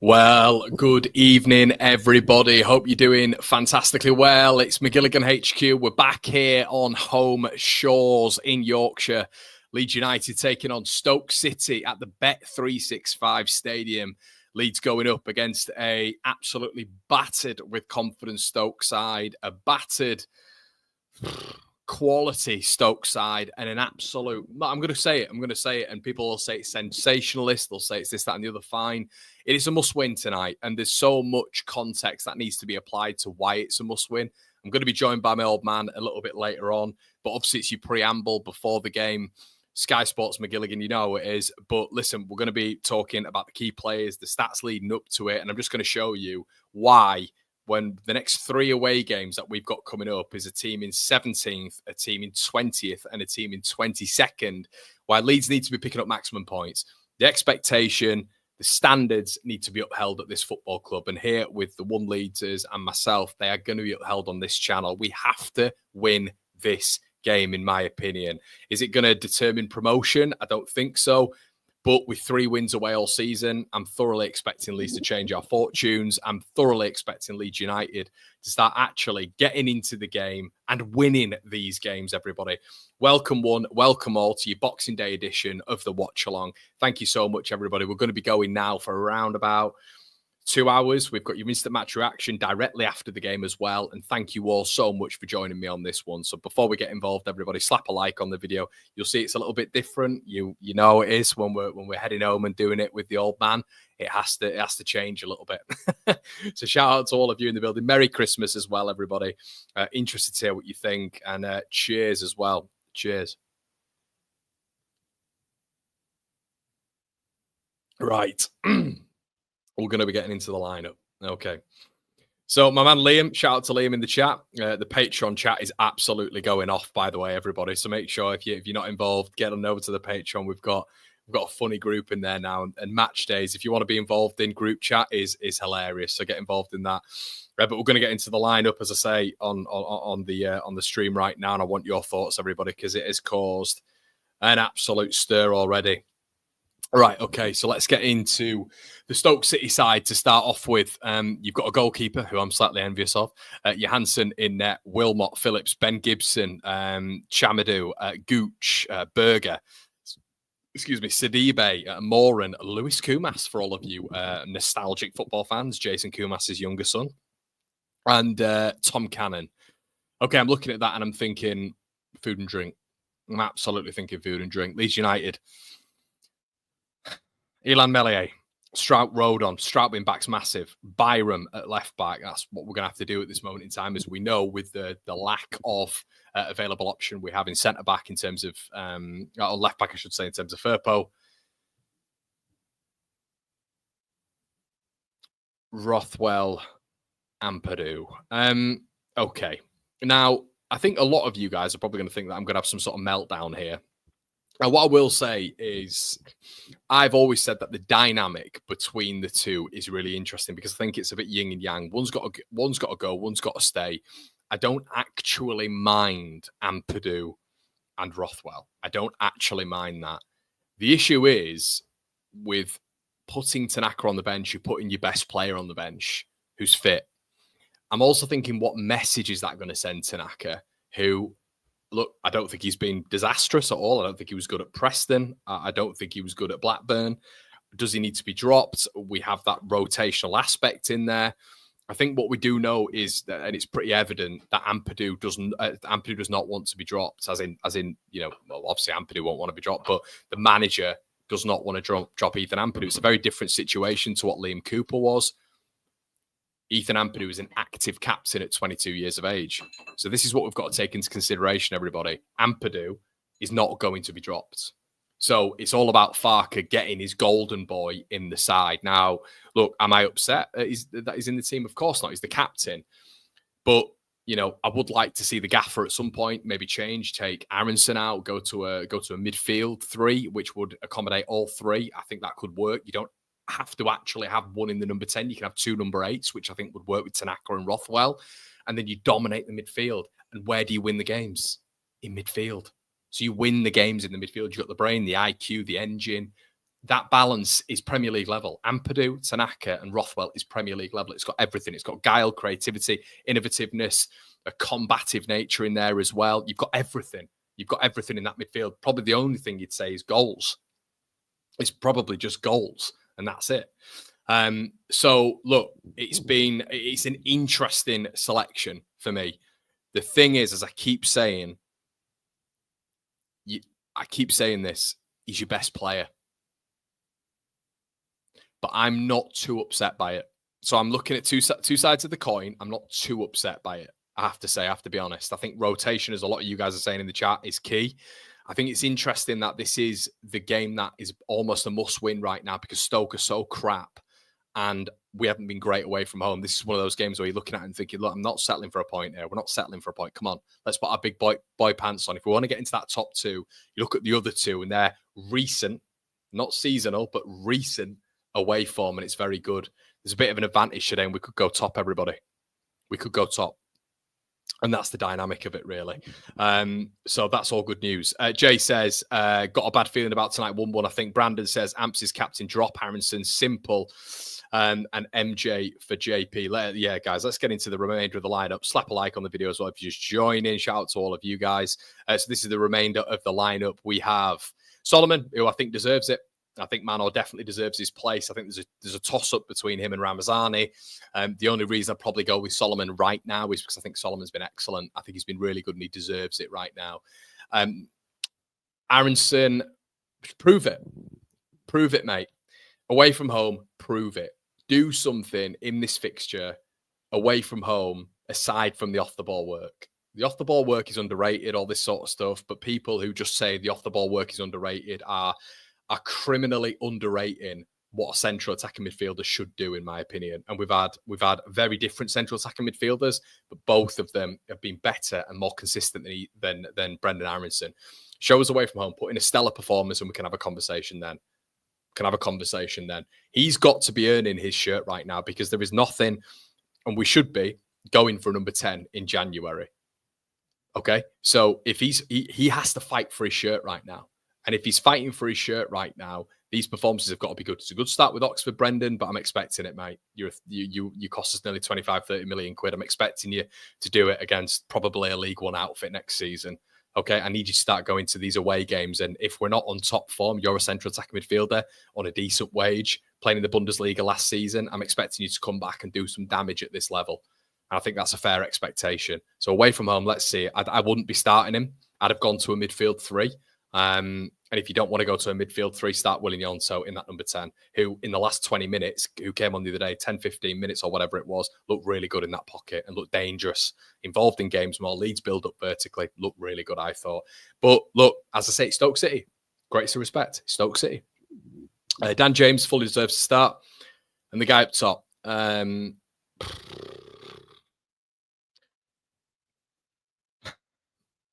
Well, good evening, everybody. Hope you're doing fantastically well. It's McGilligan HQ. We're back here on home shores in Yorkshire. Leeds United taking on Stoke City at the Bet365 Stadium. Leeds going up against a absolutely battered with confidence Stoke side, a battered quality Stoke side, and an absolute, I'm going to say it, and people will say it's sensationalist, they'll say it's this, that, and the other. Fine. It is a must-win tonight, and there's so much context that needs to be applied to why it's a must-win. I'm going to be joined by my old man a little bit later on, but obviously it's your preamble before the game. Sky Sports McGilligan, you know how it is. But listen, we're going to be talking about the key players, the stats leading up to it, and I'm just going to show you why when the next 3 away games that we've got coming up is a team in 17th, a team in 20th, and a team in 22nd, why Leeds need to be picking up maximum points. The expectation, the standards need to be upheld at this football club. And here with the One Leadsers and myself, they are going to be upheld on this channel. We have to win this game, in my opinion. Is it going to determine promotion? I don't think so. But with 3 wins away all season, I'm thoroughly expecting Leeds to change our fortunes. I'm thoroughly expecting Leeds United to start actually getting into the game and winning these games, everybody. Welcome one, welcome all to your Boxing Day edition of the Watchalong. Thank you so much, everybody. We're going to be going now for around about 2 hours. We've got your instant match reaction directly after the game as well. And thank you all so much for joining me on this one. So before we get involved, everybody, slap a like on the video. You'll see it's a little bit different. You know it is when we're heading home and doing it with the old man. It has to change a little bit. So shout out to all of you in the building. Merry Christmas as well, everybody. Interested to hear what you think, and cheers as well. Cheers. Right. We're going to be getting into the lineup. Okay. So my man Liam, shout out to Liam in the chat. The Patreon chat is absolutely going off, by the way, everybody. So make sure if you're not involved, get on over to the Patreon. We've got a funny group in there now, and match days, if you want to be involved in group chat, is hilarious. So get involved in that. But we're going to get into the lineup, as I say, on the stream right now, and I want your thoughts, everybody, because it has caused an absolute stir already. Right, okay, so let's get into the Stoke City side to start off with. You've got a goalkeeper who I'm slightly envious of. Johansson in net, Wilmot, Phillips, Ben Gibson, Chamadou, Gooch, Berger, Sidibe, Moran, Lewis Koumas, for all of you nostalgic football fans, Jason Koumas' younger son, and Tom Cannon. Okay, I'm looking at that and I'm thinking food and drink. I'm absolutely thinking food and drink. Leeds United. Ilan Meslier, Strout Rodon, Strout being back's massive. Byram at left back. That's what we're going to have to do at this moment in time, as we know with the lack of available option we have in centre back in terms of, or left back, I should say, in terms of Firpo. Rothwell, Ampadu. Okay. Now, I think a lot of you guys are probably going to think that I'm going to have some sort of meltdown here. And what I will say is I've always said that the dynamic between the two is really interesting, because I think it's a bit yin and yang. One's got to go, one's got to stay. I don't actually mind Ampadu and Rothwell. I don't actually mind that. The issue is with putting Tanaka on the bench, you're putting your best player on the bench who's fit. I'm also thinking, what message is that going to send Tanaka, who... Look, I don't think he's been disastrous at all. I don't think he was good at Preston. I don't think he was good at Blackburn. Does he need to be dropped? We have that rotational aspect in there. I think what we do know is that, and it's pretty evident, that Ampadu does not want to be dropped. As in, well, obviously Ampadu won't want to be dropped, but the manager does not want to drop Ethan Ampadu. It's a very different situation to what Liam Cooper was. Ethan Ampadu is an active captain at 22 years of age. So this is what we've got to take into consideration, everybody. Ampadu is not going to be dropped. So it's all about Farke getting his golden boy in the side. Now, look, am I upset that he's in the team? Of course not. He's the captain. But, I would like to see the gaffer at some point maybe change, take Aronson out, go to a midfield 3, which would accommodate all 3. I think that could work. You don't have to actually have one in the number 10. You can have 2 number 8s, which I think would work with Tanaka and Rothwell. And then you dominate the midfield. And where do you win the games? In midfield. So you win the games in the midfield. You've got the brain, the IQ, the engine. that balance is Premier League level. Ampadu, Tanaka, and Rothwell is Premier League level. It's got everything. It's got guile, creativity, innovativeness, a combative nature in there as well. You've got everything. You've got everything in that midfield. Probably the only thing you'd say is goals. It's probably just goals, and that's it. So look, it's an interesting selection for me. The thing is, as I keep saying this, he's your best player. But I'm not too upset by it. So I'm looking at two sides of the coin. I'm not too upset by it. I have to say, I have to be honest. I think rotation, as a lot of you guys are saying in the chat, is key. I think it's interesting that this is the game that is almost a must-win right now because Stoke are so crap and we haven't been great away from home. This is one of those games where you're looking at it and thinking, look, I'm not settling for a point here. We're not settling for a point. Come on, let's put our big boy pants on. If we want to get into that top two, you look at the other two and they're recent, not seasonal, but recent away form, and it's very good. There's a bit of an advantage today, and we could go top, everybody. We could go top. And that's the dynamic of it, really. So that's all good news. Jay says, got a bad feeling about tonight, 1-1. I think Brandon says, Amps is captain, drop Aronson, simple, and MJ for JP. Yeah, guys, let's get into the remainder of the lineup. Slap a like on the video as well if you just join in. Shout out to all of you guys. So this is the remainder of the lineup. We have Solomon, who I think deserves it. I think Mano definitely deserves his place. I think there's a toss-up between him and Ramazani. The only reason I'd probably go with Solomon right now is because I think Solomon's been excellent. I think he's been really good and he deserves it right now. Aronson, prove it. Prove it, mate. Away from home, prove it. Do something in this fixture away from home aside from the off-the-ball work. The off-the-ball work is underrated, all this sort of stuff, but people who just say the off-the-ball work is underrated are criminally underrating what a central attacking midfielder should do, in my opinion. And we've had very different central attacking midfielders, but both of them have been better and more consistent than Brendan Aronson. Show us away from home, put in a stellar performance, and we can have a conversation then. He's got to be earning his shirt right now because there is nothing, and we should be going for number 10 in January. Okay, so if he has to fight for his shirt right now. And if he's fighting for his shirt right now, these performances have got to be good. It's a good start with Oxford, Brendan, but I'm expecting it, mate. You cost us nearly 25, 30 million quid. I'm expecting you to do it against probably a League One outfit next season. Okay, I need you to start going to these away games. And if we're not on top form, you're a central attacking midfielder on a decent wage, playing in the Bundesliga last season. I'm expecting you to come back and do some damage at this level. And I think that's a fair expectation. So away from home, let's see. I wouldn't be starting him. I'd have gone to a midfield 3. And if you don't want to go to a midfield 3, start Willian Yonso in that number 10, who in the last 20 minutes, who came on the other day, 10, 15 minutes or whatever it was, looked really good in that pocket and looked dangerous, involved in games more, Leeds build up vertically, looked really good, I thought. But look, as I say, Stoke City, greatest respect, Stoke City. Dan James fully deserves to start. And the guy up top,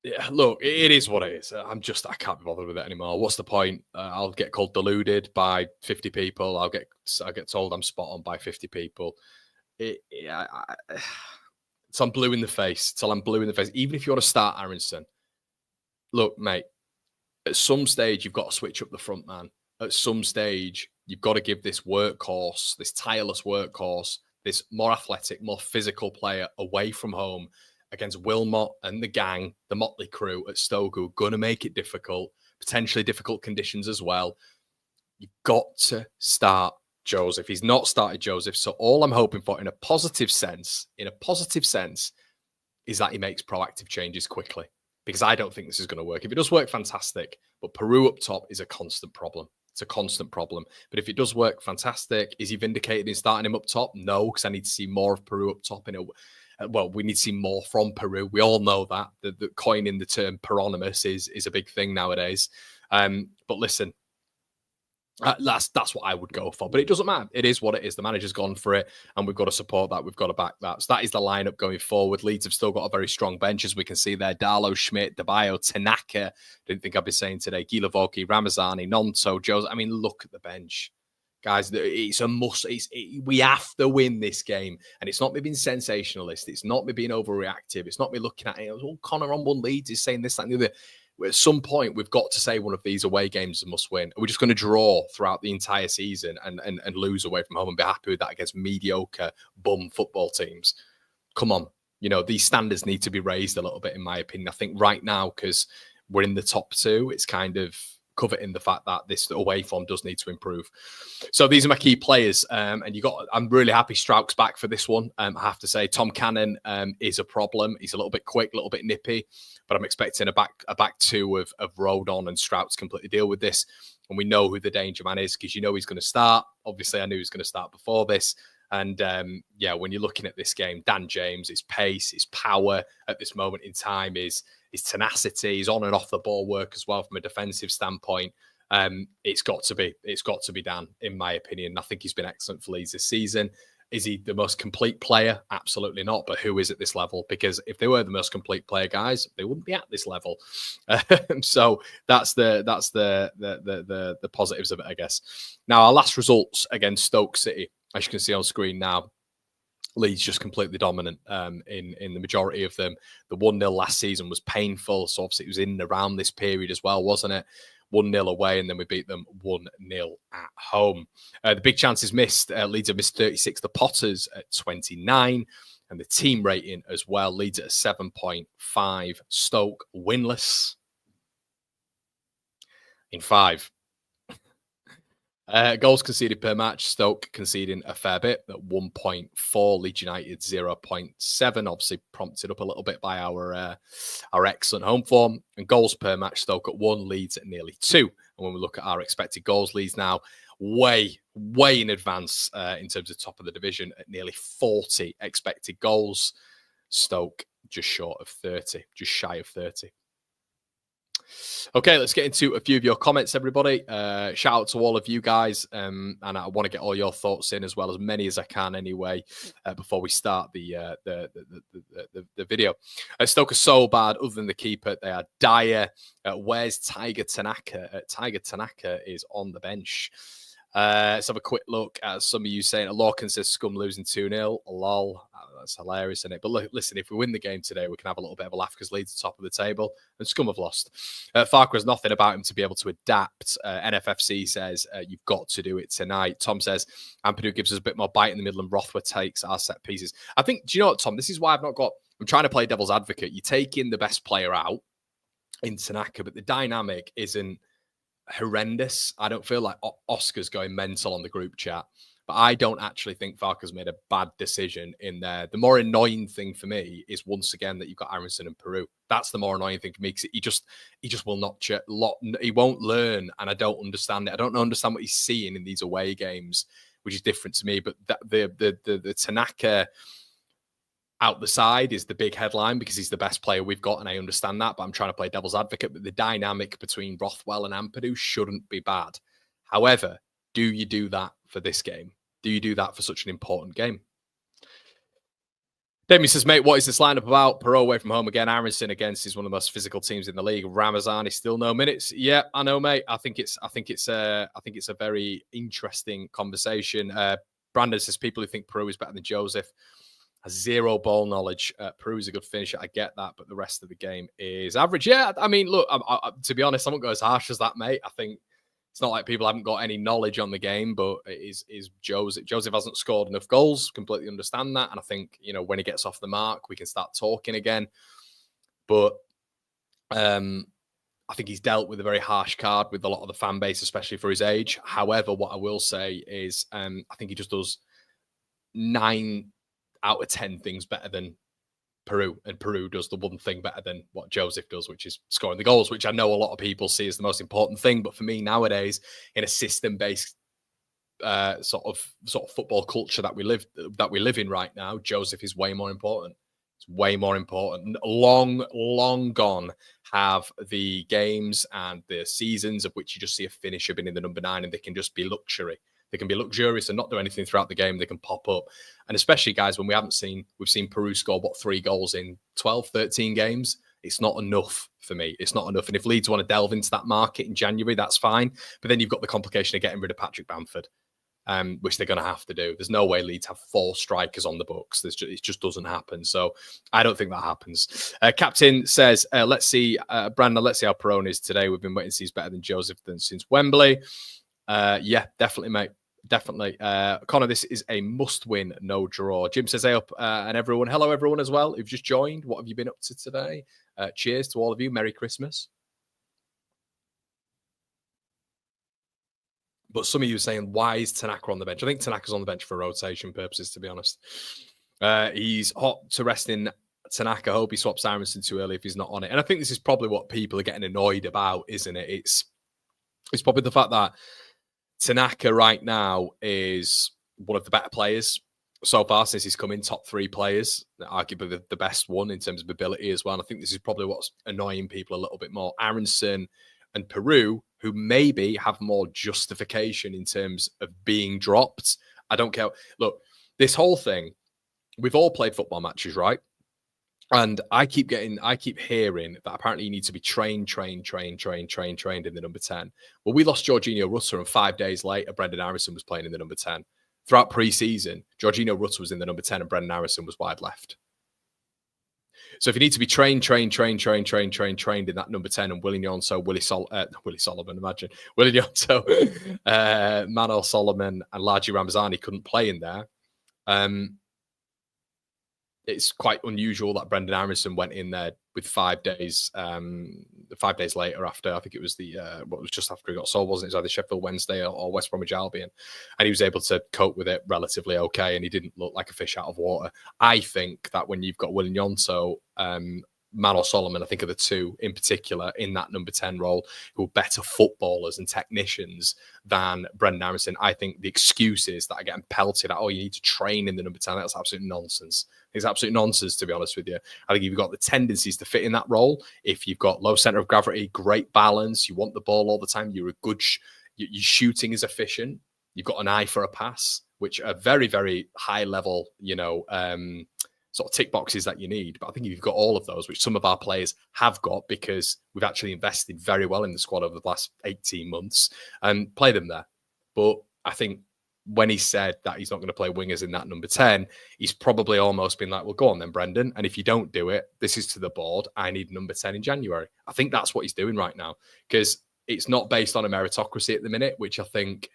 yeah, look, it is what it is. I can't be bothered with it anymore. What's the point? I'll get called deluded by 50 people. I'll get told I'm spot on by 50 people. It's on blue in the face. Till I'm blue in the face. Even if you want to start Aronson, look, mate, at some stage, you've got to switch up the front man. At some stage, you've got to give this workhorse, this tireless workhorse, this more athletic, more physical player away from home against Wilmot and the gang, the motley crew at Stoke, who are going to make it difficult, potentially difficult conditions as well. You've got to start Joseph. He's not started Joseph. So all I'm hoping for in a positive sense, is that he makes proactive changes quickly. Because I don't think this is going to work. If it does work, fantastic. But Peru up top is a constant problem. It's a constant problem. But if it does work, fantastic. Is he vindicated in starting him up top? No, because I need to see more of Peru up top in it. Well, we need to see more from Peru. We all know that. The coining the term Peronimus is a big thing nowadays. But listen, that's what I would go for. But it doesn't matter. It is what it is. The manager's gone for it, and we've got to support that. We've got to back that. So that is the lineup going forward. Leeds have still got a very strong bench, as we can see there. Darlow, Schmidt, Debayo, Tanaka. Didn't think I'd be saying today. Gilavogi, Ramazani, Nonto, Jose. I mean, look at the bench. Guys, it's a must. We have to win this game. And it's not me being sensationalist. It's not me being overreactive. It's not me looking at it. Oh, Connor on one Leeds is saying this, that, and the other. at some point, we've got to say one of these away games is a must win. We're just going to draw throughout the entire season and lose away from home and be happy with that against mediocre bum football teams. Come on. These standards need to be raised a little bit, in my opinion. I think right now, because we're in the top 2, it's kind of coveting the fact that this away form does need to improve. So these are my key players. And I'm really happy Strouk's back for this one. I have to say, Tom Cannon is a problem. He's a little bit quick, a little bit nippy, but I'm expecting a back 2 of Rodon and Strout to completely deal with this. And we know who the danger man is, because he's going to start. Obviously, I knew he was going to start before this. And when you're looking at this game, Dan James, his pace, his power at this moment in time, his tenacity, his on and off the ball work as well from a defensive standpoint. It's got to be Dan, in my opinion. I think he's been excellent for Leeds this season. Is he the most complete player? Absolutely not. But who is at this level? Because if they were the most complete player, guys, they wouldn't be at this level. So that's the positives of it, I guess. Now, our last results against Stoke City, as you can see on screen now, Leeds just completely dominant in the majority of them. The 1-0 last season was painful. So obviously it was in and around this period as well, wasn't it? 1-0 away, and then we beat them 1-0 at home. The big chances missed. Leeds have missed 36. The Potters at 29. And the team rating as well. Leeds at a 7.5. Stoke winless in 5. Goals conceded per match, Stoke conceding a fair bit at 1.4, Leeds United 0.7, obviously prompted up a little bit by our excellent home form. And goals per match, Stoke at 1, Leeds at nearly 2. And when we look at our expected goals, Leeds now way in advance in terms of top of the division at nearly 40 expected goals. Stoke just short of 30, just shy of 30. Okay, let's get into a few of your comments, everybody. Shout out to all of you guys, and I want to get all your thoughts in as well, as many as I can anyway, before we start the video. Stoke are so bad, other than the keeper, they are dire. Where's Tiger Tanaka? Tiger Tanaka is on the bench. Let's have a quick look at some of you saying, Lorcan says Scum losing 2-0. Lol. That's hilarious, isn't it? But look, listen, if we win the game today, we can have a little bit of a laugh because Leeds are top of the table and Scum have lost. Farke has nothing about him to be able to adapt. NFFC says, you've got to do it tonight. Tom says, Ampadu gives us a bit more bite in the middle and Rothwell takes our set pieces. I think, do you know what, Tom? This is why I'm trying to play devil's advocate. You take in the best player out in Tanaka, but the dynamic isn't horrendous. I don't feel like Oscar's going mental on the group chat, but I don't actually think Farke's made a bad decision in there. The more annoying thing for me is once again that you've got Aronson and Peru. That's the more annoying thing for me because he just will not he won't learn, and I don't understand it. I don't understand what he's seeing in these away games, which is different to me. But the Tanaka out the side is the big headline because he's the best player we've got, and I understand that, but I'm trying to play devil's advocate. But the dynamic between Rothwell and Ampadu shouldn't be bad. However, do you do that for this game? Do you do that for such an important game? Demi says, mate, what is this lineup about? Perot away from home again. Aronson against is one of the most physical teams in the league. Ramazan is still no minutes. Yeah, I know, mate. I think it's a very interesting conversation. Brandon says people who think Perot is better than Joseph has zero ball knowledge. Peru is a good finisher. I get that, but the rest of the game is average. Yeah, I mean, look, to be honest, I won't go as harsh as that, mate. I think it's not like people haven't got any knowledge on the game, but it is Joseph. Joseph hasn't scored enough goals. Completely understand that. And I think, when he gets off the mark, we can start talking again. But I think he's dealt with a very harsh card with a lot of the fan base, especially for his age. However, what I will say is I think he just does 9 out of 10 things better than Peru, and Peru does the one thing better than what Joseph does, which is scoring the goals, which I know a lot of people see as the most important thing. But for me nowadays, in a system-based sort of football culture that we live in right now, Joseph is way more important. It's way more important. Long gone have the games and the seasons of which you just see a finisher being in the number 9 and they can just be luxury. They can be luxurious and not do anything throughout the game. They can pop up. And especially, guys, when we've seen Peru score, 3 goals in 12, 13 games. It's not enough for me. It's not enough. And if Leeds want to delve into that market in January, that's fine. But then you've got the complication of getting rid of Patrick Bamford. which they're going to have to do. There's no way Leeds have 4 strikers on the books. It just doesn't happen. So I don't think that happens. Captain says, let's see, Brandon, let's see how Perone is today. We've been waiting to see he's better than Joseph since Wembley. Yeah, definitely, mate. Definitely. Connor, this is a must-win, no draw. Jim says, hey up, and everyone. Hello, everyone, as well, who've just joined. What have you been up to today? Cheers to all of you. Merry Christmas. But some of you are saying, why is Tanaka on the bench? I think Tanaka's on the bench for rotation purposes, to be honest. He's hot to rest in Tanaka. Hope he swaps Aronson too early if he's not on it. And I think this is probably what people are getting annoyed about, isn't it? It's probably the fact that Tanaka right now is one of the better players so far since he's come in, top 3 players, arguably the best one in terms of ability as well. And I think this is probably what's annoying people a little bit more. Aronson and Peru, who maybe have more justification in terms of being dropped. I don't care. Look, this whole thing, we've all played football matches, right? And I keep hearing that apparently you need to be trained in the number 10. Well, we lost Jorginho Rutter, and 5 days later, Brendan Harrison was playing in the number 10. Throughout pre-season, Jorginho Rutter was in the number 10 and Brendan Harrison was wide left. So if you need to be trained in that number 10, and Willie Nyonso, Willie Solomon, imagine. Willie Nyonso, Manuel Solomon and Laji Ramazani couldn't play in there. It's quite unusual that Brendan Harrison went in there with 5 days. 5 days later, after I think it was what was just after he got sold, wasn't it? It was either Sheffield Wednesday or West Bromwich Albion, and he was able to cope with it relatively okay, and he didn't look like a fish out of water. I think that when you've got Willie Nyonso, Manuel Solomon, I think are the 2 in particular in that number 10 role who are better footballers and technicians than Brendan Harrison. I think the excuses that are getting pelted at, oh, you need to train in the number 10, that's absolute nonsense. It's absolute nonsense, to be honest with you. I think you've got the tendencies to fit in that role. If you've got low center of gravity, great balance, you want the ball all the time, you're a good, your shooting is efficient, you've got an eye for a pass, which are very, very high level, sort of tick boxes that you need. But I think you've got all of those, which some of our players have got because we've actually invested very well in the squad over the last 18 months and play them there. But I think when he said that he's not going to play wingers in that number 10, he's probably almost been like, well, go on then, Brendan. And if you don't do it, this is to the board. I need number 10 in January. I think that's what he's doing right now because it's not based on a meritocracy at the minute, which I think.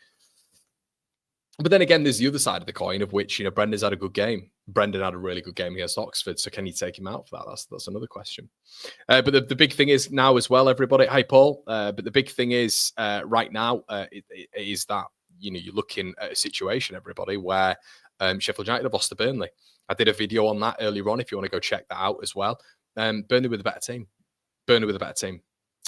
But then again, there's the other side of the coin of which, Brendan's had a good game. Brendan had a really good game against Oxford. So can you take him out for that? That's another question. But the big thing is now as well, everybody. Hi, Paul. But the big thing is right now is that, you're looking at a situation, everybody, where Sheffield United have lost to Burnley. I did a video on that earlier on if you want to go check that out as well. Burnley with a better team.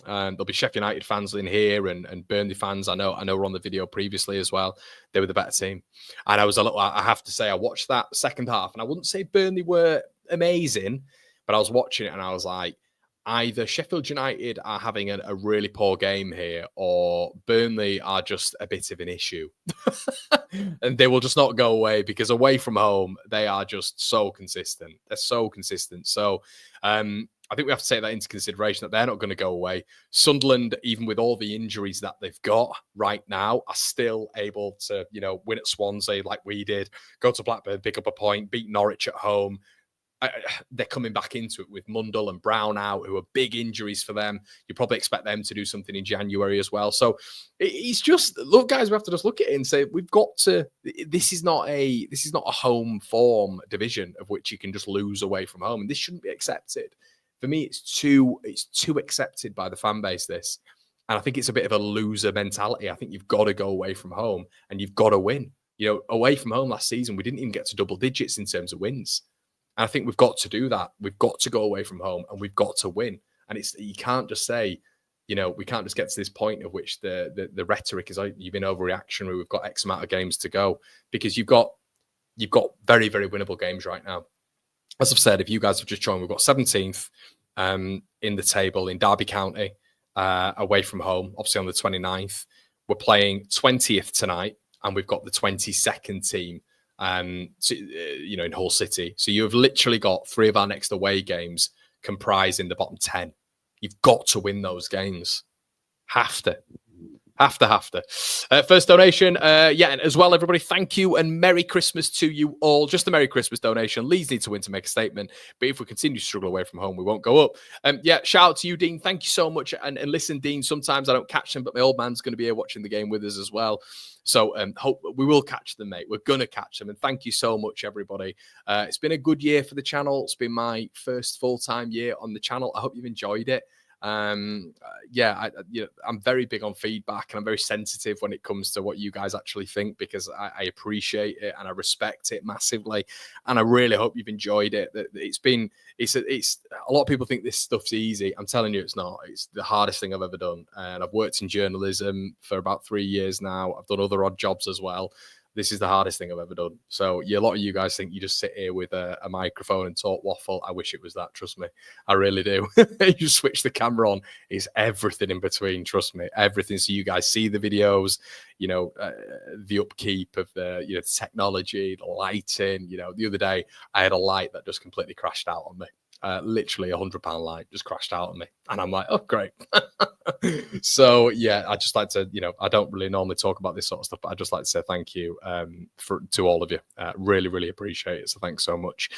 There'll be Sheffield United fans in here and Burnley fans. I know we're on the video previously as well. They were the better team. And I have to say, I watched that second half and I wouldn't say Burnley were amazing, but I was watching it and I was like, either Sheffield United are having a really poor game here or Burnley are just a bit of an issue. And they will just not go away because away from home, they are just so consistent. They're so consistent. So I think we have to take that into consideration that they're not going to go away. Sunderland, even with all the injuries that they've got right now, are still able to, win at Swansea like we did, go to Blackburn, pick up a point, beat Norwich at home. They're coming back into it with Mundell and Brown out, who are big injuries for them. You probably expect them to do something in January as well. So it's just, look, guys, we have to just look at it and say, we've got to, this is not a home form division of which you can just lose away from home. And this shouldn't be accepted. For me, it's too accepted by the fan base, this. And I think it's a bit of a loser mentality. I think you've got to go away from home and you've got to win. Away from home last season, we didn't even get to double digits in terms of wins. And I think we've got to do that. We've got to go away from home and we've got to win. And you can't just say, we can't just get to this point of which the rhetoric is, you've been overreactionary. We've got X amount of games to go because you've got very, very winnable games right now. As I've said, if you guys have just joined, we've got 17th in the table in Derby County away from home, obviously on the 29th. We're playing 20th tonight and we've got the 22nd team in Hull City. So you've literally got 3 of our next away games comprising the bottom 10. You've got to win those games. Have to. Have to. First donation. Yeah, and as well, everybody, thank you and Merry Christmas to you all. Just a Merry Christmas donation. Leeds need to win to make a statement. But if we continue to struggle away from home, we won't go up. Yeah, shout out to you, Dean. Thank you so much. And listen, Dean, sometimes I don't catch them, but my old man's going to be here watching the game with us as well. So hope we will catch them, mate. We're going to catch them. And thank you so much, everybody. It's been a good year for the channel. It's been my first full-time year on the channel. I hope you've enjoyed it. Yeah, I'm very big on feedback, and I'm very sensitive when it comes to what you guys actually think, because I appreciate it and I respect it massively, and I really hope you've enjoyed it. It's a lot of people think this stuff's easy. I'm telling you, it's not. It's the hardest thing I've ever done, and I've worked in journalism for about 3 years now. I've done other odd jobs as well. This is the hardest thing I've ever done. So yeah, a lot of you guys think you just sit here with a microphone and talk waffle. I wish it was that. Trust me. I really do. You switch the camera on. It's everything in between. Trust me. Everything. So you guys see the videos, the upkeep of the, technology, the lighting. The other day I had a light that just completely crashed out on me. Literally £100 light just crashed out on me. And I'm like, oh, great. So, yeah, I just like to, I don't really normally talk about this sort of stuff, but I just like to say thank you to all of you. Really, really appreciate it. So thanks so much.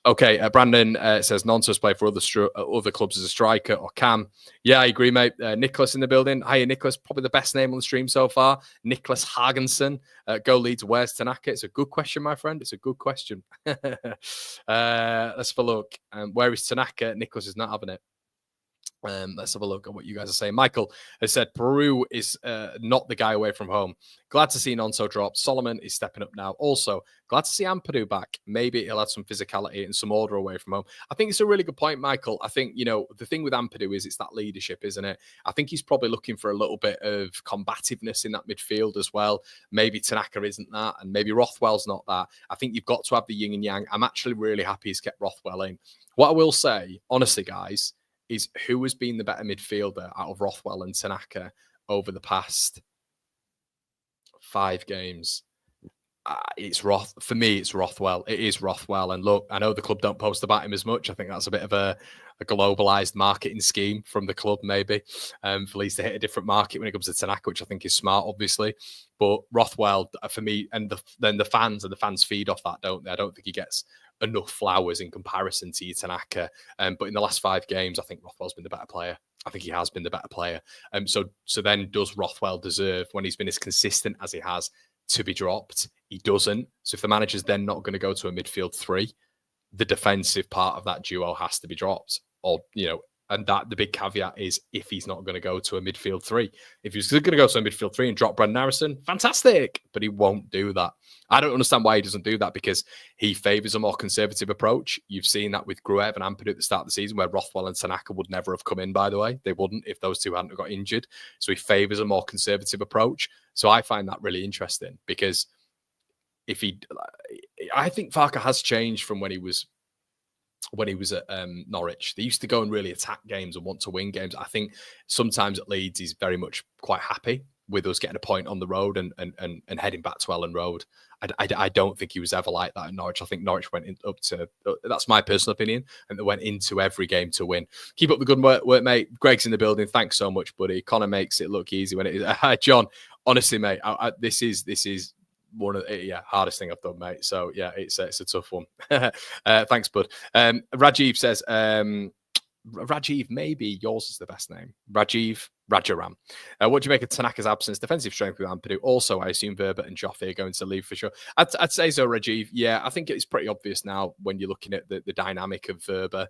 Okay, Brandon says Nonso's play for other clubs as a striker or Cam. Yeah, I agree, mate. Nicholas in the building. Hiya, Nicholas. Probably the best name on the stream so far. Nicholas Hagensen. Go Leeds. Where's Tanaka? It's a good question, my friend. It's a good question. Let's have a look. Where is Tanaka? Nicholas is not having it. Let's have a look at what you guys are saying. Michael has said Peru is not the guy away from home. Glad to see Nonso drop. Solomon is stepping up now. Also, glad to see Ampadu back. Maybe he'll add some physicality and some order away from home. I think it's a really good point, Michael. I think, the thing with Ampadu is it's that leadership, isn't it? I think he's probably looking for a little bit of combativeness in that midfield as well. Maybe Tanaka isn't that, and maybe Rothwell's not that. I think you've got to have the yin and yang. I'm actually really happy he's kept Rothwell in. What I will say, honestly, guys, is who has been the better midfielder out of Rothwell and Tanaka over the past 5 games? For me, it's Rothwell. It is Rothwell. And look, I know the club don't post about him as much. I think that's a bit of a globalized marketing scheme from the club, maybe, for Leeds to hit a different market when it comes to Tanaka, which I think is smart, obviously. But Rothwell, for me, and then the fans feed off that, don't they? I don't think he gets enough flowers in comparison to Tanaka. But in the last 5 games, I think Rothwell's been the better player. I think he has been the better player. So then does Rothwell deserve, when he's been as consistent as he has, to be dropped? He doesn't. So if the manager's then not going to go to a midfield 3, the defensive part of that duo has to be dropped. Or, and that the big caveat is if he's not going to go to a midfield 3. If he's going to go to a midfield 3 and drop Brendan Harrison, fantastic. But he won't do that. I don't understand why he doesn't do that, because he favours a more conservative approach. You've seen that with Gruev and Ampadu at the start of the season, where Rothwell and Tanaka would never have come in, by the way. They wouldn't if those two hadn't got injured. So he favours a more conservative approach. So I find that really interesting, because I think Farke has changed from when he was at Norwich. They used to go and really attack games and want to win games. I think sometimes at Leeds he's very much quite happy with us getting a point on the road and heading back to Ellen Road. I don't think he was ever like that at Norwich. I think Norwich went up to, that's my personal opinion, and they went into every game to win. Keep up the good work, mate. Greg's in the building. Thanks so much, buddy. Connor makes it look easy when it is. John, honestly, mate, this is one of the hardest thing I've done, mate. So yeah, it's a tough one. Thanks, bud. Rajiv says, Rajiv, maybe yours is the best name. Rajaram. What do you make of Tanaka's absence? Defensive strength with Ampadu. Also, I assume Verba and Joffe are going to leave for sure. I'd say so, Rajiv. Yeah, I think it's pretty obvious now when you're looking at the dynamic of Verba.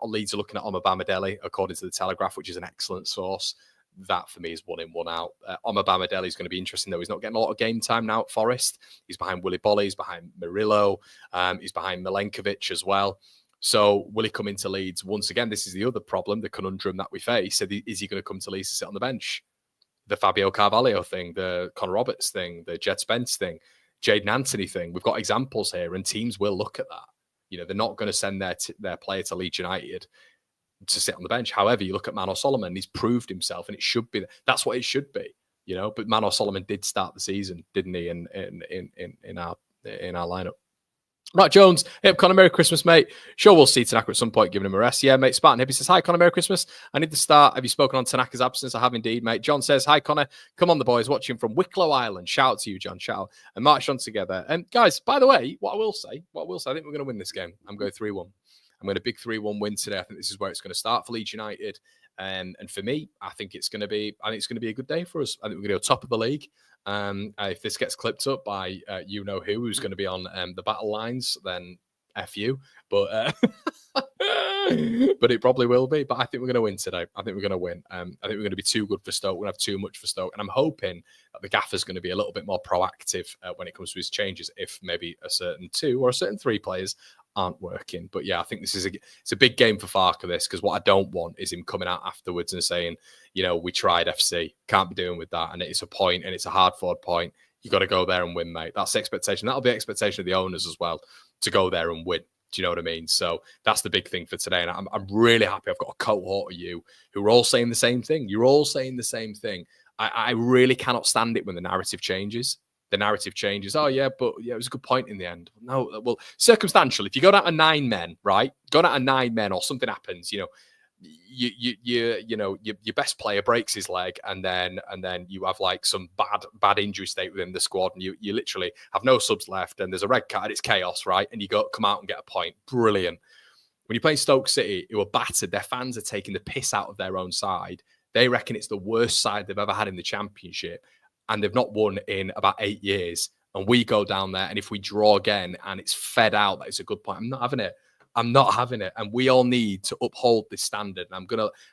Leeds are looking at Omobamidele, according to the Telegraph, which is an excellent source. That for me is 1 in, 1 out. Omobamidele is going to be interesting, though. He's not getting a lot of game time now at Forest. He's behind Willy Bolly. He's behind Murillo. He's behind Milenkovic as well. So will he come into Leeds? Once again, this is the other problem, the conundrum that we face. Is he going to come to Leeds to sit on the bench? The Fabio Carvalho thing, the Connor Roberts thing, the Jed Spence thing, Jaden Anthony thing. We've got examples here, and teams will look at that. They're not going to send their player to Leeds United to sit on the bench. However, you look at Manor Solomon, he's proved himself, and it should be that's what it should be, But Manor Solomon did start the season, didn't he? In our lineup. Matt Jones, hey, Connor, Merry Christmas, mate. Sure, we'll see Tanaka at some point, giving him a rest. Yeah, mate. Spartan Hippie says, hi, Connor, Merry Christmas. I need to start. Have you spoken on Tanaka's absence? I have indeed, mate. John says, hi, Connor. Come on, the boys, watching from Wicklow Island. Shout out to you, John. Shout out. And march on together. And guys, by the way, what I will say, I think we're going to win this game. I'm going 3-1. I'm going to big 3-1 win today. I think this is where it's going to start for Leeds United. And for me, I think it's going to be a good day for us. I think we're going to go top of the league. If this gets clipped up by you know who's going to be on the battle lines, then F you, but but it probably will be. But I think we're going to win today. I think we're going to win. I think we're going to be too good for Stoke. We're going to have too much for Stoke, and I'm hoping that the gaffer's going to be a little bit more proactive when it comes to his changes. If maybe a certain 2 or a certain 3 players aren't working. But yeah, I think it's a big game for Farke, this, because what I don't want is him coming out afterwards and saying, you know, we tried FC, can't be doing with that, and it's a point, and it's a hard-fought point. You got to go there and win, mate. That's the expectation. That'll be the expectation of the owners as well, to go there and win. Do you know what I mean? So that's the big thing for today. And I'm really happy I've got a cohort of you who are all saying the same thing. You're all saying the same thing. I really cannot stand it when the narrative changes. The narrative changes. Oh, yeah, but yeah, it was a good point in the end. No, well, circumstantial. If you go down to 9 men, right? Go down to 9 men or something happens, you know, your best player breaks his leg, and then you have like some bad injury state within the squad, and you literally have no subs left, and there's a red card. It's chaos, right? And you come out and get a point. Brilliant. When you're playing Stoke City, who are battered, their fans are taking the piss out of their own side. They reckon it's the worst side they've ever had in the Championship, and they've not won in about 8 years. And we go down there, and if we draw again, and it's fed out that it's a good point, I'm not having it. I'm not having it. And we all need to uphold this standard. And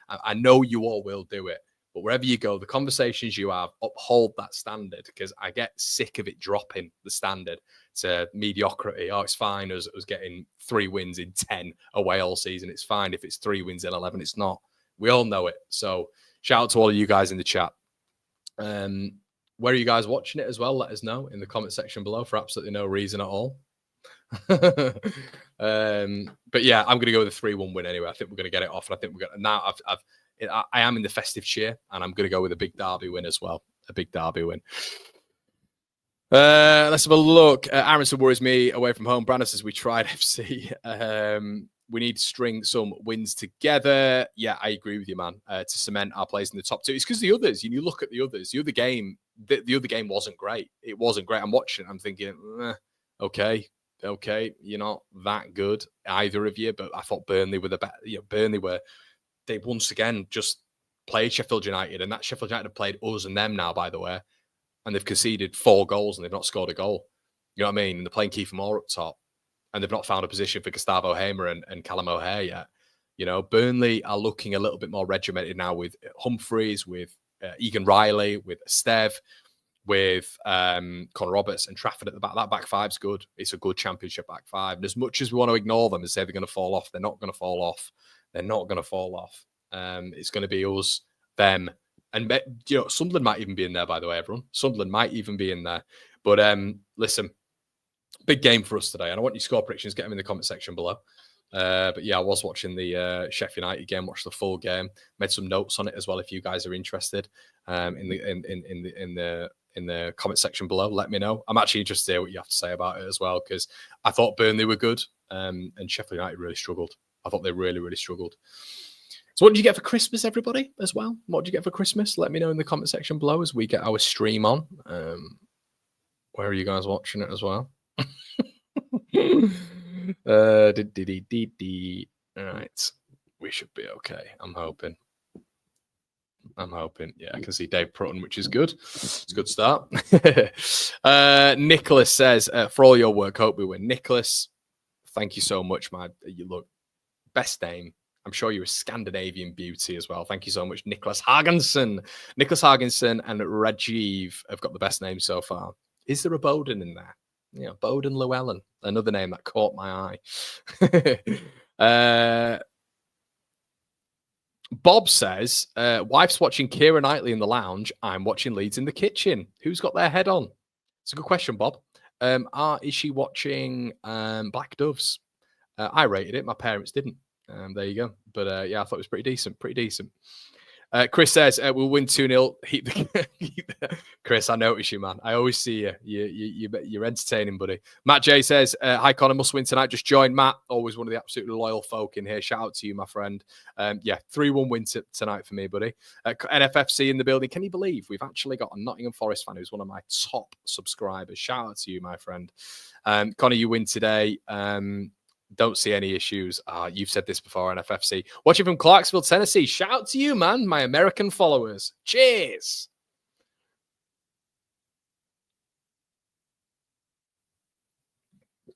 I know you all will do it. But wherever you go, the conversations you have, uphold that standard, because I get sick of it dropping the standard to mediocrity. Oh, it's fine as getting 3 wins in 10 away all season. It's fine if it's 3 wins in 11. It's not. We all know it. So shout out to all of you guys in the chat. Where are you guys watching it as well? Let us know in the comment section below for absolutely no reason at all. But yeah, I'm going to go with a 3-1 win anyway. I think we're going to get it off, and I think we're going to now. I am in the festive cheer, and I'm going to go with a big derby win as well. A big derby win. Let's have a look. Aronson worries me away from home. Brandon says we tried FC. We need to string some wins together. Yeah, I agree with you, man. To cement our place in the top 2. It's because the others. You look at the others. The other game wasn't great. It wasn't great. I'm watching it. I'm thinking, okay, you're not that good, either of you. But I thought Burnley were the better. Burnley they once again just played Sheffield United, and that Sheffield United have played us and them now, by the way, and they've conceded 4 goals and they've not scored a goal. You know what I mean? And they're playing Kiefer Moore up top, and they've not found a position for Gustavo Hamer and Callum O'Hare yet. You know, Burnley are looking a little bit more regimented now with Humphreys, with Egan Riley, with Stev, with Connor Roberts and Trafford at the back. That back five's good. It's a good Championship back five. And as much as we want to ignore them and say they're going to fall off, they're not going to fall off. They're not going to fall off. It's going to be us, them. And, Sunderland might even be in there, by the way, everyone. Sunderland might even be in there. But listen, big game for us today. And I want your score predictions. Get them in the comment section below. But yeah, I was watching the Sheffield United game, watched the full game, made some notes on it as well. If you guys are interested, in the comment section below, let me know. I'm actually interested to hear what you have to say about it as well, because I thought Burnley were good, and Sheffield United really struggled. I thought they really, really struggled. So what did you get for Christmas, everybody, as well? What did you get for Christmas? Let me know in the comment section below as we get our stream on. Where are you guys watching it as well? All right, we should be okay. I'm hoping. Yeah, I can see Dave Prutton, which is good. It's a good start. Nicholas says, for all your work, hope we win. Nicholas, thank you so much, man. You look best name. I'm sure you're a Scandinavian beauty as well. Thank you so much, Nicholas Hagensen. Nicholas Hagensen and Rajiv have got the best name so far. Is there a Bowden in there? Yeah, Bowden Llewellyn, another name that caught my eye. Bob says, wife's watching Keira Knightley in the lounge. I'm watching Leeds in the kitchen. Who's got their head on? It's a good question, Bob. Is she watching Black Doves? I rated it. My parents didn't. There you go. But yeah, I thought it was pretty decent. Chris says we'll win 2-0. Chris, I notice you, man. I always see you. You're entertaining, buddy. Matt J says, hi, Connor, must win tonight. Just joined. Matt, always one of the absolutely loyal folk in here. Shout out to you, my friend. 3-1 win tonight for me, buddy. NFFC in the building. Can you believe we've actually got a Nottingham Forest fan who's one of my top subscribers? Shout out to you, my friend. Connor, you win today. Don't see any issues. You've said this before, NFFC. Watching from Clarksville, Tennessee. Shout out to you, man. My American followers. Cheers.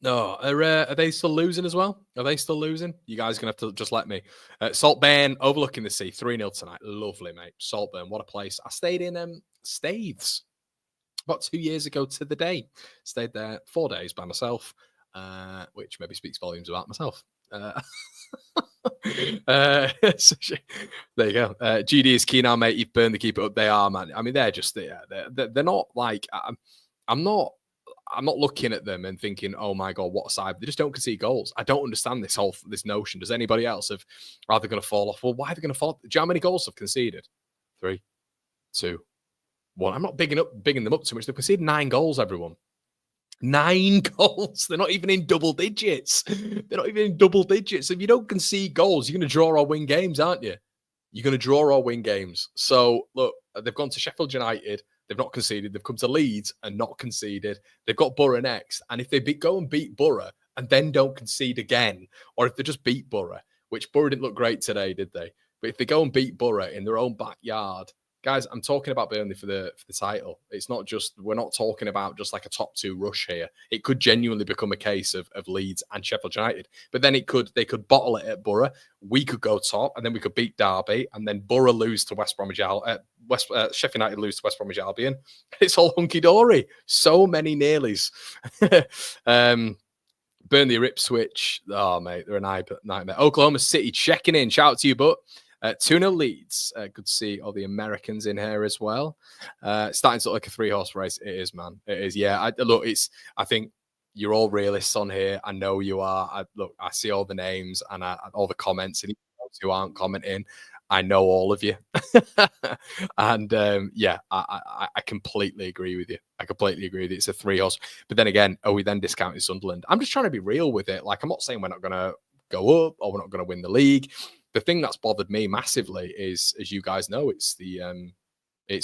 No, are they still losing as well? Are they still losing? You guys are going to have to just let me. Saltburn overlooking the sea. 3-0 tonight. Lovely, mate. Saltburn, what a place. I stayed in Staithes about 2 years ago to the day. Stayed there 4 days by myself. Which maybe speaks volumes about myself. There you go. GD is keen now, mate. You've burned the keeper up. They are, man. I mean, they're just they're not like I'm not looking at them and thinking, oh my god, what a side. They just don't concede goals. I don't understand this notion. Does anybody else are they going to fall off? Well, why are they going to fall? Do you know how many goals they've conceded? 3, 2, 1. I'm not bigging them up too much. They've conceded 9 goals, everyone. 9 goals. They're not even in double digits. If you don't concede goals, you're going to draw or win games, aren't you? You're going to draw or win games. So, look, they've gone to Sheffield United. They've not conceded. They've come to Leeds and not conceded. They've got Borough next. And if they go and beat Borough and then don't concede again, or if they just beat Borough, which Borough didn't look great today, did they? But if they go and beat Borough in their own backyard, guys, I'm talking about Burnley for the title. It's not just, we're not talking about just like a top 2 rush here. It could genuinely become a case of Leeds and Sheffield United. But then they could bottle it at Borough. We could go top, and then we could beat Derby, and then Borough lose to West Bromwich Sheffield United lose to West Bromwich Albion. It's all hunky dory. So many nearlies. Burnley or Ipswich. Oh mate, they're a nightmare. Oklahoma City checking in. Shout out to you, but. 2-0 Leeds. Good to see all the Americans in here as well. Starting to look like a 3-horse race. It is, man. It is. Yeah. I think you're all realists on here. I know you are. I see all the names and all the comments, and those who aren't commenting, I know all of you. And I completely agree with you. It's a 3-horse. But then again, are we then discounting Sunderland? I'm just trying to be real with it. Like, I'm not saying we're not going to go up or we're not going to win the league. The thing that's bothered me massively is, as you guys know, it's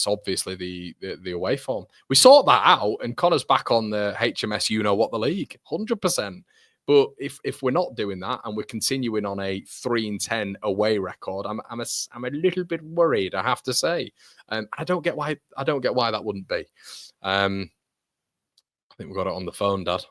obviously the away form. We sort that out, and Connor's back on the HMS. You know what, the league, 100%. But if we're not doing that and we're continuing on a 3-10 away record, I'm a little bit worried, I have to say. I don't get why that wouldn't be. I think we've got it on the phone, Dad.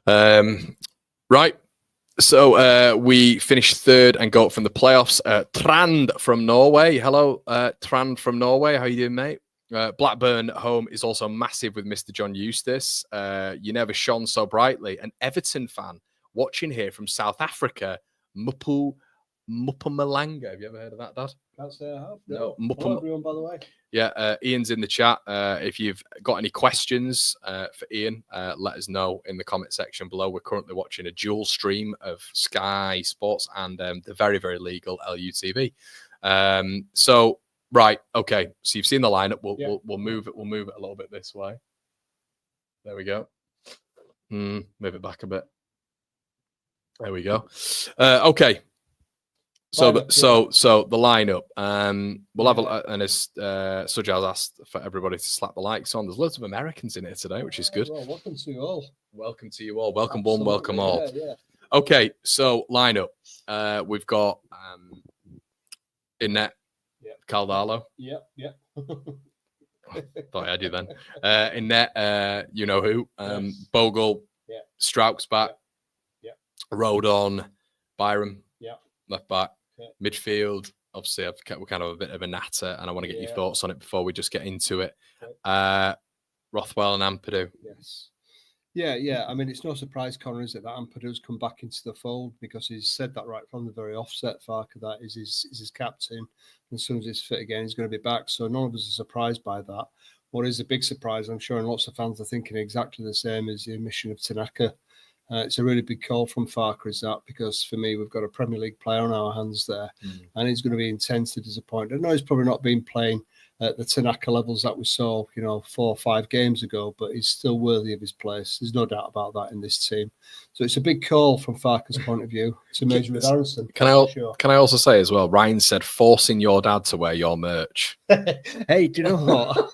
Right. So we finished 3rd and got from the playoffs. Trand from Norway. Hello, Trand from Norway. How you doing, mate? Blackburn at home is also massive with Mr. John Eustace. You never shone so brightly. An Everton fan watching here from South Africa. Mupamalanga. Have you ever heard of that, Dad? Can't say I have. No. Hello, everyone, by the way. Yeah, Ian's in the chat. If you've got any questions for Ian, let us know in the comment section below. We're currently watching a dual stream of Sky Sports and the very, very legal LUTV. So, right, okay. So you've seen the lineup. We'll move it. We'll move it a little bit this way. There we go. Move it back a bit. There we go. Okay. So the lineup. We'll have and as Sujal asked for everybody to slap the likes on. There's loads of Americans in here today, which is good. Well, welcome to you all. Welcome to you all. Welcome Absolutely. One, welcome all. Yeah. Okay, so lineup. We've got in net. Caldalo. Yeah. Thought I had you then. In net, you know who? Yes. Bogle. Yeah. Strauch's back. Yeah. Rodon. Byram. Yeah. Left back. Yeah. Midfield. Obviously, we're kind of a bit of a natter, and I want to get your thoughts on it before we just get into it. Okay. Rothwell and Ampadu. Yes. Yeah. I mean, it's no surprise, Connor, is it, that Ampadu's come back into the fold, because he's said that right from the very offset, Farke, that is his captain. And as soon as he's fit again, he's going to be back. So none of us are surprised by that. What is a big surprise, I'm sure, and lots of fans are thinking exactly the same, is the omission of Tanaka. It's a really big call from Farke, is that, because for me, we've got a Premier League player on our hands there, and he's going to be intensely disappointed. I know he's probably not been playing at the Tanaka levels that we saw, 4 or 5 games ago, but he's still worthy of his place. There's no doubt about that in this team. So it's a big call from Farke's point of view to measure with Aronson. Can I also say as well, Ryan said forcing your dad to wear your merch. Hey, do you know what?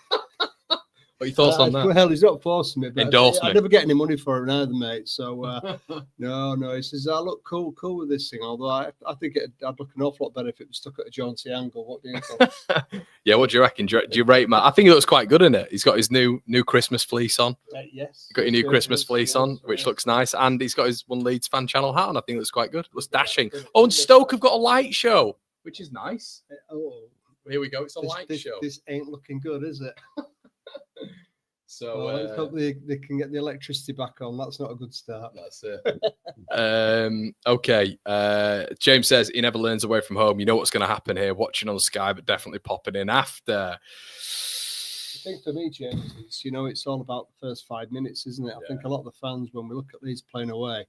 What are your thoughts on that? Well, he's not forcing me, but Endorsement. I never get any money for it either, mate. So no. He says I look cool with this thing. Although I think I'd look an awful lot better if it was stuck at a jaunty angle. What do you think? Yeah, what do you reckon? Do you rate Matt? I think it looks quite good in it. He's got his new Christmas fleece on. Yes. You've got your new Christmas fleece on, which looks nice, and he's got his One Leeds Fan Channel hat on. I think it looks quite good. It looks dashing. Oh, and Stoke have got a light show, which is nice. Oh, here we go. It's a light show. This ain't looking good, is it? So let's hope they can get the electricity back on. That's not a good start. That's it. Okay. James says he never learns away from home. You know what's going to happen here. Watching on Sky, but definitely popping in after. I think for me, James, it's all about the first 5 minutes, isn't it? I think a lot of the fans, when we look at Leeds playing away,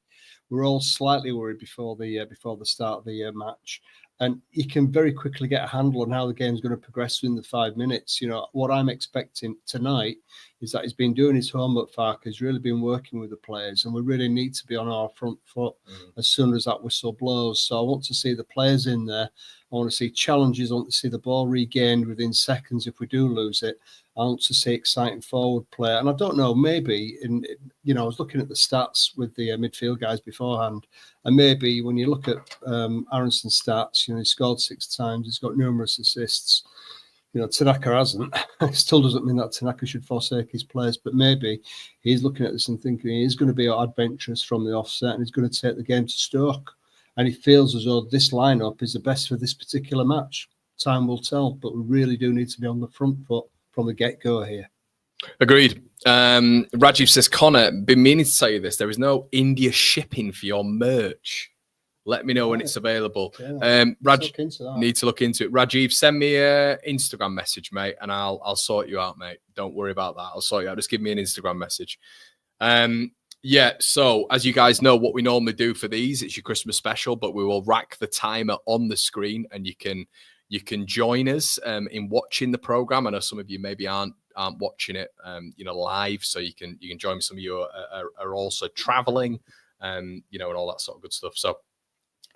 we're all slightly worried before the start of the match. And you can very quickly get a handle on how the game's going to progress within the 5 minutes. What I'm expecting tonight is that he's been doing his homework, Farke. He's really been working with the players, and we really need to be on our front foot as soon as that whistle blows. So I want to see the players in there. I want to see challenges. I want to see the ball regained within seconds if we do lose it. I want to see exciting forward play. And I don't know, maybe, I was looking at the stats with the midfield guys beforehand, and maybe when you look at Aronson's stats, he scored 6 times, he's got numerous assists. Tanaka hasn't. It still doesn't mean that Tanaka should forsake his place, but maybe he's looking at this and thinking he's going to be adventurous from the offset, and he's going to take the game to Stoke. And he feels as though this lineup is the best for this particular match. Time will tell, but we really do need to be on the front foot from the get-go here. Agreed. Rajiv says, Connor, been meaning to tell you this. There is no India shipping for your merch. Let me know when it's available. Raj, need to look into it. Rajiv, send me an Instagram message, mate, and I'll sort you out, mate. Don't worry about that. I'll sort you out. Just give me an Instagram message. So as you guys know, what we normally do for these, it's your Christmas special, but we will rack the timer on the screen, and you can join us in watching the program. I know some of you maybe aren't watching it live, so you can join me. Some of you are also traveling, and all that sort of good stuff. So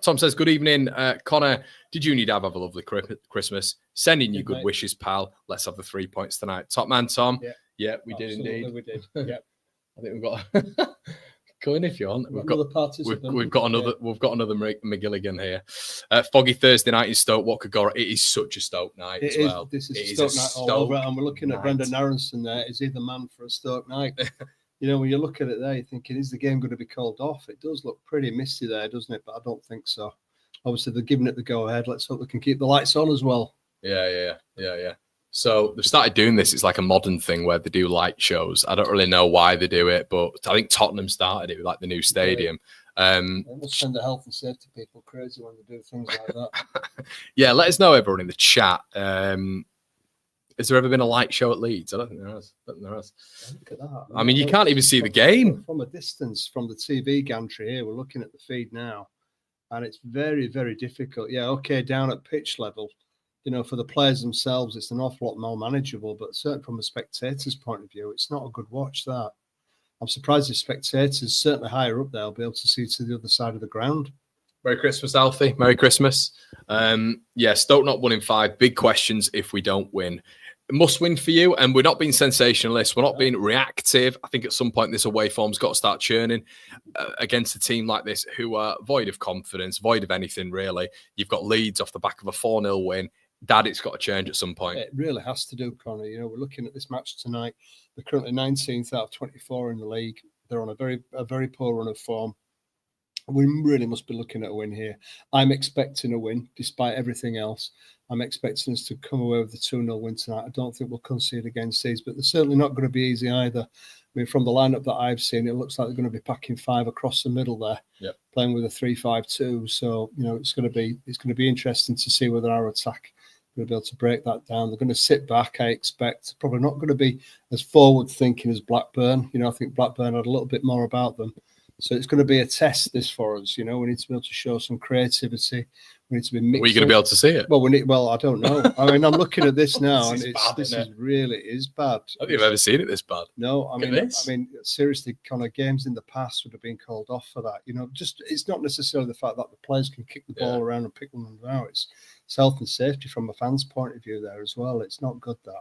Tom says, good evening, Connor. Did you need to have a lovely Christmas? Sending you good wishes, pal. Let's have the 3 points tonight. Top man, Tom. Yeah, we did indeed. We did. Yeah. I think we've got go in if you want. We've got another McGilligan here. Foggy Thursday night in Stoke. What could go? It is such a Stoke night as well. This is Stoke night all over, and we're looking at Brendan Aronson there. Is he the man for a Stoke night? When you look at it there, you're thinking, is the game going to be called off? It does look pretty misty there, doesn't it? But I don't think so. Obviously, they're giving it the go-ahead. Let's hope they can keep the lights on as well. Yeah. So they've started doing this. It's like a modern thing where they do light shows. I don't really know why they do it, but I think Tottenham started it with like the new stadium. They must send the health and safety people crazy when they do things like that. Yeah, let us know, everyone in the chat. Has there ever been a light show at Leeds? I don't think there has. Look at that. I mean, you can't even see the game. From a distance, from the TV gantry here, we're looking at the feed now, and it's very, very difficult. Yeah, okay, down at pitch level. For the players themselves, it's an awful lot more manageable, but certainly from a spectator's point of view, it's not a good watch, that. I'm surprised if spectators, certainly higher up there, will be able to see to the other side of the ground. Merry Christmas, Alfie. Merry Christmas. Stoke not 1 in 5. Big questions if we don't win. Must win for you, and we're not being sensationalist. We're not being reactive. I think at some point this away form's got to start churning against a team like this who are void of confidence, void of anything, really. You've got Leeds off the back of a 4-0 win. Dad, it's got to change at some point. It really has to do, Connor. We're looking at this match tonight. They're currently 19th out of 24 in the league. They're on a very poor run of form. We really must be looking at a win here. I'm expecting a win, despite everything else. I'm expecting us to come away with a 2-0 win tonight. I don't think we'll concede against these, but they're certainly not going to be easy either. I mean, from the lineup that I've seen, it looks like they're going to be packing 5 across the middle there, playing with a 3-5-2. So, it's going to be interesting to see whether our attack will be able to break that down. They're going to sit back, I expect. Probably not going to be as forward thinking as Blackburn. I think Blackburn had a little bit more about them. So it's going to be a test, this, for us. We need to be able to show some creativity. We need to be mixed. Are you going to be able to see it? Well, I don't know. I mean, I'm looking at this now, and this is really bad. I don't think I've ever seen it this bad. No, I mean, seriously, kind of games in the past would have been called off for that. Just it's not necessarily the fact that the players can kick the ball around and pick them out. It's health and safety from a fan's point of view there as well. It's not good, that.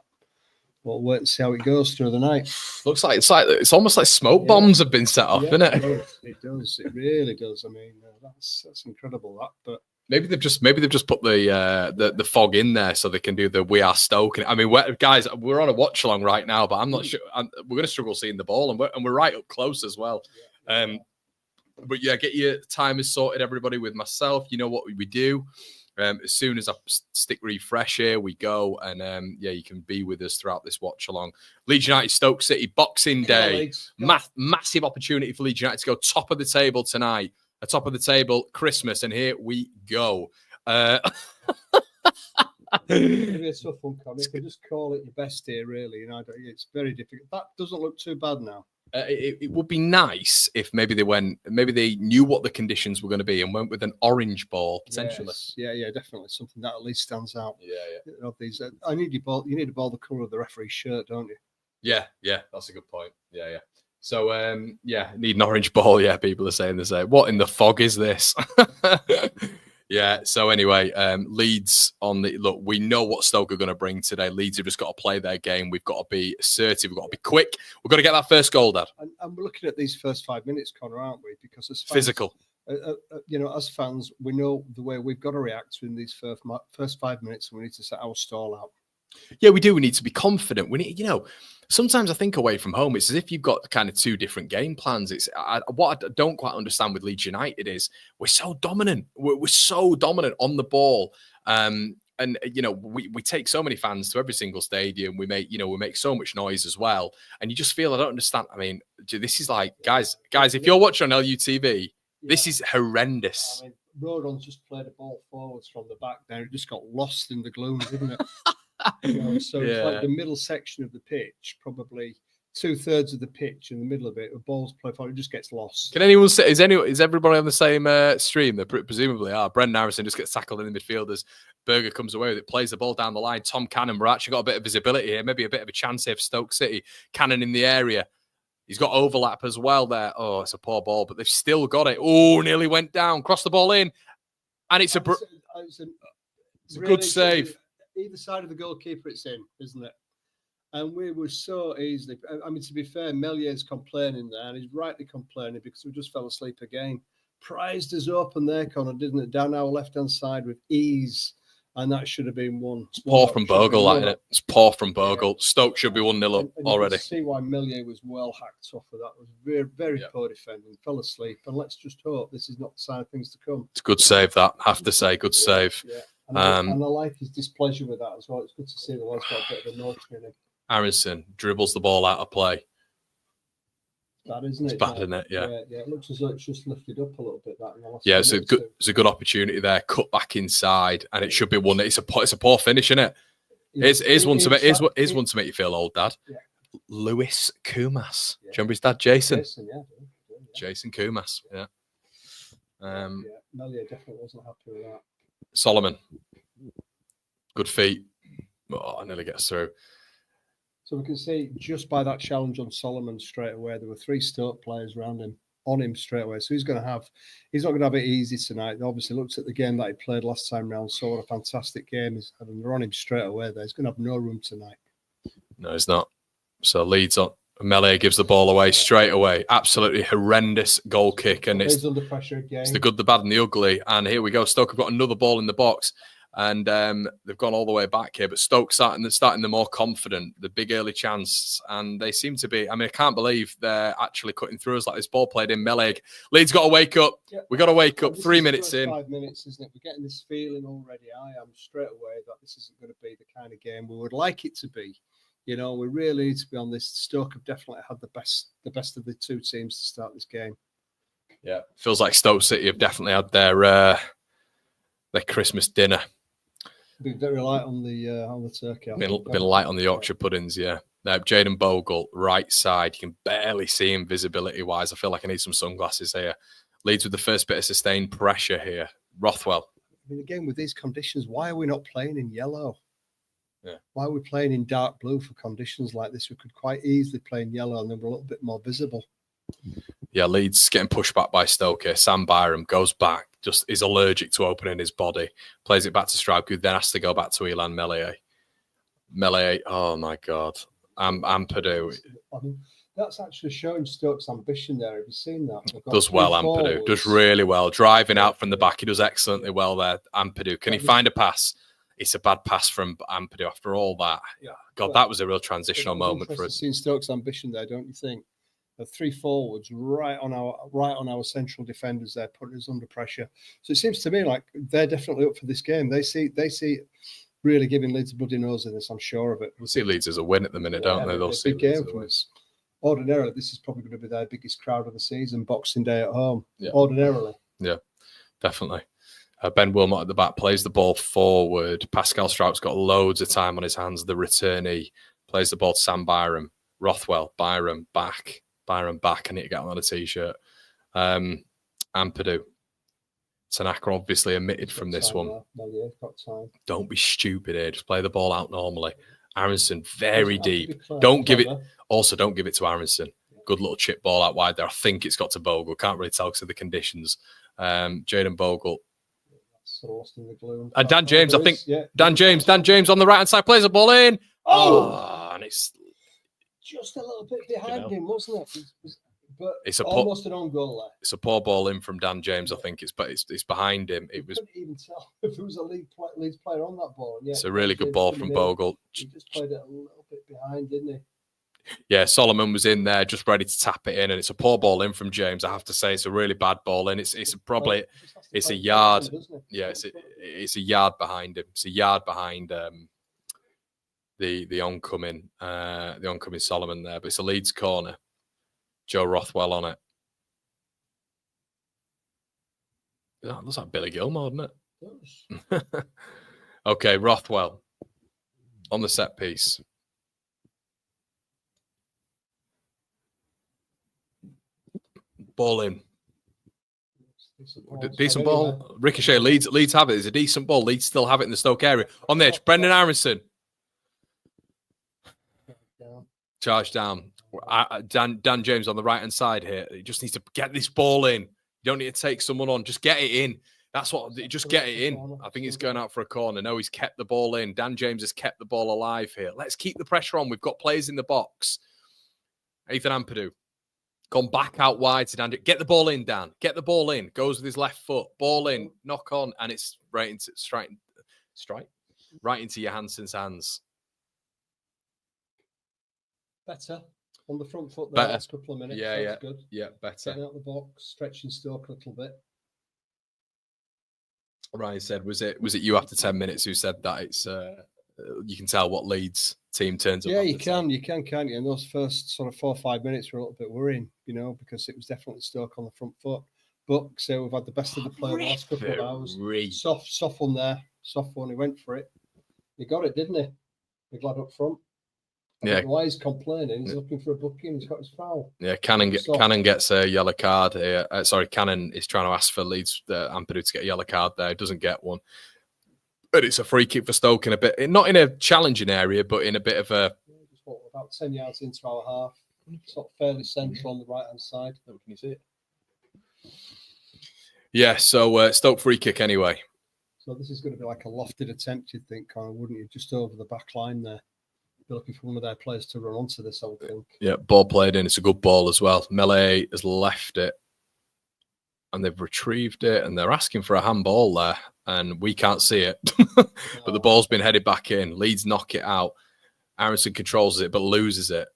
We'll wait and see how it goes through the night. Looks like it's almost like smoke bombs have been set off, isn't it? It does. It really does. I mean, that's incredible. That, but maybe they've just put the fog in there so they can do the "We Are Stoke." I mean, guys, we're on a watch along right now, but I'm not sure we're going to struggle seeing the ball, and we're right up close as well. But yeah, get your timers sorted, everybody. With myself, you know what we do. As soon as I stick refresh here, we go, and you can be with us throughout this watch along. Leeds United, Stoke City, Boxing Day, massive opportunity for Leeds United to go top of the table tonight. Top of the table, Christmas, and here we go. It'll be a tough one, Con. You can just call it your best here, really. It's very difficult. That doesn't look too bad now. It would be nice if maybe they knew what the conditions were going to be and went with an orange ball potentially. Yes. Yeah, definitely something that at least stands out. Yeah. These, I need your ball. You need a ball the colour of the referee's shirt, don't you? Yeah, that's a good point. Yeah. So need an orange ball. Yeah, people are saying the same. What in the fog is this? Yeah. So anyway, Leeds on the look. We know what Stoke are going to bring today. Leeds have just got to play their game. We've got to be assertive. We've got to be quick. We've got to get that first goal, Dad. And we're looking at these first 5 minutes, Connor, aren't we? Because as fans, physical. As fans, we know the way we've got to react in these first 5 minutes, and we need to set our stall out. Yeah, we do. We need to be confident. We need, sometimes I think away from home, it's as if you've got kind of 2 different game plans. What I don't quite understand with Leeds United is we're so dominant. We're so dominant on the ball. And we take so many fans to every single stadium. We make so much noise as well. And you just feel, I don't understand. I mean, this is like, guys, if you're watching on LUTV, this is horrendous. I mean, Rodon's just played a ball forwards from the back there. It just got lost in the gloom, didn't it? It's like the middle section of the pitch, probably 2/3 of the pitch in the middle of it. The balls play forward, it just gets lost. Can anyone say? Is everybody on the same stream? They presumably are. Brendan Harrison just gets tackled in the midfielders. Berger comes away with it, plays the ball down the line. Tom Cannon, we're actually got a bit of visibility here, maybe a bit of a chance here for Stoke City. Cannon in the area. He's got overlap as well there. Oh, it's a poor ball, but they've still got it. Oh, nearly went down. Cross the ball in, and it's a good save. Either side of the goalkeeper, it's in, isn't it? And we were so easily. I mean, to be fair, Mellier's complaining there, and he's rightly complaining because we just fell asleep again. Prized us open there, Connor, didn't it? Down our left-hand side with ease, and that should have been one. It's poor from Bogle, that, isn't it? It's poor from Bogle. Stoke should be 1-0 up already. You can see why Mellier was well hacked off of that. It was very, very poor defending. Fell asleep, and let's just hope this is not the sign of things to come. It's a good save, that. Have to say, good save. Yeah. And I like his displeasure with that as well. It's good to see the lad's got a bit of a note in him. Harrison dribbles the ball out of play. Bad, isn't it? It's bad, isn't it? Yeah. It looks as though it's just lifted up a little bit. It's a good opportunity there. Cut back inside, and it should be one. It's a poor finish, isn't it? Here's one to make you feel old, Dad. Yeah. Lewis Kumas. Do you remember his dad, Jason? Jason, Kumas. Yeah. Mellier definitely wasn't happy with that. Solomon. Good feet. Oh, I nearly gets through. So we can see just by that challenge on Solomon straight away, there were 3 Stoke players around him, on him straight away. So he's not going to have it easy tonight. He obviously looked at the game that he played last time round, saw what a fantastic game he's had, and they're on him straight away there. He's going to have no room tonight. No, he's not. So Leeds on. Mellier gives the ball away straight away. Absolutely horrendous goal kick. And he's under pressure again. It's the good, the bad, and the ugly. And here we go. Stoke have got another ball in the box. And they've gone all the way back here. But Stoke starting the more confident, the big early chance. And they seem to be, I mean, I can't believe they're actually cutting through us like this. Ball played in melee. Leeds got to wake up. Yeah. We got to wake up. 3 minutes in. 5 minutes, isn't it? We're getting this feeling already. I am straight away that this isn't going to be the kind of game we would like it to be. You know, we really need to be on this. Stoke have definitely had the best of the two teams to start this game. Yeah, feels like Stoke City have definitely had their Christmas dinner. Been very light on the turkey. Been light on the Yorkshire puddings, yeah. Jayden Bogle, right side. You can barely see him visibility-wise. I feel like I need some sunglasses here. Leeds with the first bit of sustained pressure here. Rothwell. I mean, again, with these conditions, why are we not playing in yellow? Yeah. Why are we playing in dark blue for conditions like this? We could quite easily play in yellow and then we're a little bit more visible. Yeah, Leeds getting pushed back by Stoke here. Sam Byram goes back, just is allergic to opening his body, plays it back to Stripe, who then has to go back to Elan Melier. Melier, oh my God. Ampadu. I mean, that's actually showing Stoke's ambition there. Have you seen that? Does well, Ampadu. Does really well. Driving out from the back, he does excellently well there, Ampadu. Can he find a pass? It's a bad pass from Ampadu after all that. Yeah. God, that was a real transitional moment for us. Seen Stoke's ambition there, don't you think? The 3 forwards right on our central defenders there, putting us under pressure. So it seems to me like they're definitely up for this game. They see really giving Leeds a bloody nose in this. I'm sure of it. We'll see Leeds as a win at the minute, don't they? They'll see big game for us. Ordinarily, this is probably going to be their biggest crowd of the season. Boxing Day at home. Yeah. Ordinarily. Yeah, definitely. Ben Wilmot at the back plays the ball forward. Pascal Strout's got loads of time on his hands. The returnee plays the ball to Sam Byram. Rothwell, Byram back. Byron back. I need to get on a t-shirt. Ampadu. Tanaka obviously omitted from this one. Got time. Don't be stupid here. Just play the ball out normally. Aronson, very deep. Don't give it to Aronson. Good little chip ball out wide there. I think it's got to Bogle. Can't really tell because of the conditions. Jayden Bogle. And Dan James, I think. Dan James on the right-hand side plays the ball in. Oh, and it's just a little bit behind him, wasn't it? But it's almost an own goal there. It's a poor ball in from Dan James, I think. It's behind him. You couldn't even tell if it was a Leeds player on that ball. Yeah, it's a really good ball from Bogle. He just played it a little bit behind, didn't he? Yeah, Solomon was in there just ready to tap it in, and it's a poor ball in from James. I have to say, it's a really bad ball in. It's a yard. Yeah, it's a yard behind him. It's a yard behind the oncoming Solomon there, but it's a Leeds corner. Joe Rothwell on it. That looks like Billy Gilmore, doesn't it? Okay, Rothwell on the set piece. Ball in. Decent ball. Ricochet. Leeds have it. It's a decent ball. Leeds still have it in the Stoke area. On the edge, Brendan Aronson. Charge down. Dan James on the right-hand side here. He just needs to get this ball in. You don't need to take someone on. Just get it in. That's what. Just get it in. I think he's going out for a corner. No, he's kept the ball in. Dan James has kept the ball alive here. Let's keep the pressure on. We've got players in the box. Ethan Ampadu. Gone back out wide to Dan. Get the ball in, Dan. Get the ball in. Goes with his left foot. Ball in. Knock on. And it's right into right into Johansson's hands. Better on the front foot there. Last couple of minutes. Yeah. Good. Yeah, better. Getting out the box, stretching Stoke a little bit. Ryan said, was it you after 10 minutes who said that it's you can tell what Leeds team turns up? Yeah, you can, can't you? And those first sort of 4 or 5 minutes were a little bit worrying, because it was definitely Stoke on the front foot. But so we've had the best of the play the last couple of hours. Soft one there. Soft one. He went for it. He got it, didn't he? Big lad up front. Yeah. Why he's complaining? He's looking for a booking. He's got his foul. Yeah, Cannon gets a yellow card here. Cannon is trying to ask for Leeds Ampadu to get a yellow card there. He doesn't get one. But it's a free kick for Stoke in a bit, not in a challenging area, but in a bit of a. Just about 10 yards into our half. Sort of fairly central on the right hand side. Can you see it? Yeah, so Stoke free kick anyway. So this is going to be like a lofted attempt, you'd think, Connor, wouldn't you? Just over the back line there. Be looking for one of their players to run onto this, I would think. Yeah, ball played in. It's a good ball as well. Melee has left it. And they've retrieved it. And they're asking for a handball there. and we can't see it. But the ball's been headed back in. Leeds knock it out. Aronson controls it, but loses it.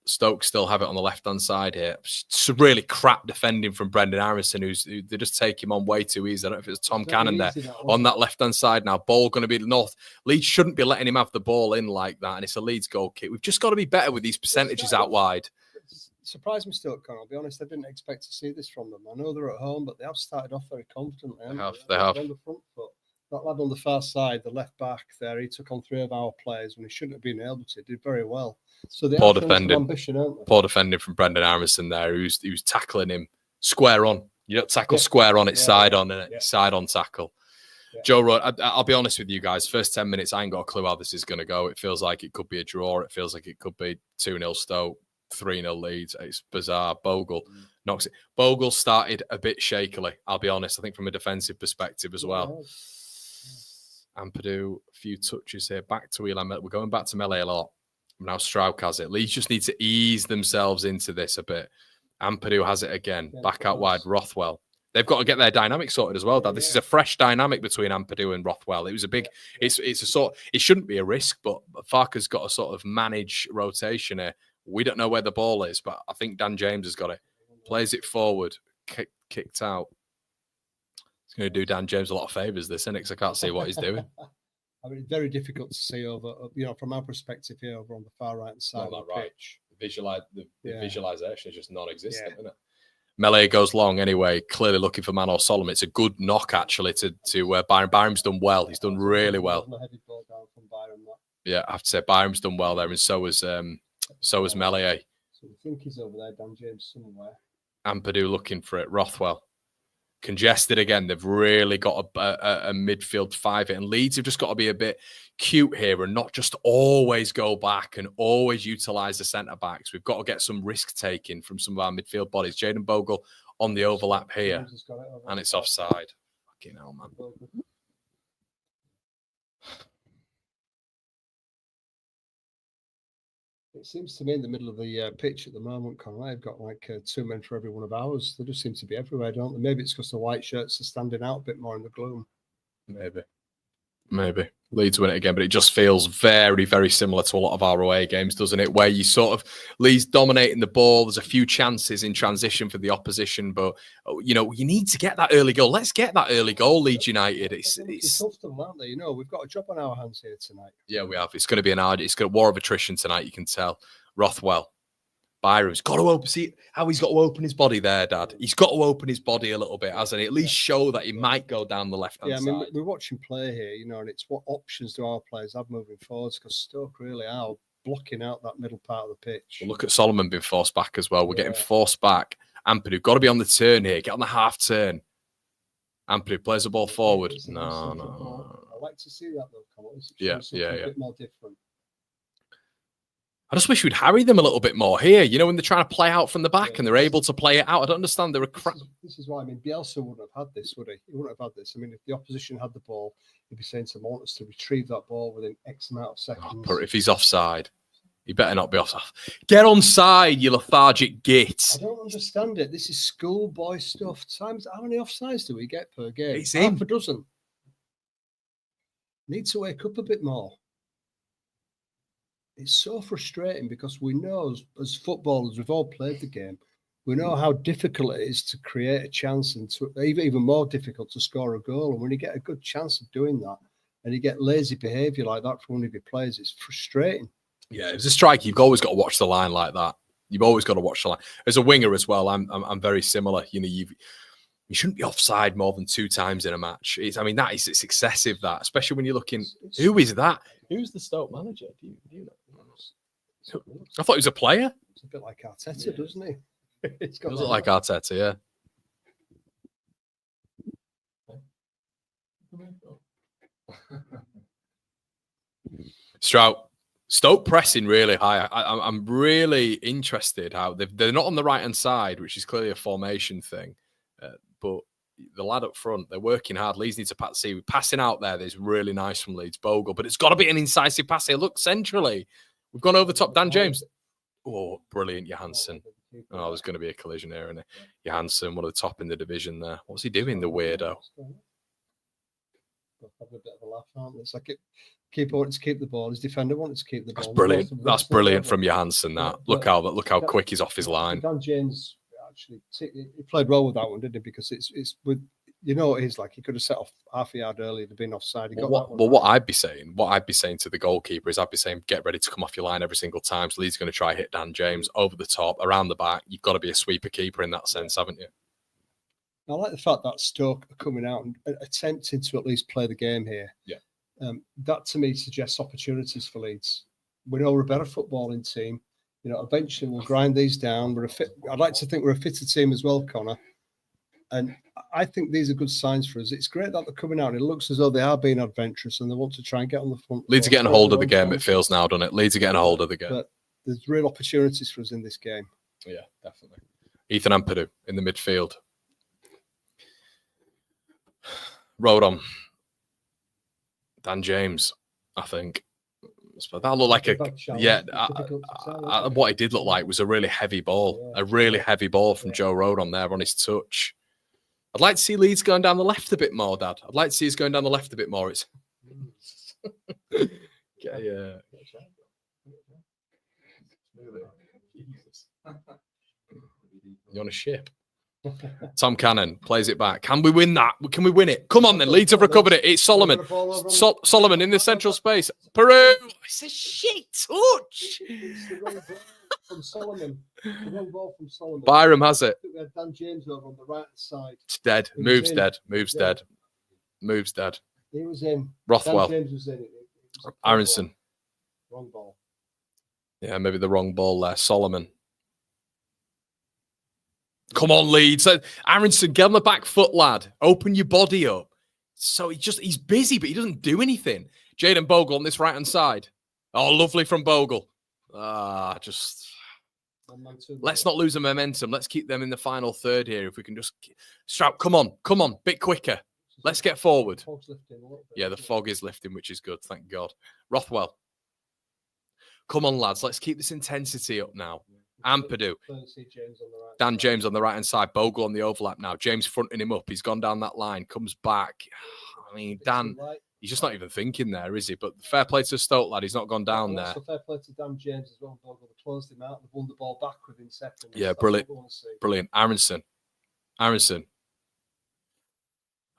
Stoke still have it on the left-hand side here. It's really crap defending from Brendan Aronson, who they just take him on way too easy. I don't know if it's Tom Cannon there on that left-hand side now. Ball going to be north. Leeds shouldn't be letting him have the ball in like that, and it's a Leeds goal kick. We've just got to be better with these percentages out wide. Surprised me, Stoke, I'll be honest. I didn't expect to see this from them. I know they're at home, but they have started off very confidently. They have. On the front foot. That lad on the far side, the left back there, he took on 3 of our players when he shouldn't have been able to. He did very well. So they poor have defending, ambition, aren't they? Poor defending from Brendan Aronson there, he was tackling him square on. You don't tackle square on, it's side on, isn't it? Side on tackle. Yeah. Joe Road, I'll be honest with you guys. First 10 minutes, I ain't got a clue how this is going to go. It feels like it could be a draw. It feels like it could be 2-0 Stoke, 3-0 Leeds. It's bizarre. Bogle knocks it. Bogle started a bit shakily, I'll be honest. I think from a defensive perspective as well. Ampadu, a few touches here. Back to Elam. We're going back to melee a lot. Now Strauch has it. Leeds just need to ease themselves into this a bit. Ampadu has it again. Back out wide. Rothwell. They've got to get their dynamic sorted as well, Dad. This is a fresh dynamic between Ampadu and Rothwell. It was a big, it's a sort, it shouldn't be a risk, but Farke's got to sort of manage rotation here. We don't know where the ball is, but I think Dan James has got it. Plays it forward. Kicked out. It's going to do Dan James a lot of favours, this, isn't it? Because I can't see what he's doing. I mean, it's very difficult to see over, from our perspective here over on the far right side of the pitch. The visualisation is just non-existent, isn't it? Melee goes long anyway, clearly looking for Man or Solomon. It's a good knock, actually, to Byram. Byram's done well. He's done really well. Yeah, I have to say, Byram's done well there, and so has Melee. So we think he's over there, Dan James, somewhere. Ampadu looking for it. Rothwell. Congested again. They've really got a midfield five, and Leeds have just got to be a bit cute here and not just always go back and always utilise the centre backs. We've got to get some risk taking from some of our midfield bodies. Jaden Bogle on the overlap here, and it's offside. Fucking hell, man. It seems to me in the middle of the pitch at the moment, Conor, they've got like 2 men for every one of ours. They just seem to be everywhere, don't they? Maybe it's because the white shirts are standing out a bit more in the gloom. Maybe. Leeds win it again, but it just feels very, very similar to a lot of our away games, doesn't it? Where you sort of, Leeds dominating the ball. There's a few chances in transition for the opposition, but, you need to get that early goal. Let's get that early goal, Leeds United. It's tough to them, aren't they? We've got a job on our hands here tonight. Yeah, we have. It's going to be it's got a war of attrition tonight, you can tell. Rothwell. Byram's got to open. See how he's got to open his body there, Dad. He's got to open his body a little bit, hasn't he? At least show that he might go down the left-hand side. I mean, we're watching play here, and it's what options do our players have moving forwards, because Stoke really are blocking out that middle part of the pitch. Well, look at Solomon being forced back as well. We're getting forced back. Ampadu, got to be on the turn here. Get on the half turn. Ampadu plays the ball forward. No. I like to see that, though, Colin. Yeah. A bit more different. I just wish we'd harry them a little bit more here. When they're trying to play out from the back and they're able to play it out. I don't understand. They're a crap. This is why, Bielsa wouldn't have had this, would he? He wouldn't have had this. If the opposition had the ball, he'd be saying to Montes to retrieve that ball within X amount of seconds. But if he's offside, he better not be offside. Get onside, you lethargic git. I don't understand it. This is schoolboy stuff. How many offsides do we get per game? It's half a dozen. Need to wake up a bit more. It's so frustrating because we know as footballers, we've all played the game. We know how difficult it is to create a chance and even more difficult to score a goal. And when you get a good chance of doing that and you get lazy behaviour like that from one of your players, it's frustrating. Yeah, it's a strike. You've always got to watch the line like that. You've always got to watch the line. As a winger as well, I'm very similar. You shouldn't be offside more than 2 times in a match. It's excessive, that, especially when you're looking. Who is that? Who's the Stoke manager? Do you know? I thought he was a player. It's a bit like Arteta, doesn't he? It does look like Arteta, yeah. Stoke pressing really high. I'm really interested how they're not on the right-hand side, which is clearly a formation thing. But the lad up front, they're working hard. Leeds need to passing out there. There's really nice from Leeds. Bogle, but it's got to be an incisive pass here. Look, centrally. We've gone over the top. Dan James. Oh, brilliant, Johansson. Oh, there's going to be a collision here, isn't it? Johansson, one of the top in the division there. What's he doing, the weirdo? Both having a bit of a laugh, aren't they? It's like keeper wanted to keep the ball, his defender wanted to keep the ball. That's brilliant. That's brilliant from Johansson. That look how quick he's off his line. Dan James actually he played well with that one, didn't he? Because it's with what he's like. He could have set off half a yard earlier. They'd been offside. What I'd be saying to the goalkeeper is I'd be saying get ready to come off your line every single time. So Leeds going to try hit Dan James over the top, around the back. You've got to be a sweeper keeper in that sense, haven't you? I like the fact that Stoke are coming out and attempting to at least play the game here. Yeah. That to me suggests opportunities for Leeds. We know we're a better footballing team. Eventually we'll grind these down. I'd like to think we're a fitter team as well, Connor. And I think these are good signs for us. It's great that they're coming out. It looks as though they are being adventurous and they want to try and get on the front. Leeds are getting a hold of the game, it feels now, doesn't it? Leeds are getting a hold of the game. But there's real opportunities for us in this game. Yeah, definitely. Ethan Ampadu in the midfield. Rodon. Dan James, I think. That looked like what it did look like was a really heavy ball. A really heavy ball from Joe Rodon there on his touch. I'd like to see Leeds going down the left a bit more, Dad. I'd like to see us going down the left a bit more. It's yeah. You're on a ship. Tom Cannon plays it back. Can we win that? Can we win it? Come on then. Leeds have recovered it. It's Solomon. Solomon in the central space. Peru. It's a shit touch. It's the wrong ball from Solomon. The wrong ball from Solomon. Byram has it. We had Dan James over on the right side. It's dead. Moves dead. Moves dead. Moves dead. He was in. Rothwell. Dan James was in. Aronson. Wrong ball. Yeah, maybe the wrong ball there. Solomon. Come on, Leeds. Aronson, get on the back foot, lad. Open your body up. So he's busy, but he doesn't do anything. Jaden Bogle on this right-hand side. Oh, lovely from Bogle. Let's not lose the momentum. Let's keep them in the final third here. If we can just... Strout, come on. Bit quicker. Let's get forward. Yeah, the fog is lifting, which is good. Thank God. Rothwell. Come on, lads. Let's keep this intensity up now. Ampadu. Dan James on the right-hand side. Bogle on the overlap now. James fronting him up. He's gone down that line. Comes back. I mean, Dan, he's just not even thinking there, is he? But fair play to Stoke, lad. He's not gone down there. Fair play to Dan James as well. Bogle closed him out. They've won the ball back within seconds. Yeah, brilliant. Brilliant. Aronson.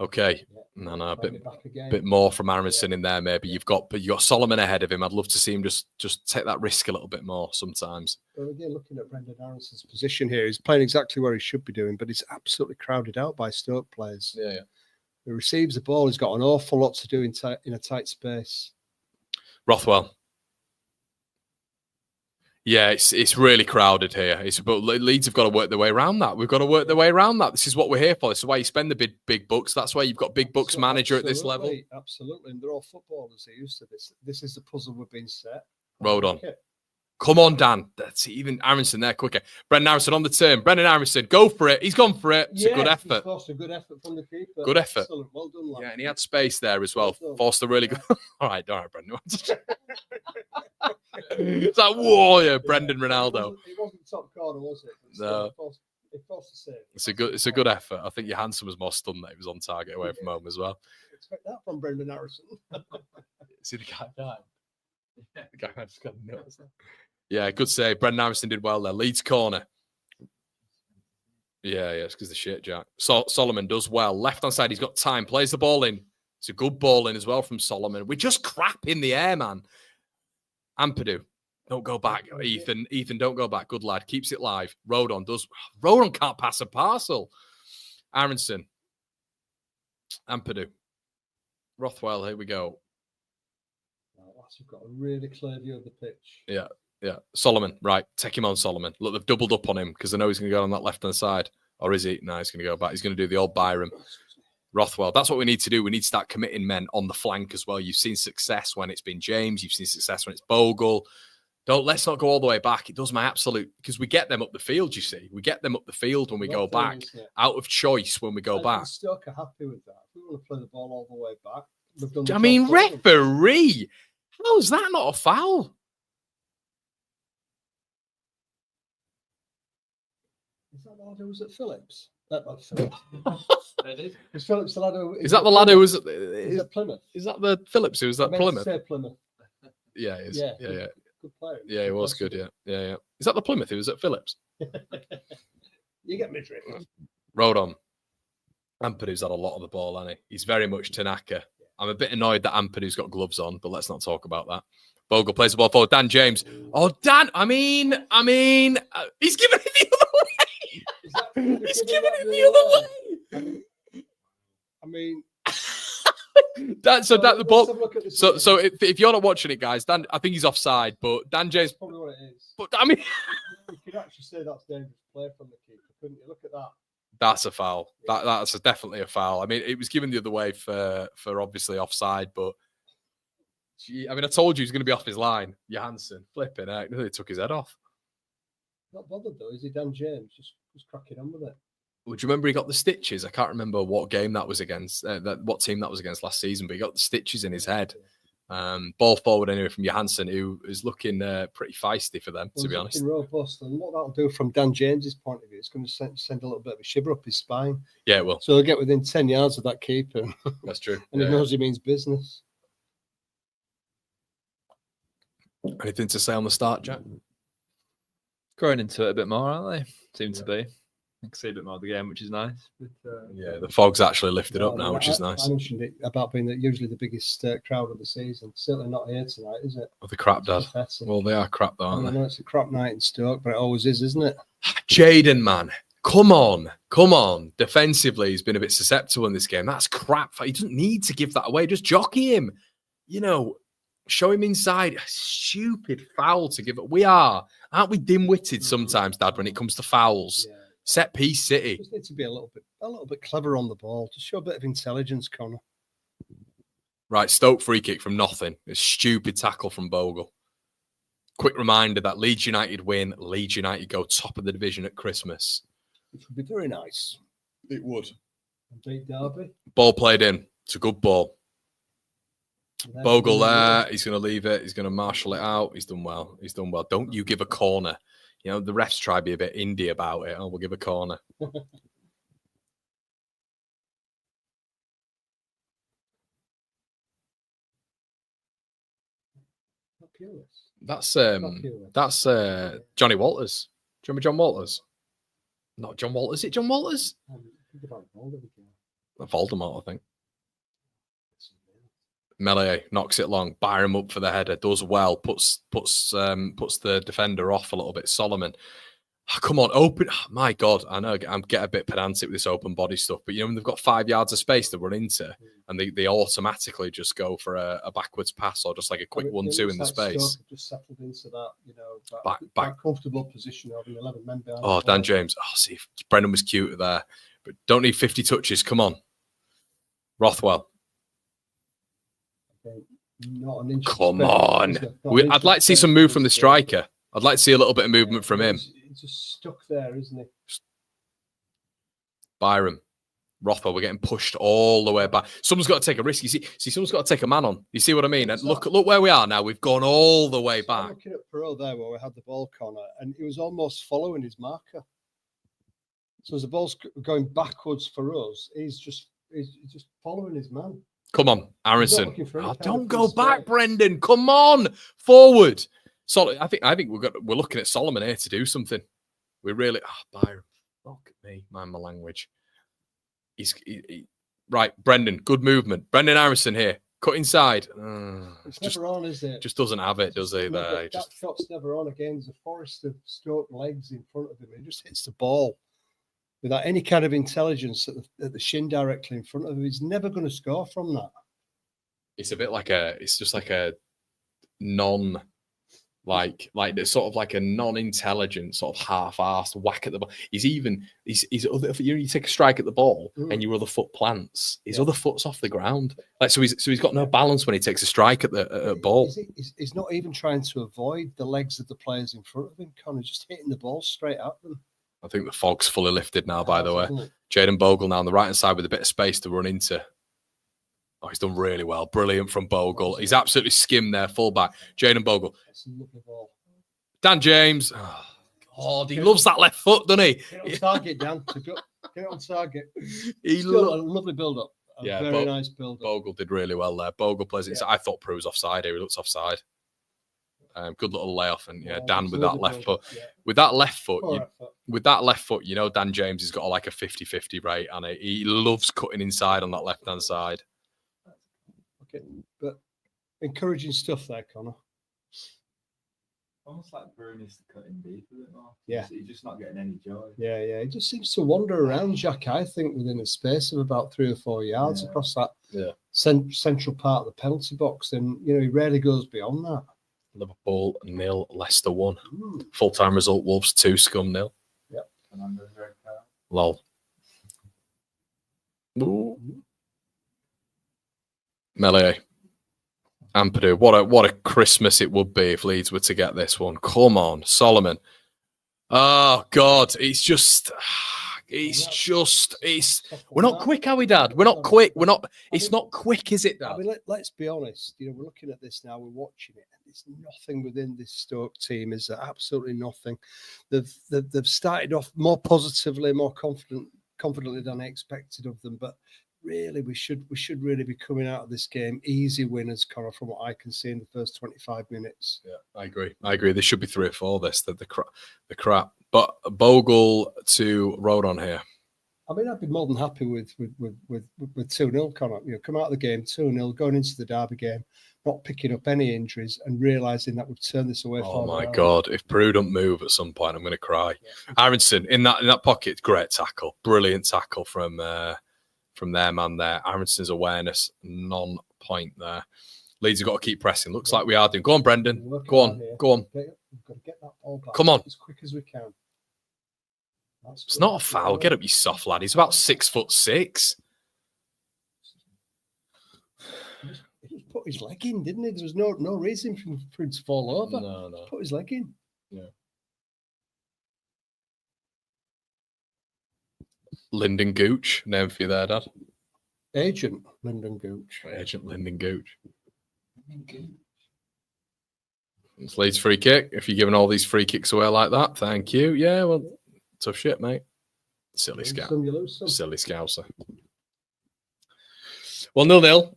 Okay. No, a bit more from Aronson in there, maybe. You've got Solomon ahead of him. I'd love to see him just take that risk a little bit more sometimes. But again, looking at Brendan Aronson's position here, he's playing exactly where he should be doing, but he's absolutely crowded out by Stoke players. Yeah. He receives the ball. He's got an awful lot to do in a tight space. Rothwell. Yeah, it's really crowded here. But Leeds have got to work their way around that. We've got to work their way around that. This is what we're here for. This is why you spend the big bucks. That's why you've got big bucks manager at this level. Absolutely. And they're all footballers. They're used to this. This is the puzzle we've been set. Rodon. Come on, Dan. That's even Aronson there quicker. Brendan Aronson on the turn. Brendan Aronson, go for it. He's gone for it. It's a good effort. He's forced a good effort from the keeper. Good effort. Excellent. Well done, lad. Yeah, and he had space there as well. Forced a really good... all right, Brendan. It's like, whoa, yeah, Brendan Ronaldo. It wasn't top corner, was it? No. It forced a save. It's a good effort. I think Johansson was more stunned that he was on target away from home as well. Expect that from Brendan Aronson. See the guy died. Yeah, the guy just got nuts. Yeah, good save. Brendan Aronson did well there. Leeds corner. Yeah, it's because the shit, Jack. Solomon does well. Left-hand side, he's got time. Plays the ball in. It's a good ball in as well from Solomon. We're just crap in the air, man. Ampadu. Don't go back, Ethan. Ethan, don't go back. Good lad. Keeps it live. Rodon does. Rodon can't pass a parcel. Aronson. Ampadu. Rothwell, here we go. You've got a really clear view of the pitch. Yeah. Solomon, right. Take him on, Solomon. Look, they've doubled up on him because they know he's going to go on that left-hand side. Or is he? No, he's going to go back. He's going to do the old Byram. Rothwell. That's what we need to do. We need to start committing men on the flank as well. You've seen success when it's been James. You've seen success when it's Bogle. Let's not go all the way back. It does my absolute... Because we get them up the field, you see. We get them up the field when we go back. Out of choice when we go back. Stoke are happy with that. If we want to play the ball all the way back, referee... How's that not a foul? Is that the lad who was at Phillips? Phillips. Is Phillips the lad who... Is that the lad who was... Is that Plymouth? Is that the Phillips who was at Plymouth? Say Plymouth. Yeah, it is. Yeah. Good player. Yeah, he was good, yeah. Is that the Plymouth who was at Phillips? You get me drift. Road on. Ampadu's had a lot of the ball, hasn't he? He's very much Tanaka. I'm a bit annoyed that Ampadu's got gloves on, but let's not talk about that. Bogle plays the ball forward. Dan James. Oh, Dan. I mean, he's giving it the other way. He's giving it the other way. I mean, Dan, so Dan, the ball. So if you're not watching it, guys, Dan, I think he's offside, but Dan James. That's probably what it is. But I mean, you could actually say that's dangerous play from the keeper, couldn't you? Look at that. That's a foul. That's definitely a foul. I mean, it was given the other way for obviously offside, but I mean, I told you he's going to be off his line. Johansson, flipping heck, nearly took his head off. Not bothered though, is he? Dan James just cracking on with it. Would you remember he got the stitches? I can't remember what game that was against, what team that was against last season, but he got the stitches in his head. Ball forward anyway from Johansson, who is looking pretty feisty for them, to be honest. Robust, and what that'll do from Dan James's point of view, it's going to send a little bit of a shiver up his spine. Yeah, it will. So he'll get within 10 yards of that keeper. That's true. And he knows he means business. Anything to say on the start, Jack? Growing into it a bit more, aren't they? Seem to be. I can see a bit more of the game, which is nice. But, yeah, the fog's actually lifted up now, which is nice. I mentioned it about being usually the biggest crowd of the season. Certainly not here tonight, is it? Oh, the crap, Dad. Well, they are crap, though, aren't they? I know it's a crap night in Stoke, but it always is, isn't it? Jaden, man. Come on. Defensively, he's been a bit susceptible in this game. That's crap. He doesn't need to give that away. Just jockey him. You know, show him inside. Stupid foul to give it. Aren't we dim-witted sometimes, Dad, when it comes to fouls? Yeah. Set piece City. Just need to be a little bit clever on the ball. Just show a bit of intelligence, Connor. Right, Stoke free kick from nothing. A stupid tackle from Bogle. Quick reminder that Leeds United win. Leeds United go top of the division at Christmas. Which would be very nice. It would. And beat Derby. Ball played in. It's a good ball. Bogle there. He's going to leave it. He's going to marshal it out. He's done well. Don't you give a corner. You know, the refs try to be a bit indie about it. Oh, we'll give a corner. That's Johnny Walters. Do you remember John Walters? Not John Walters. Is it John Walters? Voldemort, I think. Melee knocks it long. Byram up for the header. Does well. Puts the defender off a little bit. Solomon. Oh, come on, open. Oh, my God, I know I'm getting a bit pedantic with this open body stuff, but you know when they've got 5 yards of space to run into, and they automatically just go for a backwards pass or just like a quick 1-2 in the space. Just settled into that, you know, back comfortable position of 11 men behind. Oh, Dan James. Oh, see, Brendan was cute there, but don't need 50 touches. Come on, Rothwell. Not an inch. Come on. I'd like to see some move from the striker. I'd like to see a little bit of movement from him. He's just stuck there, isn't he? Byram. Rothwell, we're getting pushed all the way back. Someone's got to take a risk. You see, someone's got to take a man on. You see what I mean? And look where we are now. We've gone all the way back. I'm looking at Perot there where we had the ball, Connor, and he was almost following his marker. So as the ball's going backwards for us, he's just following his man. Come on, Aronson. Oh, don't go back, Brendan. Come on, forward. Solid. I think we're looking at Solomon here to do something. We really. Byron. Look at me, mind my language. Right, Brendan. Good movement. Brendan Aronson here. Cut inside. It's never on, is it? Just doesn't have it, does he? That shot's never on again. There's a forest of Stoke legs in front of him. He just hits the ball without any kind of intelligence at the shin directly in front of him. He's never going to score from that. It's a bit like it's just like a sort of like a non-intelligent sort of half-assed whack at the ball. He's other. You take a strike at the ball and your other foot plants. His other foot's off the ground. So he's got no balance when he takes a strike at the ball. He's not even trying to avoid the legs of the players in front of him. Connor just hitting the ball straight at them. I think the fog's fully lifted now, by the way. Jaden Bogle now on the right-hand side with a bit of space to run into. Oh, he's done really well. Brilliant from Bogle. He's absolutely skimmed there, fullback. Jaden Bogle. Dan James. Oh, God, he loves that left foot, doesn't he? Target, Dan. Get it on target. He Still a lovely build-up. Yeah, Very nice build-up. Bogle did really well there. Bogle plays it. I thought Prue was offside here. He looks offside. Good little layoff, and Dan with that left foot. With that left foot, you know Dan James has got like a 50-50 rate, and he loves cutting inside on that left-hand side. Okay, but encouraging stuff there, Connor. Almost like Bruni's cutting deep a bit more. Yeah. He's just not getting any joy. Yeah. He just seems to wander around, Jack, I think, within a space of about 3 or 4 yards across that central part of the penalty box. And, he rarely goes beyond that. Liverpool 0, Leicester 1. Full-time result, Wolves 2, Scum 0. Yep. Lol. Ooh. Melee. Ampadu. What a Christmas it would be if Leeds were to get this one. Come on, Solomon. Oh God, we're not quick, are we, Dad? We're not quick. It's not quick, is it, Dad? I mean, let's be honest. We're looking at this now. We're watching it, and there's nothing within this Stoke team. Is there? Absolutely nothing. They've started off more positively, more confidently than I expected of them. But really, we should really be coming out of this game easy winners, Connor, from what I can see in the first 25 minutes. Yeah, I agree. There should be 3 or 4. The crap. But Bogle to Rodon here. I mean, I'd be more than happy with 2-0, Connor. Come out of the game 2-0, going into the derby game, not picking up any injuries, and realising that we've turned this away. Oh my God! If Peru don't move at some point, I'm going to cry. Yeah. Aronson in that pocket, great tackle, brilliant tackle from their man there. Aronson's awareness, non-point there. Leeds have got to keep pressing. Looks like we are doing. Go on, Brendan. Go on. We've got to get that ball back. Come on, as quick as we can. It's not a foul. Get up, you soft lad. He's about 6'6". He just put his leg in, didn't he? There was no reason for him to fall over. No. Put his leg in. Yeah. Lyndon Gooch, name for you there, Dad. Agent Lyndon Gooch. Agent Lyndon Gooch. It's Leeds free kick. If you're giving all these free kicks away like that, thank you. Yeah, well, tough shit, mate. Silly scout. Silly scouser. Well, 0-0.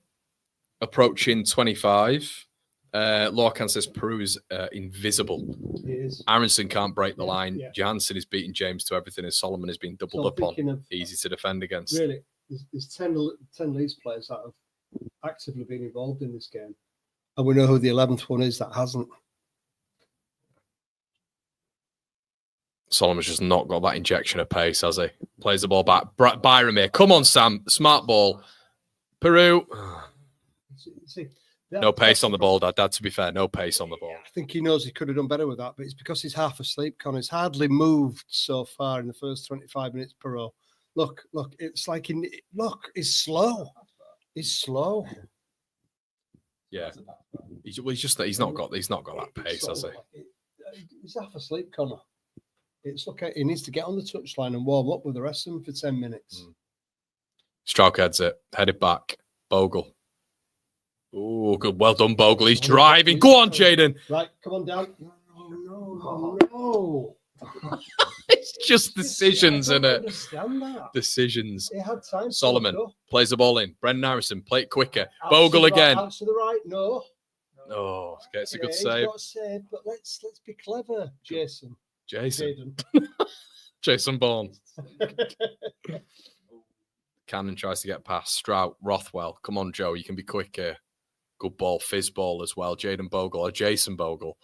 Approaching 25. Lorcan says Peru's invisible. He is. Aronson can't break the line. Yeah. Johansson is beating James to everything, and Solomon is being doubled up on. Easy to defend against. Really, there's 10 Leeds players that have actively been involved in this game. And we know who the 11th one is that hasn't. Solomon's just not got that injection of pace, has he? Plays the ball back. Byram here. Come on, Sam. Smart ball. Peru. No pace on the ball, Dad. To be fair, no pace on the ball. I think he knows he could have done better with that, but it's because he's half asleep, Connor. He's hardly moved so far in the first 25 minutes per hour. Look, it's like he's slow. He's slow. Yeah. He's not got that pace, has he? He's half asleep, Connor. He needs to get on the touchline and warm up with the rest of them for 10 minutes. Strauch heads it, headed back. Bogle. Oh, good. Well done, Bogle. He's driving. Go on, Jaden. Right, come on down. No. It's just decisions, isn't it? Understand that. Decisions. He had time. Solomon plays the ball in. Brendan Harrison, play it quicker. Out Bogle again. Out to the right. No. Oh, gets a good He's save. got a save, but let's be clever, Jason. Jason Bourne. Cannon tries to get past. Strout, Rothwell. Come on, Joe. You can be quick here. Good ball. Fizz ball as well. Jaden Bogle or Jason Bogle.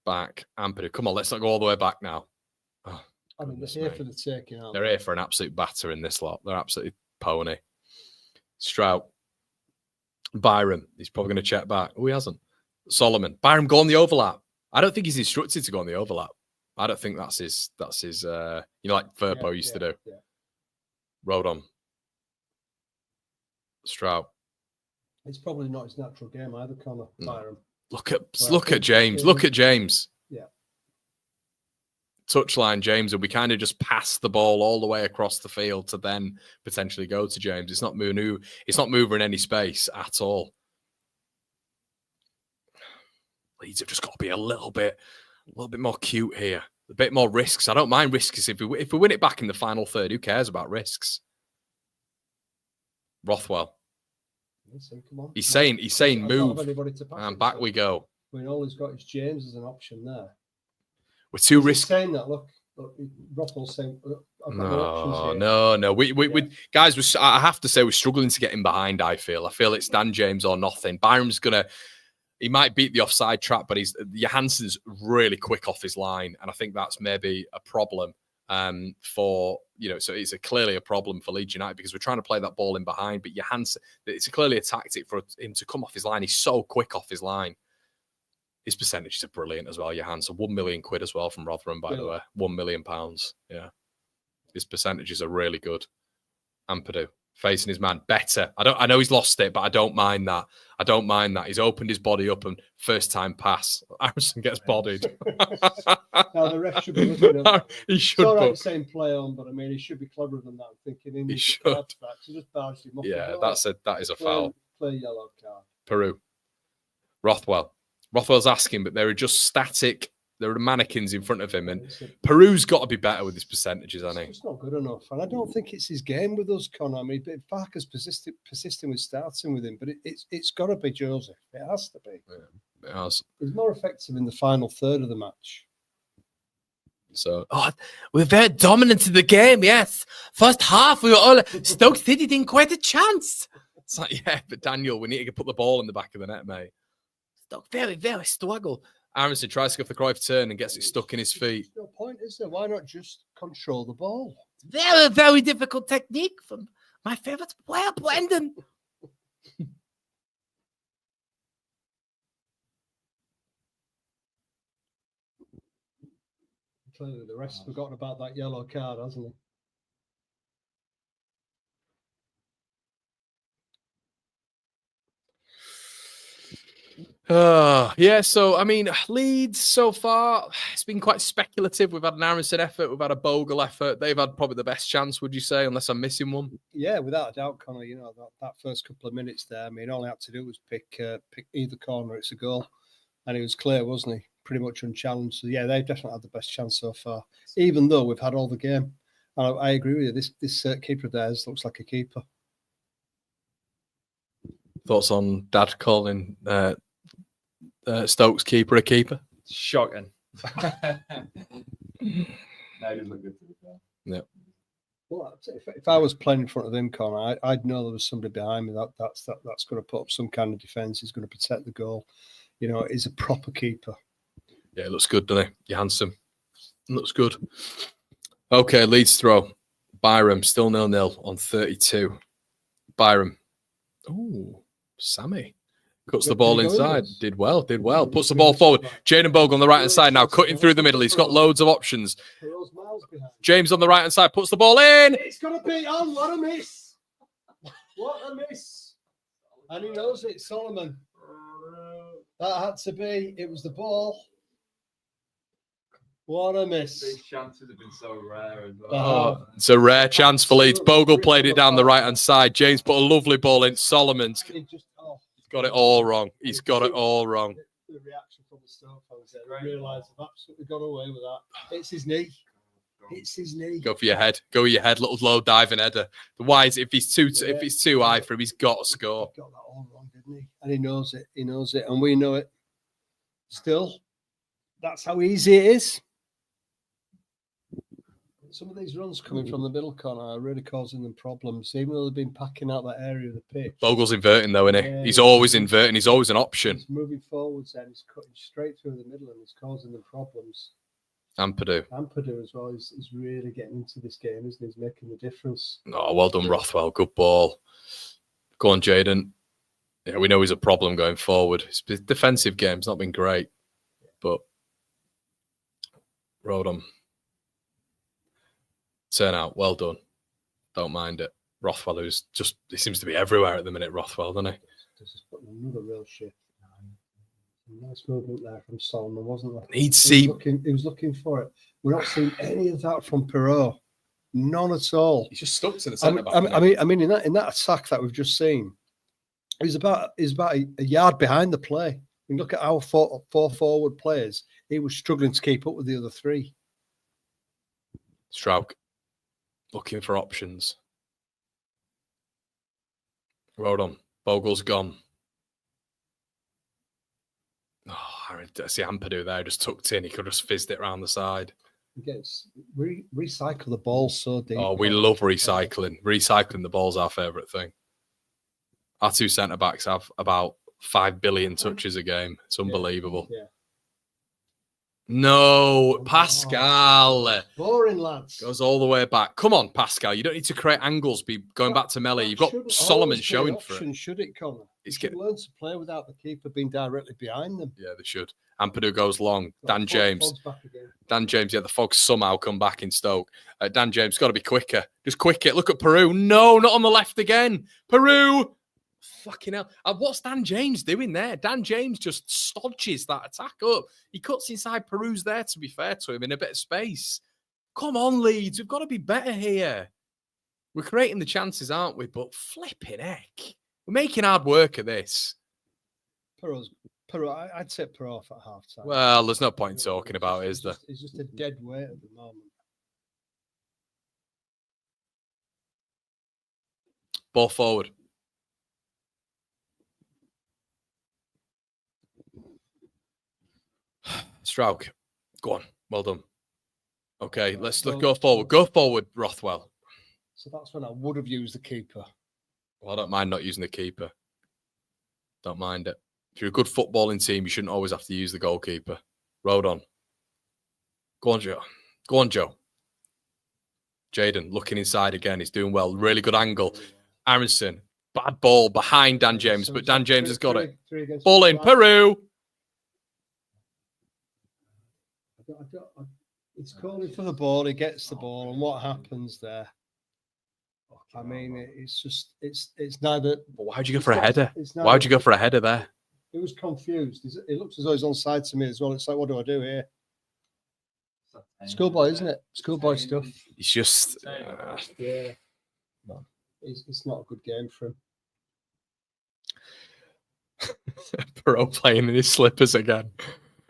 Back. Ampadu. Come on, let's not go all the way back now. Oh, I mean, they're here for the taking. They're here for an absolute batter in this lot. They're absolutely pony. Strout. Byram. He's probably going to check back. Oh, he hasn't. Solomon. Byram, go on the overlap. I don't think he's instructed to go on the overlap. I don't think that's his like Verpo used to do. Yeah. Rodon. Strout. It's probably not his natural game either, Connor. Byram. Look at James. Look at James. Yeah. Touchline James, and we kind of just pass the ball all the way across the field to then potentially go to James. It's not moving. It's not moving in any space at all. Leeds have just got to be a little bit more cute here. A bit more risks. I don't mind risks. If we win it back in the final third, who cares about risks? Rothwell. Listen, come on. He's saying move. And back we go. I mean, all he's got is James as an option there. We're too risky. Saying that, look, Rothwell's saying, I've got no options here. No. We guys, I have to say, we're struggling to get him behind. I feel it's Dan James or nothing. Byram's he might beat the offside trap, but Johansson's really quick off his line, and I think that's maybe a problem so it's clearly a problem for Leeds United because we're trying to play that ball in behind, but Johansson, it's clearly a tactic for him to come off his line. He's so quick off his line. His percentages are brilliant as well. Johansson, £1 million as well from Rotherham, by the way, £1 million. Yeah, his percentages are really good. Ampadu facing his man better. I know he's lost it, but I don't mind that. He's opened his body up and first time pass. Aaronson gets bodied. Now the ref should be looking at He should. It's all right saying play on, but I mean he should be cleverer than that. I'm thinking he should. Just barged him up. Yeah, that is a foul. Play yellow card. Peru. Rothwell's asking, but they're just static. There are mannequins in front of him, and Peru's got to be better with his percentages, hasn't he? It's not good enough, and I don't think it's his game with us, Connor. I mean, Farke's persisting with starting with him, but it's got to be Joseph. It has to be. Yeah, it has. He's more effective in the final third of the match. So, we're very dominant in the game. Yes, first half we were all Stoke City didn't quite a chance. It's like, yeah, but Daniel, we need to put the ball in the back of the net, mate. Stoke very, very struggle. Aronson tries to go for the Cruyff turn and gets it stuck in his feet. There's no point, is there? Why not just control the ball? Very, very difficult technique from my favourite player, Brendan. Clearly, the rest have forgotten about that yellow card, hasn't he? Yeah, so, I mean, Leeds so far, it's been quite speculative. We've had an Aronson effort, we've had a Bogle effort. They've had probably the best chance, would you say, unless I'm missing one? Yeah, without a doubt, Connor. You know, that first couple of minutes there, I mean, all he had to do was pick either corner, it's a goal. And he was clear, wasn't he? Pretty much unchallenged. So, yeah, they've definitely had the best chance so far, even though we've had all the game. And I agree with you. This keeper of theirs looks like a keeper. Thoughts on Dad calling Stokes keeper a keeper? Shocking. No, he doesn't look good to be fair. Yeah. Well, if I was playing in front of him, Connor, I'd know there was somebody behind me that's going to put up some kind of defence. He's going to protect the goal. You know, he's a proper keeper. Yeah, it looks good, doesn't he? You're handsome. Looks good. Okay, Leeds throw. Byram still 0-0 on 32. Byram. Oh, Sammy. Cuts the ball inside. Did well. Puts the ball forward. Jaden Bogle on the right-hand side now, cutting through the middle. He's got loads of options. James on the right-hand side puts the ball in. It's going to be on. What a miss. What a miss. And he knows it, Solomon. That had to be. It was the ball. What a miss. These chances have been so rare as well. Oh, it's a rare chance for Leeds. Bogle played it down the right-hand side. James put a lovely ball in. Solomon's got it all wrong. He's got it all wrong. The reaction from the Stoke fans there, they realise they've absolutely gone away with that. It's his knee. It's his knee. Go for your head. Go with your head. Little low diving header. Wise. If it's too high for him, he's got to score. He got that all wrong, didn't he? And he knows it. He knows it, and we know it. Still, that's how easy it is. Some of these runs coming from the middle corner are really causing them problems, even though they've been packing out that area of the pitch. Bogle's inverting, though, isn't he? Yeah, he's always inverting. He's always an option. He's moving forwards and he's cutting straight through the middle and he's causing them problems. Ampadu as well. He's really getting into this game, isn't he? He's making the difference. Oh, well done, Rothwell. Good ball. Go on, Jaden. Yeah, we know he's a problem going forward. His defensive game's not been great, but Rodham. Turn out, well done. Don't mind it. Rothwell, he seems to be everywhere at the minute, Rothwell, doesn't he? Just putting another real shift. Nice movement there from Solomon, wasn't there? He was looking for it. We're not seeing any of that from Perot. None at all. He's just stuck to the centre back. I mean, in that attack that we've just seen, he's about a yard behind the play. I mean, look at our four forward players. He was struggling to keep up with the other three. Strauk looking for options. Rodon. Bogle's gone. Oh, I see Ampadu there, just tucked in. He could have just fizzed it around the side. Recycle the ball so deep. Oh, we love recycling. Recycling the ball's our favourite thing. Our two centre-backs have about 5 billion touches a game. It's unbelievable. Yeah. No, Pascal. Boring, lads. Goes all the way back. Come on, Pascal. You don't need to create angles. Be going back to melee. You've got Solomon showing for it. Should it, Connor? It's should learn to play without the keeper being directly behind them. Yeah, they should. Ampadu goes long. Dan James. Dan James, yeah, the Fogs somehow come back in Stoke. Dan James got to be quicker. Just quicker. Look at Peru. No, not on the left again. Peru. Fucking hell. What's Dan James doing there? Dan James just stodges that attack up. He cuts inside Peru's there, to be fair to him, in a bit of space. Come on, Leeds. We've got to be better here. We're creating the chances, aren't we? But flipping heck. We're making hard work of this. Peru, I'd say Peru off at half time. Well, there's no point in talking about it, is there? It's just a dead weight at the moment. Ball forward. Strauk, go on. Well done. Okay, let's go forward. Go forward, Rothwell. So that's when I would have used the keeper. Well, I don't mind not using the keeper. Don't mind it. If you're a good footballing team, you shouldn't always have to use the goalkeeper. Rodon. Go on, Joe. Go on, Joe. Jaden looking inside again. He's doing well. Really good angle. Aronson. Bad ball behind Dan James, but Dan James has got it. Ball in. Peru. He's calling for the ball. He gets the ball, and what happens there? I mean, it's neither. But why'd you go for a header? Why'd you go for a header there? He was confused. It looks as though he's onside to me as well. It's like, what do I do here? Schoolboy, isn't it? Schoolboy stuff. He's just. Yeah. It's not a good game for him. Pro playing in his slippers again.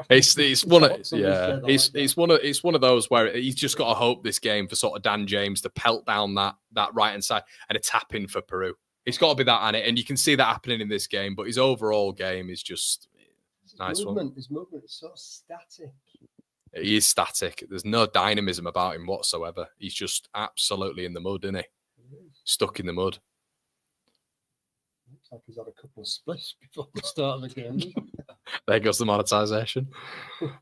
It's one of those where he's just got to hope this game for sort of Dan James to pelt down that right hand side and a tap in for Peru. It's got to be that, and you can see that happening in this game. But his overall game is just nice. His movement is so static. He is static. There's no dynamism about him whatsoever. He's just absolutely in the mud, isn't he? Stuck in the mud. Looks like he's had a couple of splits before the start of the game. There goes the monetisation.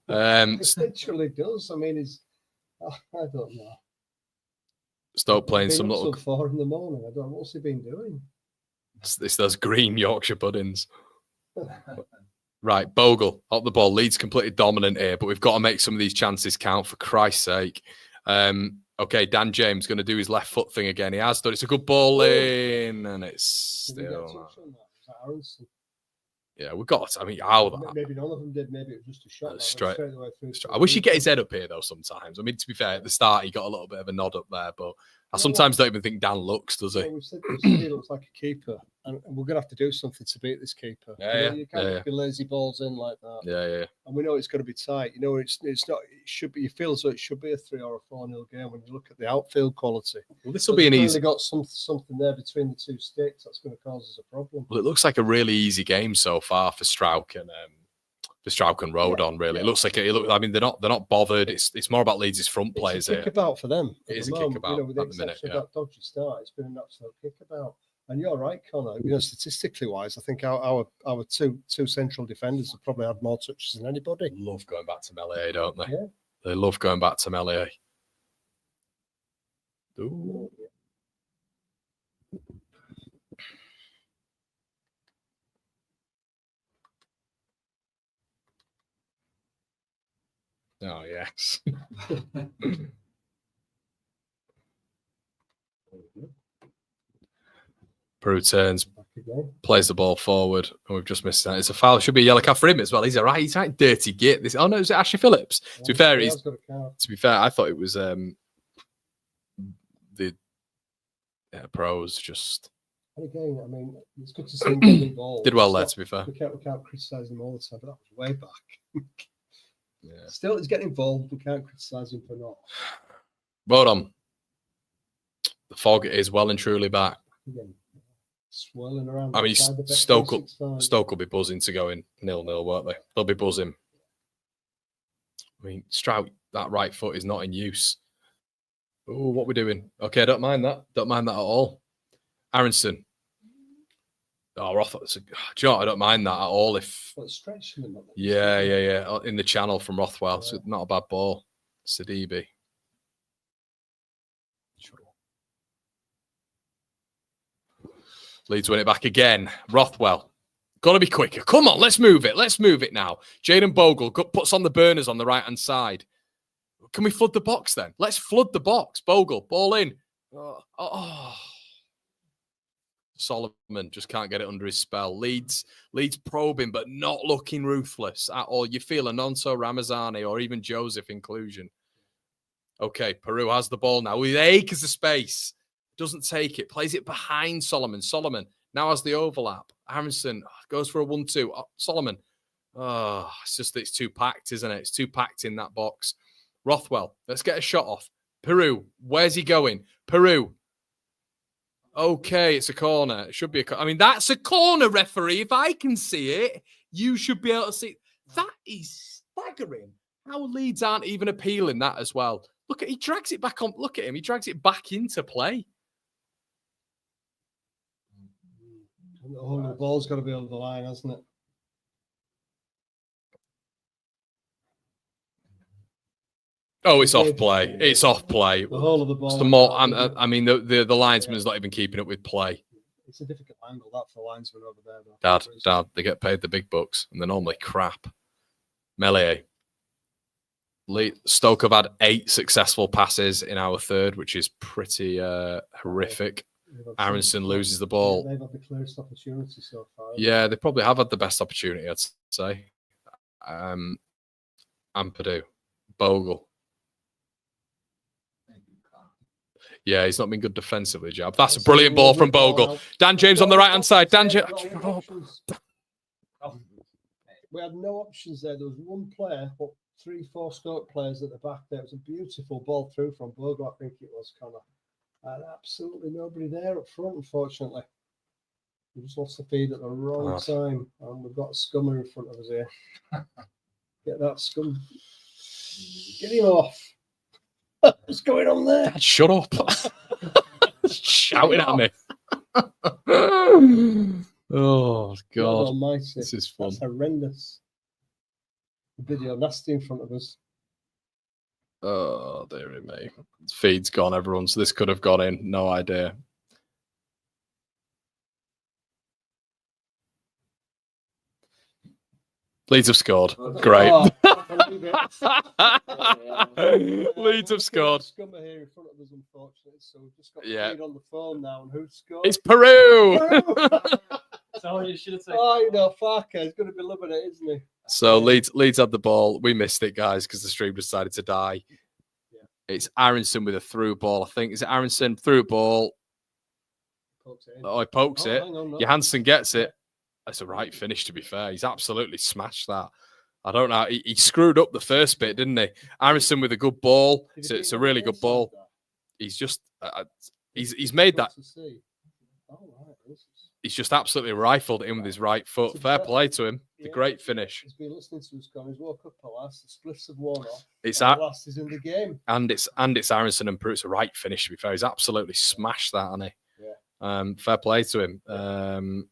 It literally does. I mean, I don't know. Stoke playing some little 4 in the morning. I don't know what's he been doing. It's those green Yorkshire puddings. Right, Bogle up the ball. Leeds completely dominant here, but we've got to make some of these chances count for Christ's sake. Okay, Dan James going to do his left foot thing again. He has done. It's a good ball in, and it's still. Yeah, we've got. I mean, how that? Maybe none of them did. Maybe it was just a shot. Straight away through. I wish he'd get his head up here though. Sometimes, I mean, to be fair, at the start he got a little bit of a nod up there, but I sometimes don't even think Dan looks, does he? We said he looks like a keeper, and we're gonna have to do something to beat this keeper. You can't be lazy balls in like that. Yeah. And we know it's going to be tight. You know, it's not. It should be. You feel as though it should be a 3 or a 4-0 game when you look at the outfield quality. Well, this will be an easy. Got something there between the two sticks that's going to cause us a problem. Well, it looks like a really easy game so far for Strauk and Rodon. Really, it looks like it. I mean, they're not bothered. It's more about Leeds' front players here. It's a kickabout for them. It is a kickabout with the exception of that dodgy start. It's been an absolute kickabout. And you're right, Connor. You know, statistically wise, I think our two central defenders have probably had more touches than anybody. Love going back to melee, don't they? Yeah. They love going back to melee. Ooh. Oh, yes. Peru turns, plays the ball forward, and we've just missed that. It's a foul. It should be a yellow card for him as well. He's a right dirty git. This. Oh no, is it Ashley Phillips? Yeah, to be fair, I thought it was the pros just. And again, I mean, it's good to see him get involved. Did well there, to be fair. We can't criticise him all the time, but that was way back. Yeah. Still, he's getting involved. We can't criticise him for not. Well done. The fog is well and truly back. Again, swirling around. I mean, outside the Stoke 365. will be buzzing to go in 0-0, won't they? They'll be buzzing. I mean, Strout, that right foot is not in use. Oh, what we're doing? Okay, I don't mind that. Don't mind that at all. Aronson. Oh, Roth. Do you know what? I don't mind that at all. If Well, it's stretching them. yeah. In the channel from Rothwell, so not a bad ball. Sidibe. Leeds win it back again. Rothwell. Got to be quicker. Come on, let's move it. Let's move it now. Jaden Bogle puts on the burners on the right-hand side. Can we flood the box then? Let's flood the box. Bogle, ball in. Solomon just can't get it under his spell. Leeds probing, but not looking ruthless at all. You feel Alonso, Ramazani, or even Joseph inclusion. Okay, Peru has the ball now with acres of space. Doesn't take it. Plays it behind Solomon. Solomon now has the overlap. Aronson goes for a 1-2. Solomon. Oh, it's too packed, isn't it? It's too packed in that box. Rothwell, let's get a shot off. Peru, where's he going? Peru. Okay, it's a corner. It should be I mean, that's a corner, referee. If I can see it, you should be able to see. That is staggering. How Leeds aren't even appealing that as well. Look at, he drags it back on. Look at him. He drags it back into play. The ball's got to be over the line, hasn't it? Oh, it's off play. It's off play. The whole of the ball. It's the more, I mean, the linesman's not even keeping up with play. It's a difficult angle, that, for the linesman over there, though. Dad, they get paid the big bucks, and they're normally crap. Melee. Stoke have had 8 successful passes in our third, which is pretty horrific. Aronson loses the ball. Yeah, they've had the clearest opportunity so far. Yeah, they probably have had the best opportunity, I'd say. Ampadu. Bogle. Yeah, he's not been good defensively, Jab. That's a brilliant ball from Bogle. Dan James on the right-hand side. Dan James. We had no options there. There was one player, but 3-4 Stoke players at the back there. It was a beautiful ball through from Bogle, I think it was, Connor. And absolutely nobody there up front, unfortunately. We just lost the feed at the wrong time. And we've got a scummer in front of us here. Get that scum. Get him off. What's going on there? Dad, shut up. Shouting at me. Oh, God. Almighty. This is fun. That's horrendous. The video nasty in front of us. Oh, dearie me. Feed's gone, everyone. So this could have gone in. No idea. Leeds have scored. Great. Oh, Leeds have scored. Scummer here in front of us, unfortunately. So we've just got feed on the phone now. And who's scored? It's Peru. Sorry, you should have said. Oh, you know, Farke is going to be loving it, isn't he? So Leeds had the ball. We missed it, guys, because the stream decided to die. Yeah. It's Aronson with a through ball, I think. Is it Aronson? Through ball. Oh, he pokes it. Johansson gets it. That's a right finish, to be fair. He's absolutely smashed that. I don't know. He screwed up the first bit, didn't he? Aronson with a good ball. It's a really good ball. He's just he's made that. He's just absolutely rifled it in with his right foot. Fair play to him. The great finish. He's been listening to us, He's woke up at last. The spliffs have worn off. It's last is in the game. And it's Aronson and Peru. It's a right finish, to be fair. He's absolutely smashed that, hasn't he? Yeah. Fair play to him.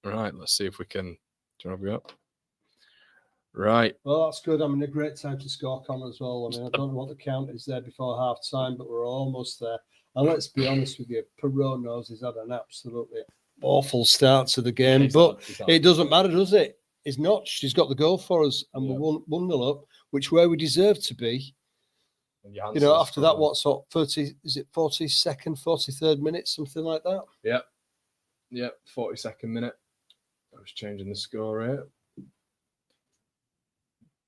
Right, let's see if we can. Do you want to go? Right. Well, that's good. I mean, a great time to score, Connor, as well. I mean, I don't know what the count is there before half time, but we're almost there. And let's be honest with you, Perot knows he's had an absolutely awful start to the game, but it doesn't matter, does it? He's notched. He's got the goal for us, and we're 1-0 up, which where we deserve to be. You know, after that, what's up? 30? Is it 42nd, 43rd minute, something like that? Yep. 42nd minute. I was changing the score here.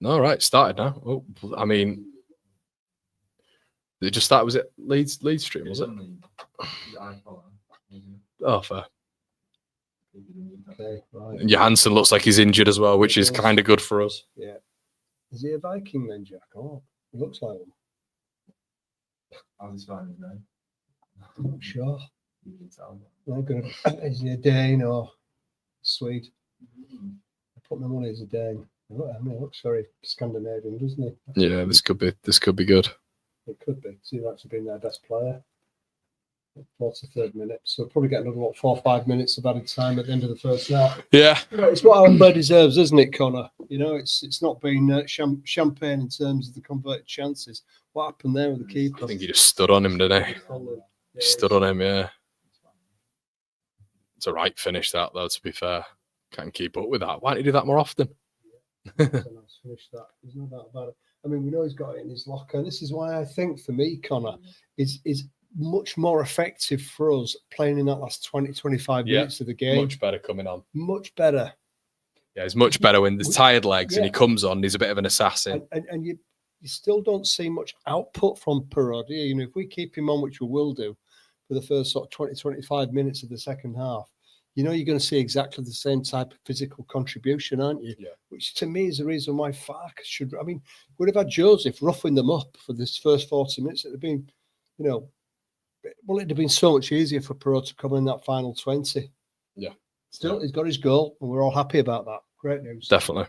No, right, started now. Oh, I mean, it just started. Was it Leeds stream? Was it? Oh, fair. Okay, right. Johansson looks like he's injured as well, which is kind of good for us. Yeah. Is he a Viking then, Jack? Oh, he looks like one. How's fine, no? I'm not sure. I'm gonna. Is he a Dane or Swede? I put my money as a Dane. I mean, it looks very Scandinavian, doesn't it? Yeah, this could be good. It could be. He's actually been their best player. 43rd minute. So we'll probably get another 4 or 5 minutes of added time at the end of the first half. Yeah. It's what our player deserves, isn't it, Connor? You know, it's not been champagne in terms of the converted chances. What happened there with the keeper? I think he just stood on him, didn't he? He stood on him, yeah. It's a right finish, that, though, to be fair. Can't keep up with that. Why don't you do that more often? It's a nice finish, that. There's no doubt about it. I mean, we know he's got it in his locker. This is why I think, for me, Connor, is much more effective for us playing in that last 20, 25 minutes of the game. Much better coming on. Much better. Yeah, he's much better when there's tired legs and he comes on. He's a bit of an assassin. And you still don't see much output from Perot. You know, if we keep him on, which we will do, for the first sort of 20, 25 minutes of the second half, you know you're going to see exactly the same type of physical contribution, aren't you? Yeah. Which to me is the reason why Farke should. I mean, we'd have had Joseph roughing them up for this first 40 minutes. It'd have been, you know, well, it'd have been so much easier for Perot to come in that final 20. Yeah. Still, he's got his goal, and we're all happy about that. Great news. Definitely.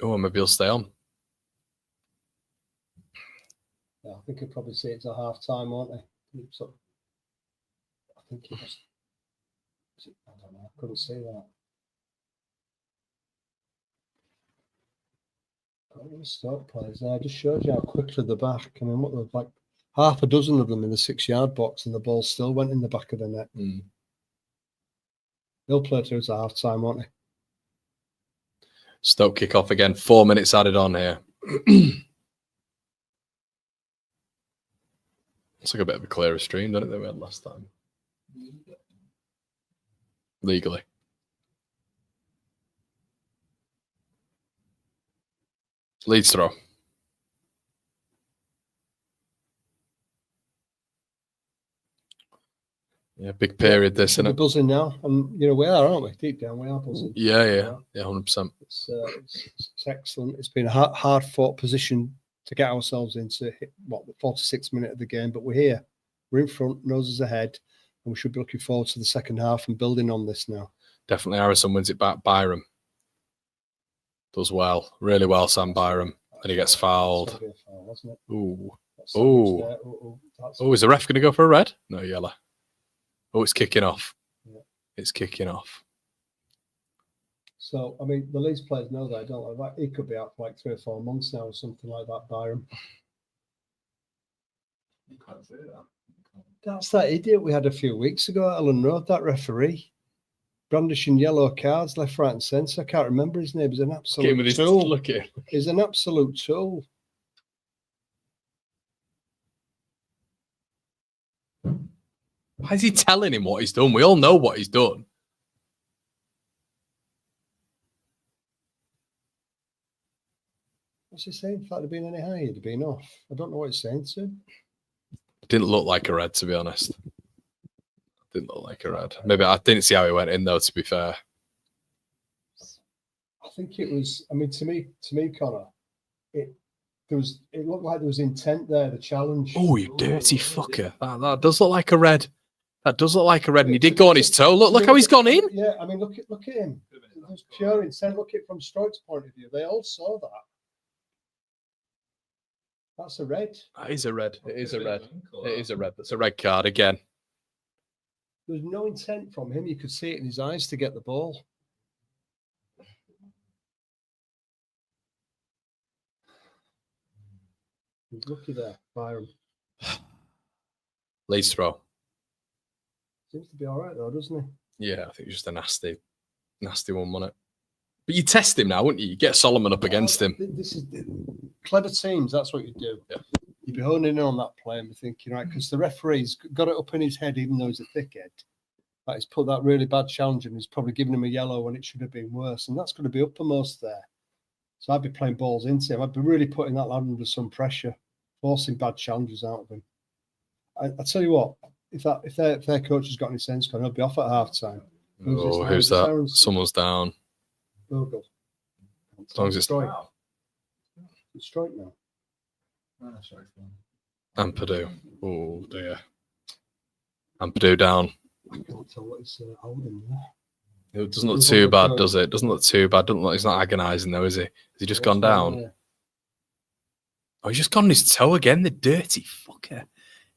Oh, maybe he'll stay on. Yeah, I think he'll probably see it to half time, won't he? So, I think he was. I don't know. I couldn't see that. Stoke players there. Just shows you how quickly they're back. I mean, what like half a dozen of them in the 6-yard box, and the ball still went in the back of the net. They'll play through to half time, won't they? Stoke kick off again. 4 minutes added on here. It's like a bit of a clearer stream, doesn't it, than we had last time? Legally. Leeds throw. Yeah, big period this, isn't We're it? buzzing now. And, you know, we are, aren't we? Deep down, we are buzzing. Yeah, 100%. It's excellent. It's been a hard-fought position to get ourselves into, the 46th minute of the game, but we're here. We're in front, noses ahead, and we should be looking forward to the second half and building on this now. Definitely Harrison wins it back. Byram does well. Really well, Sam Byram. And he gets fouled. Ooh. Oh, is the ref going to go for a red? No, yellow. Oh, it's kicking off. Yeah. It's kicking off. So, I mean, the Leeds players know that, don't they? Like, he could be out for like 3 or 4 months now or something like that, Byram. You can't say that. That's that idiot we had a few weeks ago at Ellen Road, that referee. Brandishing yellow cards left, right and centre. I can't remember his name. He's an absolute tool. Look at him. He's an absolute tool. Why is he telling him what he's done? We all know what he's done. What's he saying? If that had been any higher, he'd have been off. I don't know what he's saying to him. It didn't look like a red, to be honest. Didn't look like a red. Maybe I didn't see how he went in, though, to be fair. I think it was, I mean, to me, Connor, it looked like there was intent there, the challenge. Oh, you dirty fucker. That does look like a red. That does look like a red. And he did go on his toe. Look how he's gone in. Yeah, I mean, look at him. There's pure intent. Look at it from Stoke's point of view. They all saw that. That's a red. That is a red. It is a red. It is a red. That's a red card again. There's no intent from him. You could see it in his eyes to get the ball. He's lucky there, Byram. Leeds throw. Seems to be all right, though, doesn't he? Yeah, I think it's just a nasty one, wasn't it? But you test him now, wouldn't you? You get Solomon up against him. This is clever teams. That's what you do. Yeah. You'd be honing in on that play and be thinking, right, because the referee's got it up in his head, even though he's a thickhead. Like he's put that really bad challenge and he's probably given him a yellow when it should have been worse. And that's going to be uppermost there. So I'd be playing balls into him. I'd be really putting that lad under some pressure, forcing bad challenges out of him. I tell you what, if their coach has got any sense, he'll be off at half time. Oh, who's that? Someone's down. Bogle. As long as it's strike. It's strike now. and Purdue. Oh dear. And Purdue down. I can't tell what he's holding there. It doesn't look too bad, does it? Doesn't look too bad. Doesn't look. He's not agonising though, is he? Has he just gone down? Oh, he's just gone on his toe again. The dirty fucker.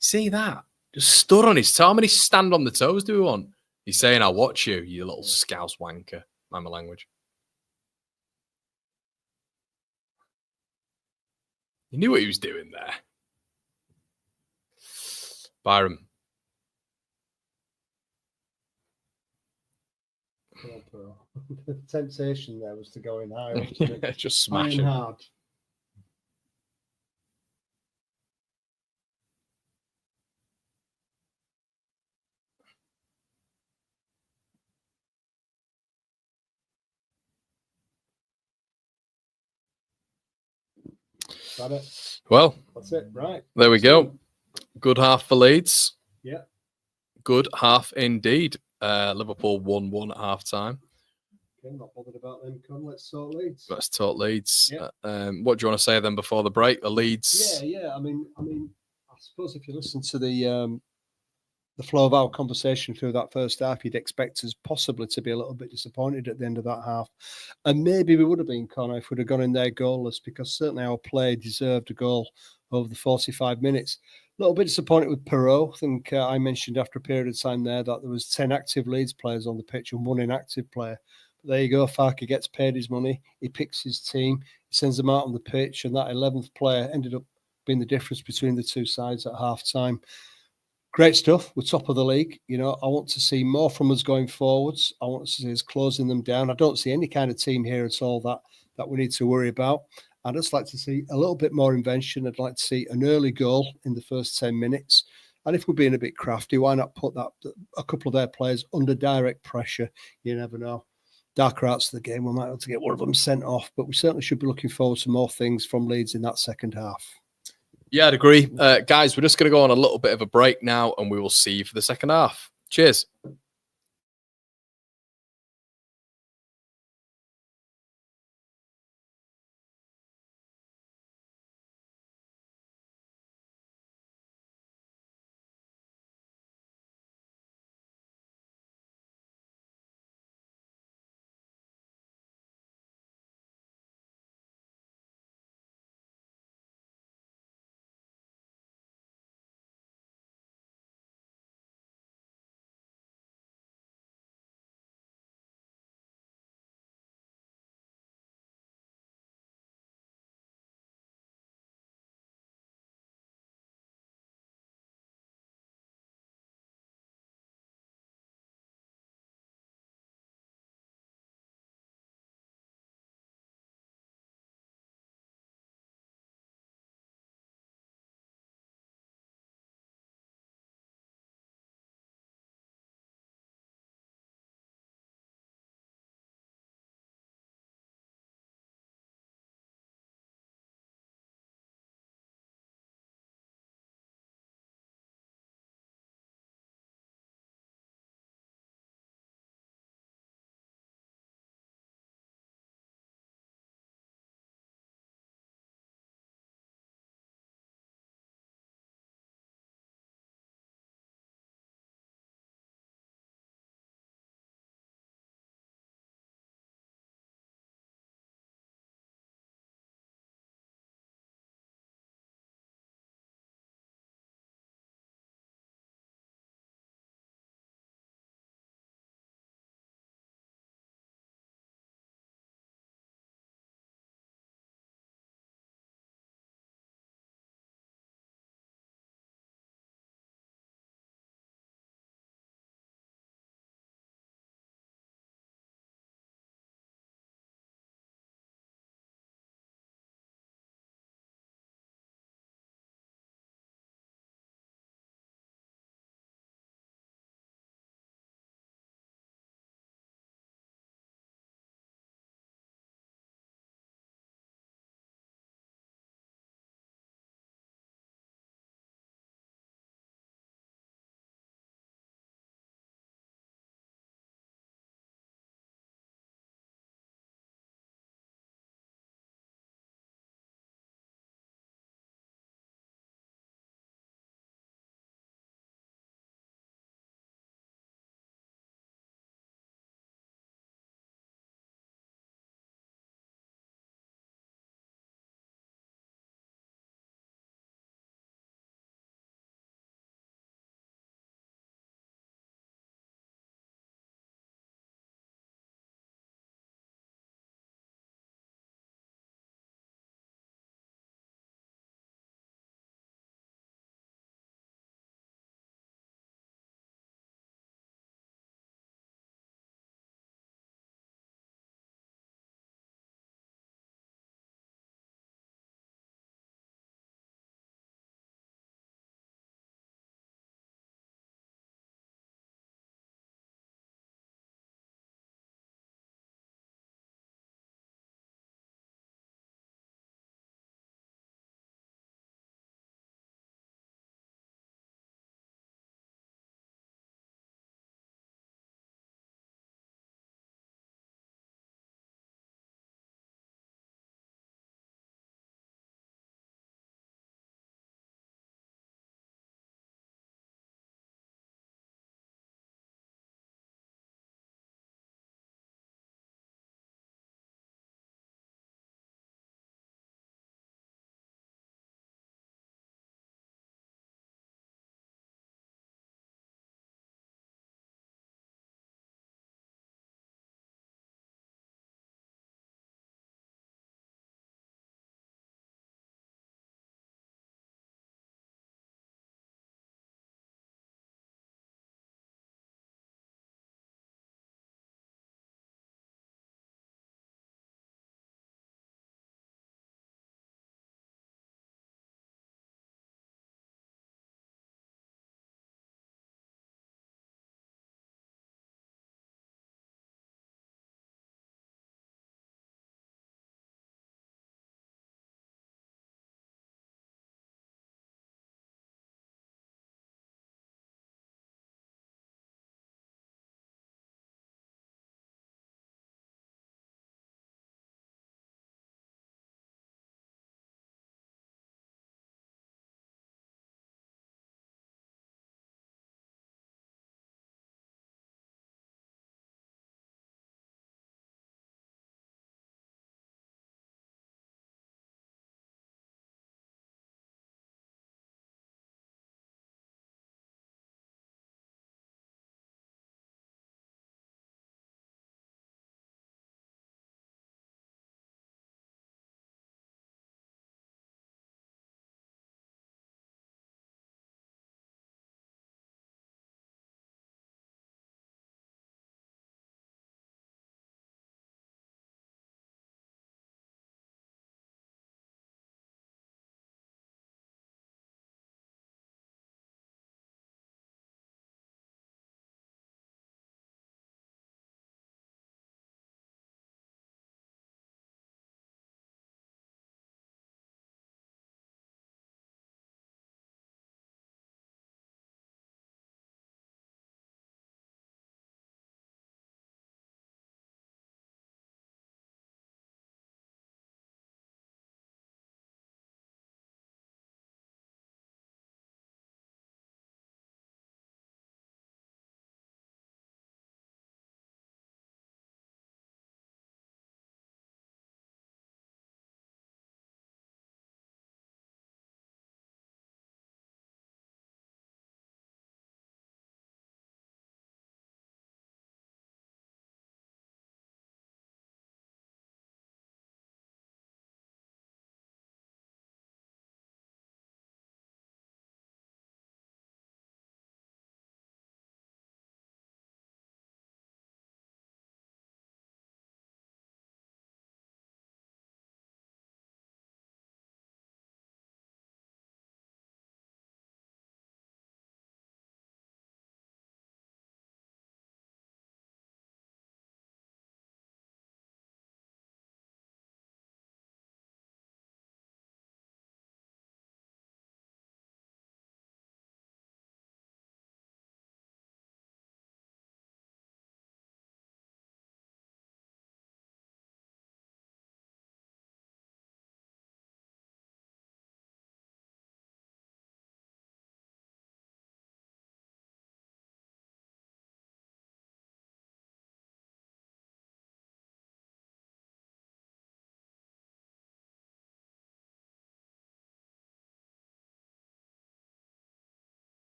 See that? Just stood on his toe. How many stand on the toes do we want? He's saying, "I'll watch you, you little scouse wanker." Mind my language. He knew what he was doing there. Byram. The temptation there was to go in high. Wasn't it? Just smash High him. and hard. Got it. Well, That's it. Right. there we go. Good half for Leeds. Yeah. Good half indeed. Liverpool 1-1 at half time. Okay, not bothered about them. Come, let's sort Leeds. Let's talk Leeds. Yeah. What do you want to say then before the break? The Leeds. Yeah. I mean, I suppose if you listen to the flow of our conversation through that first half, you'd expect us possibly to be a little bit disappointed at the end of that half. And maybe we would have been, Connor, if we'd have gone in there goalless, because certainly our play deserved a goal over the 45 minutes. A little bit disappointed with Perot. I think I mentioned after a period of time there that there was 10 active Leeds players on the pitch and 1 inactive player. But there you go. Farke gets paid his money. He picks his team. He sends them out on the pitch. And that 11th player ended up being the difference between the two sides at half time. Great stuff. We're top of the league. You know, I want to see more from us going forwards. I want to see us closing them down. I don't see any kind of team here at all that we need to worry about. I'd just like to see a little bit more invention. I'd like to see an early goal in the first 10 minutes. And if we're being a bit crafty, why not put a couple of their players under direct pressure? You never know. Darker arts of the game, we might have to get one of them sent off. But we certainly should be looking forward to more things from Leeds in that second half. Yeah, I'd agree. Guys, we're just going to go on a little bit of a break now, and we will see you for the second half. Cheers.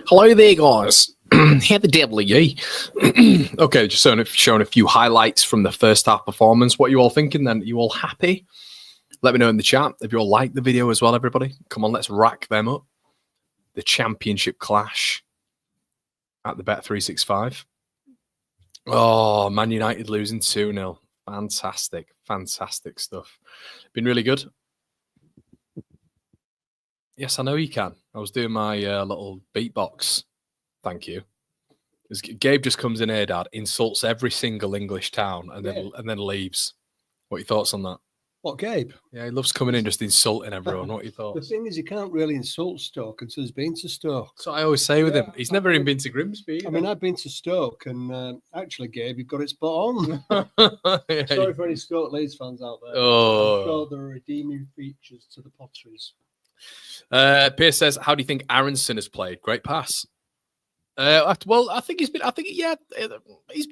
Hello there, guys. How the devil are ye? Okay, just showing a few highlights from the first half performance. What are you all thinking then? Are you all happy? Let me know in the chat if you all like the video as well, everybody. Come on, let's rack them up. The championship clash at the Bet365. Oh, Man United losing 2-0. Fantastic, fantastic stuff. Been really good. Yes, I know you can. I was doing my little beatbox. Thank you. Gabe just comes in here, Dad, insults every single English town, and then leaves. What are your thoughts on that? What, Gabe? Yeah, he loves coming in just insulting everyone. What are your thoughts? The thing is, you can't really insult Stoke until he's been to Stoke. That's what I always say with him. He's never even been to Grimsby. I mean, I've been to Stoke, and actually, Gabe, you've got it spot on. Yeah. Sorry for any Stoke Leeds fans out there. Oh. I'm sure there are redeeming features to the potteries. Pierce says, "How do you think Aronson has played? Great pass." Well, I think he's been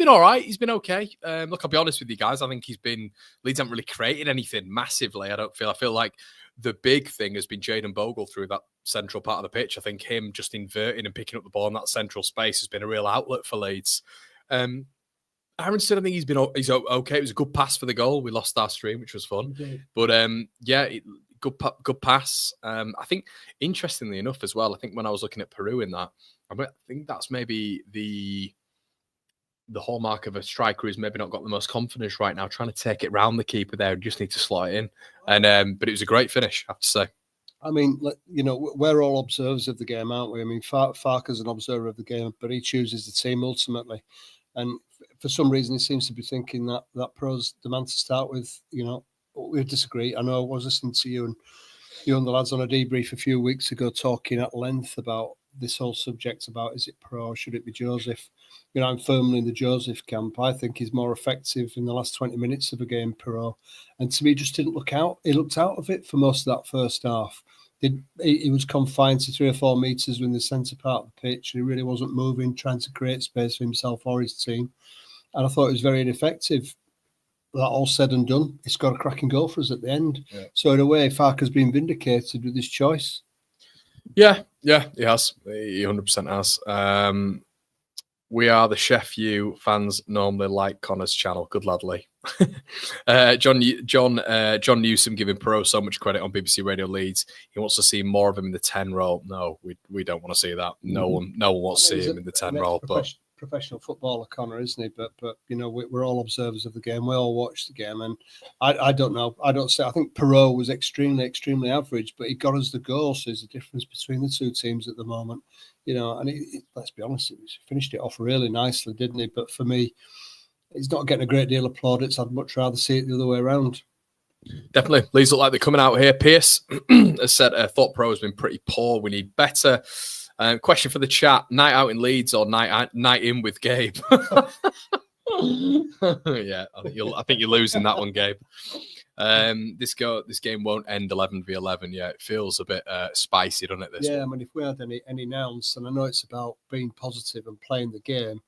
all right. He's been okay. Look, I'll be honest with you guys. I think Leeds haven't really created anything massively. I feel like the big thing has been Jayden Bogle through that central part of the pitch. I think him just inverting and picking up the ball in that central space has been a real outlet for Leeds. Aronson, I think he's okay. It was a good pass for the goal. We lost our stream, which was fun. Okay. But good pass. I think, interestingly enough as well, I think when I was looking at Peru in that, I think that's maybe the hallmark of a striker who's maybe not got the most confidence right now, trying to take it round the keeper there. Just need to slot it in. And but it was a great finish, I have to say. I mean, we're all observers of the game, aren't we? I mean, Farke's an observer of the game, but he chooses the team ultimately. And for some reason, he seems to be thinking that Pro's the man to start with. We disagree. I know I was listening to you and the lads on a debrief a few weeks ago talking at length about this whole subject about, is it Pro or should it be Joseph? I'm firmly in the Joseph camp. I think he's more effective in the last 20 minutes of a game, Pro. And to me, he just didn't look out. He looked out of it for most of that first half. He was confined to 3 or 4 metres in the centre part of the pitch. And he really wasn't moving, trying to create space for himself or his team. And I thought it was very ineffective. That all said and done, he scored a cracking goal for us at the end. Yeah. So in a way, Farke's been vindicated with his choice. Yeah, he has. He 100% has. We are the Chef U fans normally like Connor's channel. Good lad, Lee. John Newsom giving Pro so much credit on BBC Radio Leeds. He wants to see more of him in the 10 role. No, we don't want to see that. No one wants to see him in the 10 role. But professional footballer, Connor, isn't he? But we're all observers of the game. We all watch the game, and I don't know. I think Perot was extremely average, but he got us the goal. So there's a difference between the two teams at the moment, And let's be honest, he finished it off really nicely, didn't he? But for me, he's not getting a great deal of plaudits. I'd much rather see it the other way around. Definitely, Leeds look like they're coming out here. Pierce has said, "Thought Pro has been pretty poor. We need better." Question for the chat: night out in Leeds or night in with Gabe? Yeah, I think you're losing that one, Gabe. This game won't end 11v11. Yeah, it feels a bit spicy, doesn't it? I mean, if we had any nouns, and I know it's about being positive and playing the game,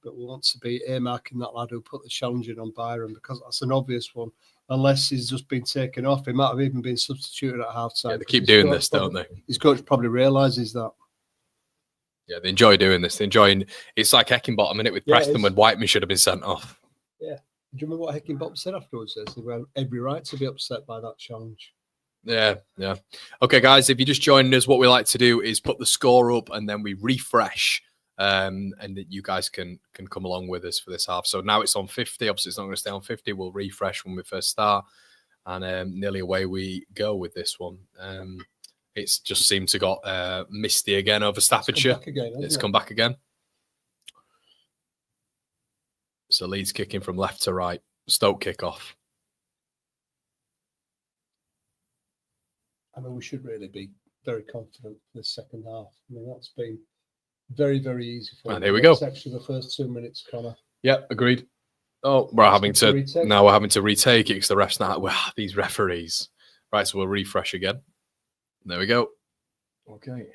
but we want to be earmarking that lad who put the challenge in on Byron, because that's an obvious one. Unless he's just been taken off, he might have even been substituted at half-time. Yeah, they keep doing this, don't they? His coach probably realises that. Yeah, they enjoy doing this. It's like Heckingbottom, isn't it, with Preston when Whiteman should have been sent off. Yeah. Do you remember what Heckingbottom said afterwards? He said, well, every right to be upset by that challenge. Yeah. Okay, guys, if you're just joining us, what we like to do is put the score up and then we refresh, and that you guys can come along with us for this half. So now it's on 50. Obviously, it's not going to stay on 50. We'll refresh when we first start, and nearly away we go with this one. It's just seemed to got misty again over Staffordshire. It's come back again. So Leeds kicking from left to right. Stoke kickoff. I mean, we should really be very confident for the second half. I mean, that's been very, very easy for us. There we go. Section the first 2 minutes, Connor. Yep, agreed. Oh, we're having to retake it because the refs now. Well, these referees. Right, so we'll refresh again. There we go. Okay.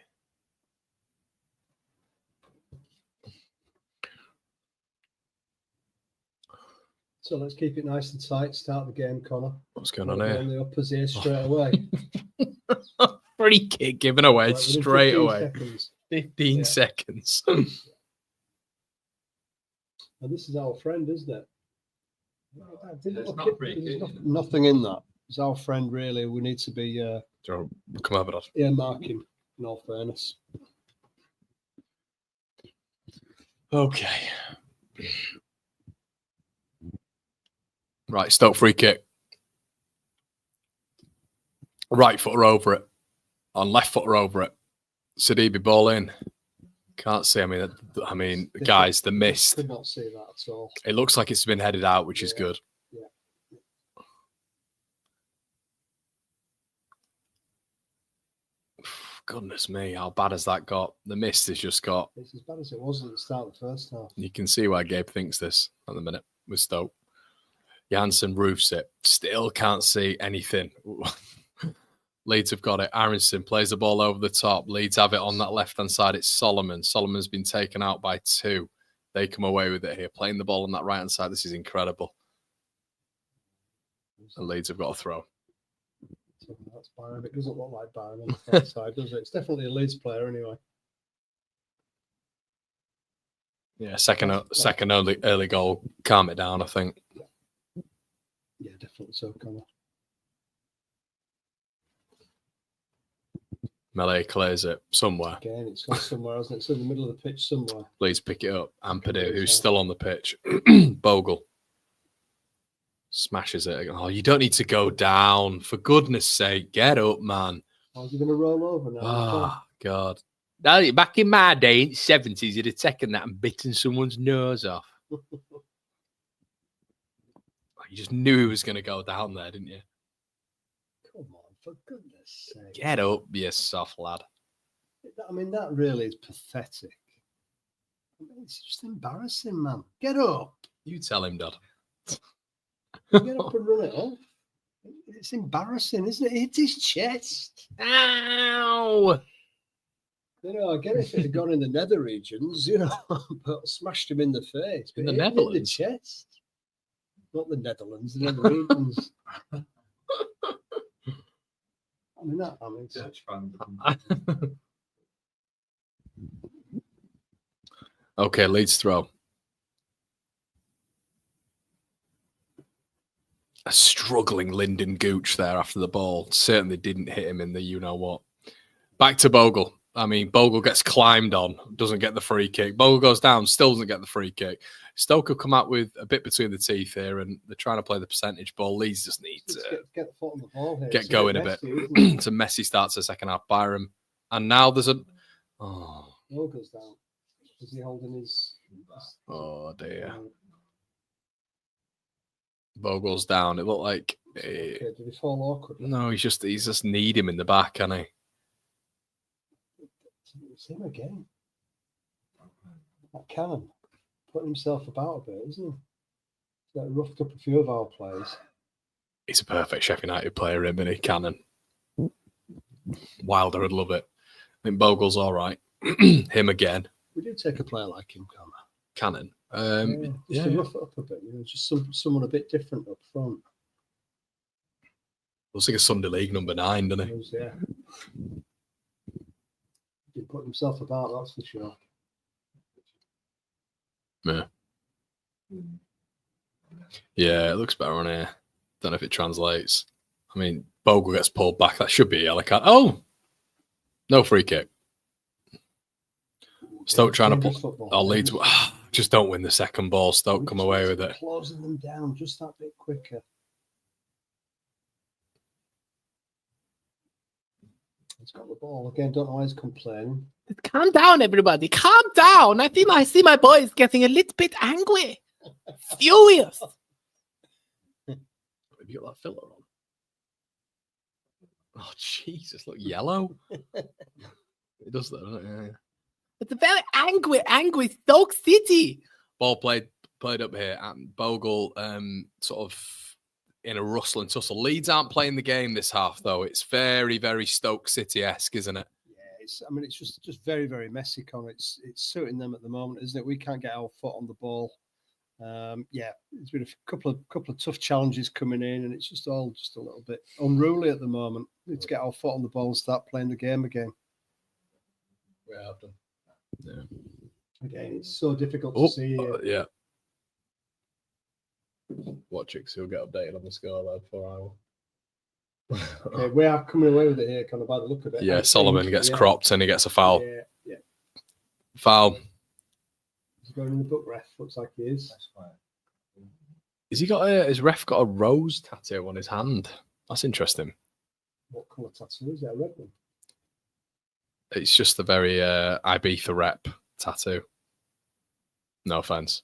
So let's keep it nice and tight. Start the game, Connor. What's going on On here? the uppers here straight away. Free kick given away Right, within straight 15 away. seconds. 15 Yeah. seconds. And this is our friend, isn't it? It's not free kick. There's nothing in that. It's our friend, really. We need to be Come over, Dad. earmarking, in all fairness. Okay. Right, Stoke free kick. Right footer over it. On left footer over it. Sidibe ball in. Can't see. I mean, guys, the mist. Could not see that at all. It looks like it's been headed out, which is good. Yeah. Goodness me, how bad has that got? The mist has just got. It's as bad as it was at the start of the first half. You can see why Gabe thinks this at the minute with Stoke. Janssen roofs it. Still can't see anything. Leeds have got it. Aronson plays the ball over the top. Leeds have it on that left-hand side. It's Solomon. Solomon's been taken out by 2. They come away with it here. Playing the ball on that right-hand side. This is incredible. The Leeds have got a throw. So that's Byron. It doesn't look like Byron on the far side, does it? It's definitely a Leeds player anyway. Yeah, second early goal. Calm it down, I think. Yeah, definitely so, Connor. Melee clears it somewhere. Again, it's gone somewhere, hasn't it? It's in the middle of the pitch somewhere. Please pick it up. Ampadu, who's still on the pitch. Bogle smashes it. Oh, you don't need to go down. For goodness sake, get up, man. Oh, is he going to roll over now? Oh, God. Now, back in my day, in the 70s, you'd have taken that and bitten someone's nose off. You just knew he was going to go down there, didn't you? Come on, for goodness sake. Get up, you soft lad. I mean, that really is pathetic. I mean, it's just embarrassing, man. Get up. You tell him, Dad. Get up and run it off. It's embarrassing, isn't it? It hit his chest. Ow! You know, I get it if it had gone in the nether regions, you know, but smashed him in the face. In But the it hit Netherlands? the chest. Not the Netherlands, the nether regions. Dutch fans. Okay, Leeds throw. A struggling Lyndon Gooch there after the ball. Certainly didn't hit him in the you-know-what. Back to Bogle. I mean, Bogle gets climbed on, doesn't get the free kick. Bogle goes down, still doesn't get the free kick. Stoke have come out with a bit between the teeth here, and they're trying to play the percentage ball. Leeds just need to get the foot on the ball here. get It's going a bit. messy, isn't it? It's a messy start to the second half. Byram. And now there's a... Bogle's down. Is he holding his... Oh, dear. Bogle's down. It looked like... Okay, did he fall awkward? No, he's just need him in the back, can he? It's him again. That Cannon putting himself about a bit, isn't he? He's like roughed up a few of our players. He's a perfect Sheffield United player, isn't he? Cannon. Wilder would love it. I think Bogle's all right. Him again. We do take a player like him, Connor. Cannon. Just to rough it up a bit, you know, just someone a bit different up front. Looks like a Sunday League number 9, doesn't he? Yeah. He put himself about, that's for sure. Yeah. Yeah, it looks better on here. Don't know if it translates. I mean, Bogle gets pulled back. That should be a yellow card. Oh! No free kick. Stoke trying to put... Oh, Leeds... just don't win the second ball. Stoke come away with it. Closing them down just that bit quicker. He's got the ball again. Don't know why he's complaining. Calm down, everybody. Calm down. I think I see my boys getting a little bit angry. Furious. Have you got that filler on? Oh, Jesus. Look, yellow. It does that, doesn't it? Yeah. It's a very angry Stoke City. Ball played up here, and Bogle sort of in a rustling tussle. Leeds aren't playing the game this half, though. It's very, very Stoke City-esque, isn't it? Yeah, it's just very, very messy, Con. It's suiting them at the moment, isn't it? We can't get our foot on the ball Yeah, it's been a couple of tough challenges coming in, and it's just a little bit unruly at the moment. We need to get our foot on the ball and start playing the game again. We have done. Yeah. Again, it's so difficult to see. Yeah. Watch it, 'cause he'll get updated on the score lad for hour. Okay, we are coming away with it here, kind of by the look of it. Yeah, Solomon gets cropped and he gets a foul. Yeah. Foul. He's going in the book, ref. Looks like he is. Has his ref got a rose tattoo on his hand? That's interesting. What colour tattoo is that? A red one? It's just the very Ibiza rep tattoo. No offense.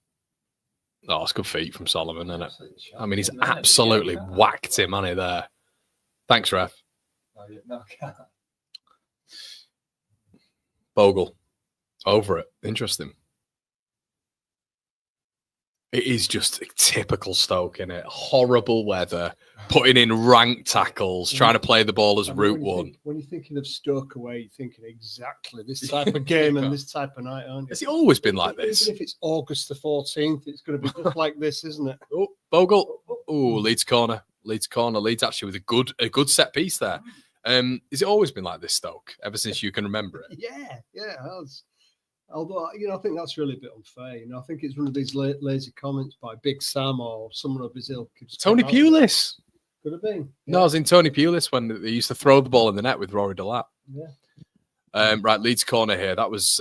Oh, it's good feet from Solomon, isn't it? I mean, he's absolutely whacked him, hasn't he, there? Thanks, ref. Bogle. Over it. Interesting. It is just a typical Stoke, isn't it? Horrible weather, putting in rank tackles, trying to play the ball as route one. When you're thinking of Stoke away, you're thinking exactly this type of game and this type of night, aren't you? Has it always been like this? Even if it's August the 14th, it's going to be just like this, isn't it? Oh, Bogle. Oh, Leeds corner. Leeds actually with a good set piece there. Has it always been like this, Stoke? Ever since you can remember it? Yeah, it has. Although, I think that's really a bit unfair. I think it's one of these lazy comments by Big Sam or someone of his ilk. Tony Pulis. Could have been. Yeah. No, I was in Tony Pulis when they used to throw the ball in the net with Rory Delap. Yeah. Right, Leeds corner here. That was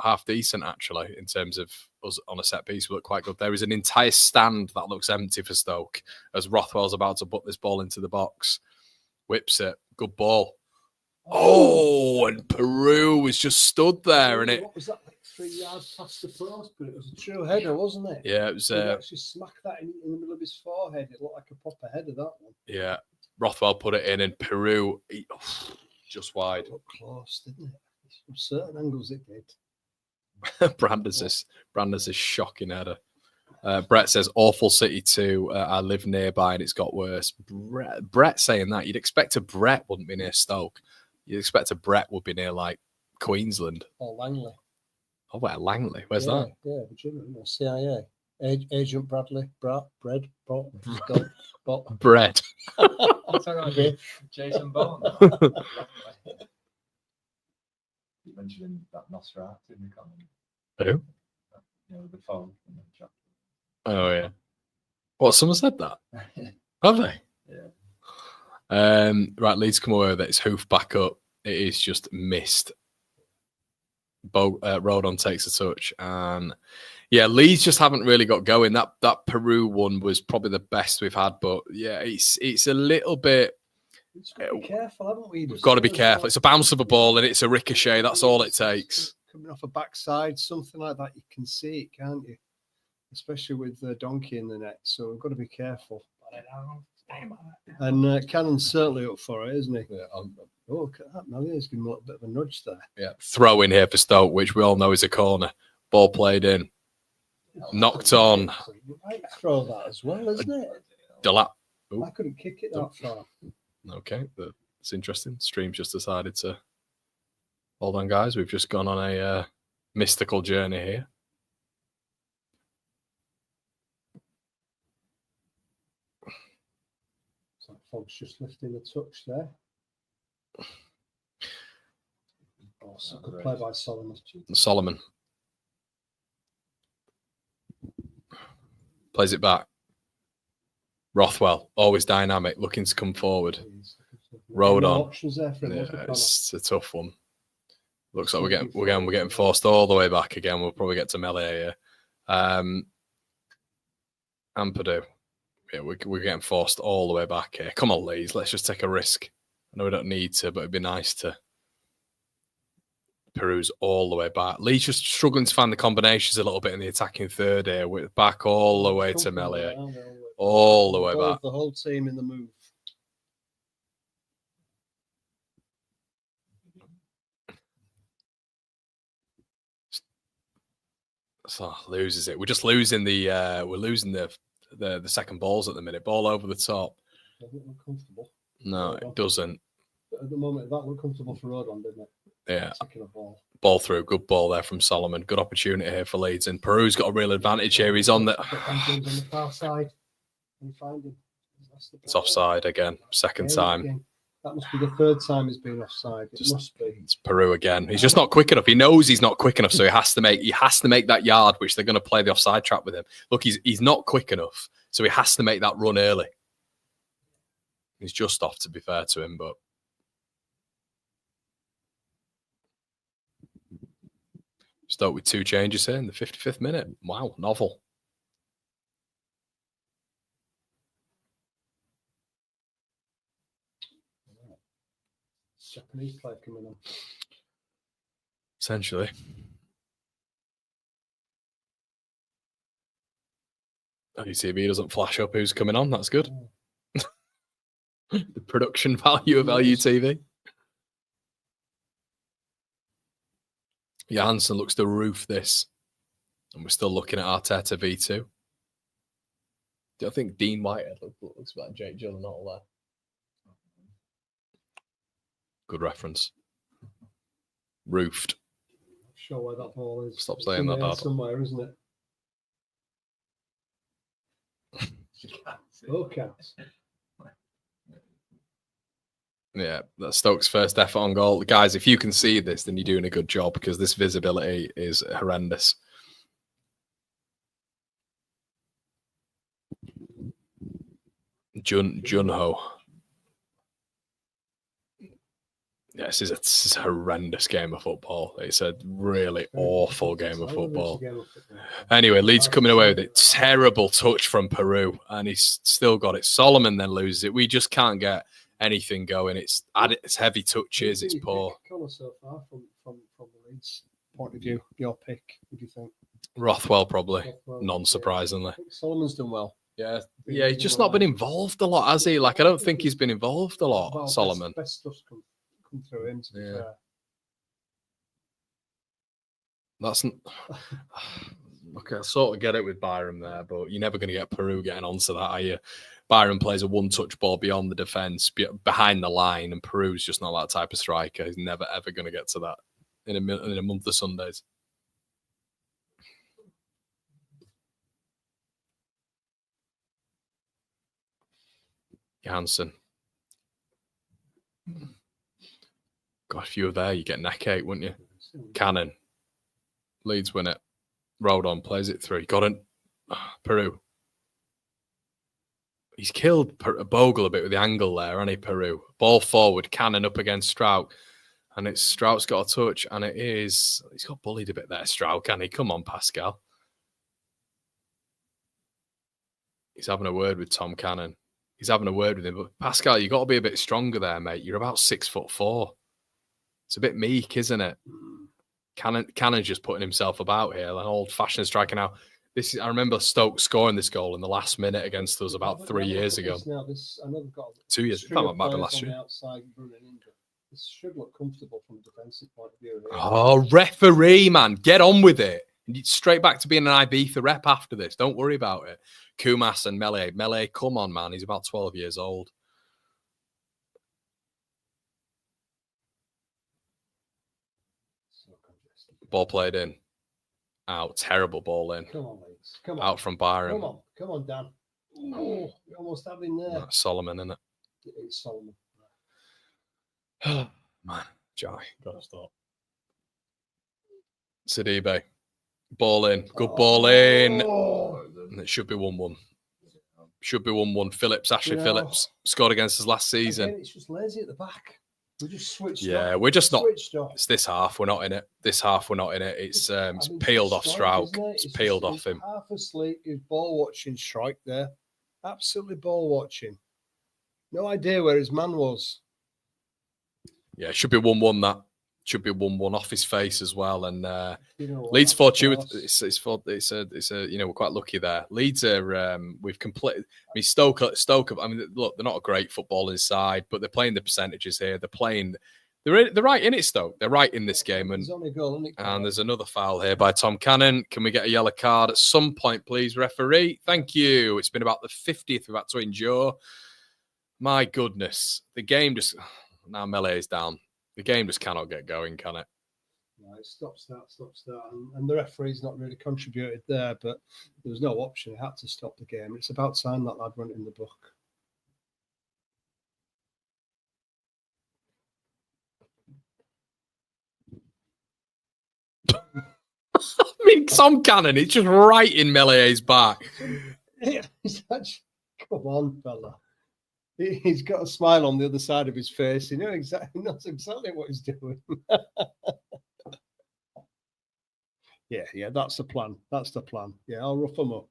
half decent, actually, in terms of us on a set piece. We look quite good. There is an entire stand that looks empty for Stoke as Rothwell's about to put this ball into the box. Whips it. Good ball. Oh, and Peru was just stood there. And what was that, like 3 yards past the post? But it was a true header, wasn't it? Yeah, it was. He actually smacked that in the middle of his forehead. It looked like a proper header, that one. Yeah, Rothwell put it in, and Peru just wide. It looked close, didn't it? From certain angles, it did. Brandes is shocking header. Brett says, awful City too. I live nearby and it's got worse. Brett saying that. You'd expect a Brett wouldn't be near Stoke. You'd expect a Brett would be near like Queensland. Or Langley. Oh, where Langley? Where's that? Yeah, Virginia, CIA. Agent Bradley, Bread. Jason Bourne. You mentioned that Nosferatu in the comment. Who? The phone. Oh, yeah. What, someone said that? Have they? Yeah. Right, Leeds come away with it. It's hoof back up. It is just missed. Rodon takes a touch. And yeah, Leeds just haven't really got going. That Peru one was probably the best we've had. But yeah, it's a little bit... We've got to be careful, haven't we? We've got to be careful. It's a bounce of a ball and it's a ricochet. That's all it takes. Coming off a backside, something like that, you can see it, can't you? Especially with the donkey in the net. So we've got to be careful. And Cannon's certainly up for it, isn't he? Yeah, look at that. Now he's giving him a little bit of a nudge there. Yeah, throw in here for Stoke, which we all know is a corner. Ball played in. Knocked on. You might throw that as well, isn't it? Delap. I couldn't kick it that far. Okay, that's interesting. Stream's just decided to... Hold on, guys. We've just gone on a mystical journey here. So Fogg's just lifting a touch there. Awesome. Good play by Solomon. Plays it back. Rothwell, always dynamic, looking to come forward. Rodon. It's a tough one. Looks like we're getting forced all the way back again. We'll probably get to melee here. Ampadu. Yeah, we're getting forced all the way back here. Come on, Leeds. Let's just take a risk. I know we don't need to, but it'd be nice to peruse all the way back. Leeds just struggling to find the combinations a little bit in the attacking third here. We're back all the way to melee. All the way back. The whole team in the move. So loses it. We're just losing the second balls at the minute. Ball over the top. Doesn't look comfortable. No, it doesn't. But at the moment, that looked comfortable for Rodon, didn't it? Yeah. Taking a ball. Ball through. Good ball there from Solomon. Good opportunity here for Leeds. And Peru's got a real advantage here. He's on the... on the far side. Can you find him? It's offside again. Second time. That must be the third time he's been offside. It must be. It's Peru again. He's just not quick enough. He knows he's not quick enough, so he has to make that yard, which they're going to play the offside trap with him. Look, he's not quick enough, so he has to make that run early. He's just off, to be fair to him, but Stoke with 2 changes here in the 55th minute. Wow, novel. Japanese player coming on. Essentially. UTV doesn't flash up who's coming on. That's good. The production value of LUTV. Janssen looks to roof this. And we're still looking at Arteta V2. I think Dean Whitehead looks like Jake Gyllenhaal there. Good reference. Roofed. Not sure where that ball is. Stop saying that, Dad. Somewhere, isn't it? Okay. Yeah, that's Stoke's first effort on goal. Guys, if you can see this, then you're doing a good job because this visibility is horrendous. Junho. Yeah, this is a horrendous game of football. It's a really awful game of football. Anyway, Leeds coming away with it. Terrible touch from Peru, and he's still got it. Solomon then loses it. We just can't get anything going. It's heavy touches. It's poor. So far from the Leeds point of view, your pick, what do you think? Rothwell probably, non-surprisingly. I think Solomon's done well. Yeah, he's just not been involved a lot, has he? Like, I don't think he's been involved a lot, well, Solomon. Best stuff's come through him, to be fair. That's okay. I sort of get it with Byram there, but you're never going to get Peru getting onto that, are you? Byram plays a one-touch ball beyond the defence, behind the line, and Peru's just not that type of striker. He's never, ever going to get to that in a month of Sundays. Janssen. Gosh, if you were there, you get neck ache, wouldn't you? Cannon. Leeds win it. Rodon plays it through. Got it. Peru. He's killed Bogle a bit with the angle there, hasn't he, Peru? Ball forward, Cannon up against Strout. And Strout's got a touch, and he's got bullied a bit there, Strout, can he? Come on, Pascal. He's having a word with Tom Cannon. He's having a word with him. But Pascal, you've got to be a bit stronger there, mate. You're about 6'4". It's a bit meek, isn't it? Cannon's just putting himself about here, an old-fashioned striker. Now, I remember Stoke scoring this goal in the last minute against us about 3 years ago. 2 years. That might be last year. This should look comfortable from a defensive point of view. Oh, referee, man. Get on with it. Straight back to being an Ibiza rep after this. Don't worry about it. Kumas and Mele. Mele, come on, man. He's about 12 years old. Ball played in. Out. Terrible ball in. Come on, Leeds. Come on. Out from Byron. Come on, Dan. Oh, you almost have him there. That's Solomon, isn't it? It's Solomon. Man, Jai, gotta stop. Sidibe. Ball in. Good ball in. And it should be 1-1. Should be 1-1. Phillips, Ashley Phillips, scored against us last season. Again, it's just lazy at the back. We just switched off. We're just not. It's this half. We're not in it. This half, we're not in it. It's peeled off Strouk. It's peeled off him. Half asleep. He's ball watching strike there. Absolutely ball watching. No idea where his man was. Yeah, it should be 1-1. That should be 1-1 off his face as well. And Leeds fortunate. It's we're quite lucky there. Leeds are we've completed. I mean Stoke. I mean, look, they're not a great footballing side, but they're playing the percentages here. They're playing. They're right in it, Stoke. They're right in this game. And there's another foul here by Tom Cannon. Can we get a yellow card at some point, please, referee? Thank you. It's been about the 50th we've had to endure. My goodness, the game just now Mele is down. The game just cannot get going, can it? No, it's stop, start, and the referee's not really contributed there, but there was no option. He had to stop the game. It's about time that lad went in the book. I mean, Tom Cannon, it's just right in Melié's back. Come on, fella. He's got a smile on the other side of his face. He knows exactly what he's doing. Yeah, that's the plan. That's the plan. Yeah, I'll rough him up.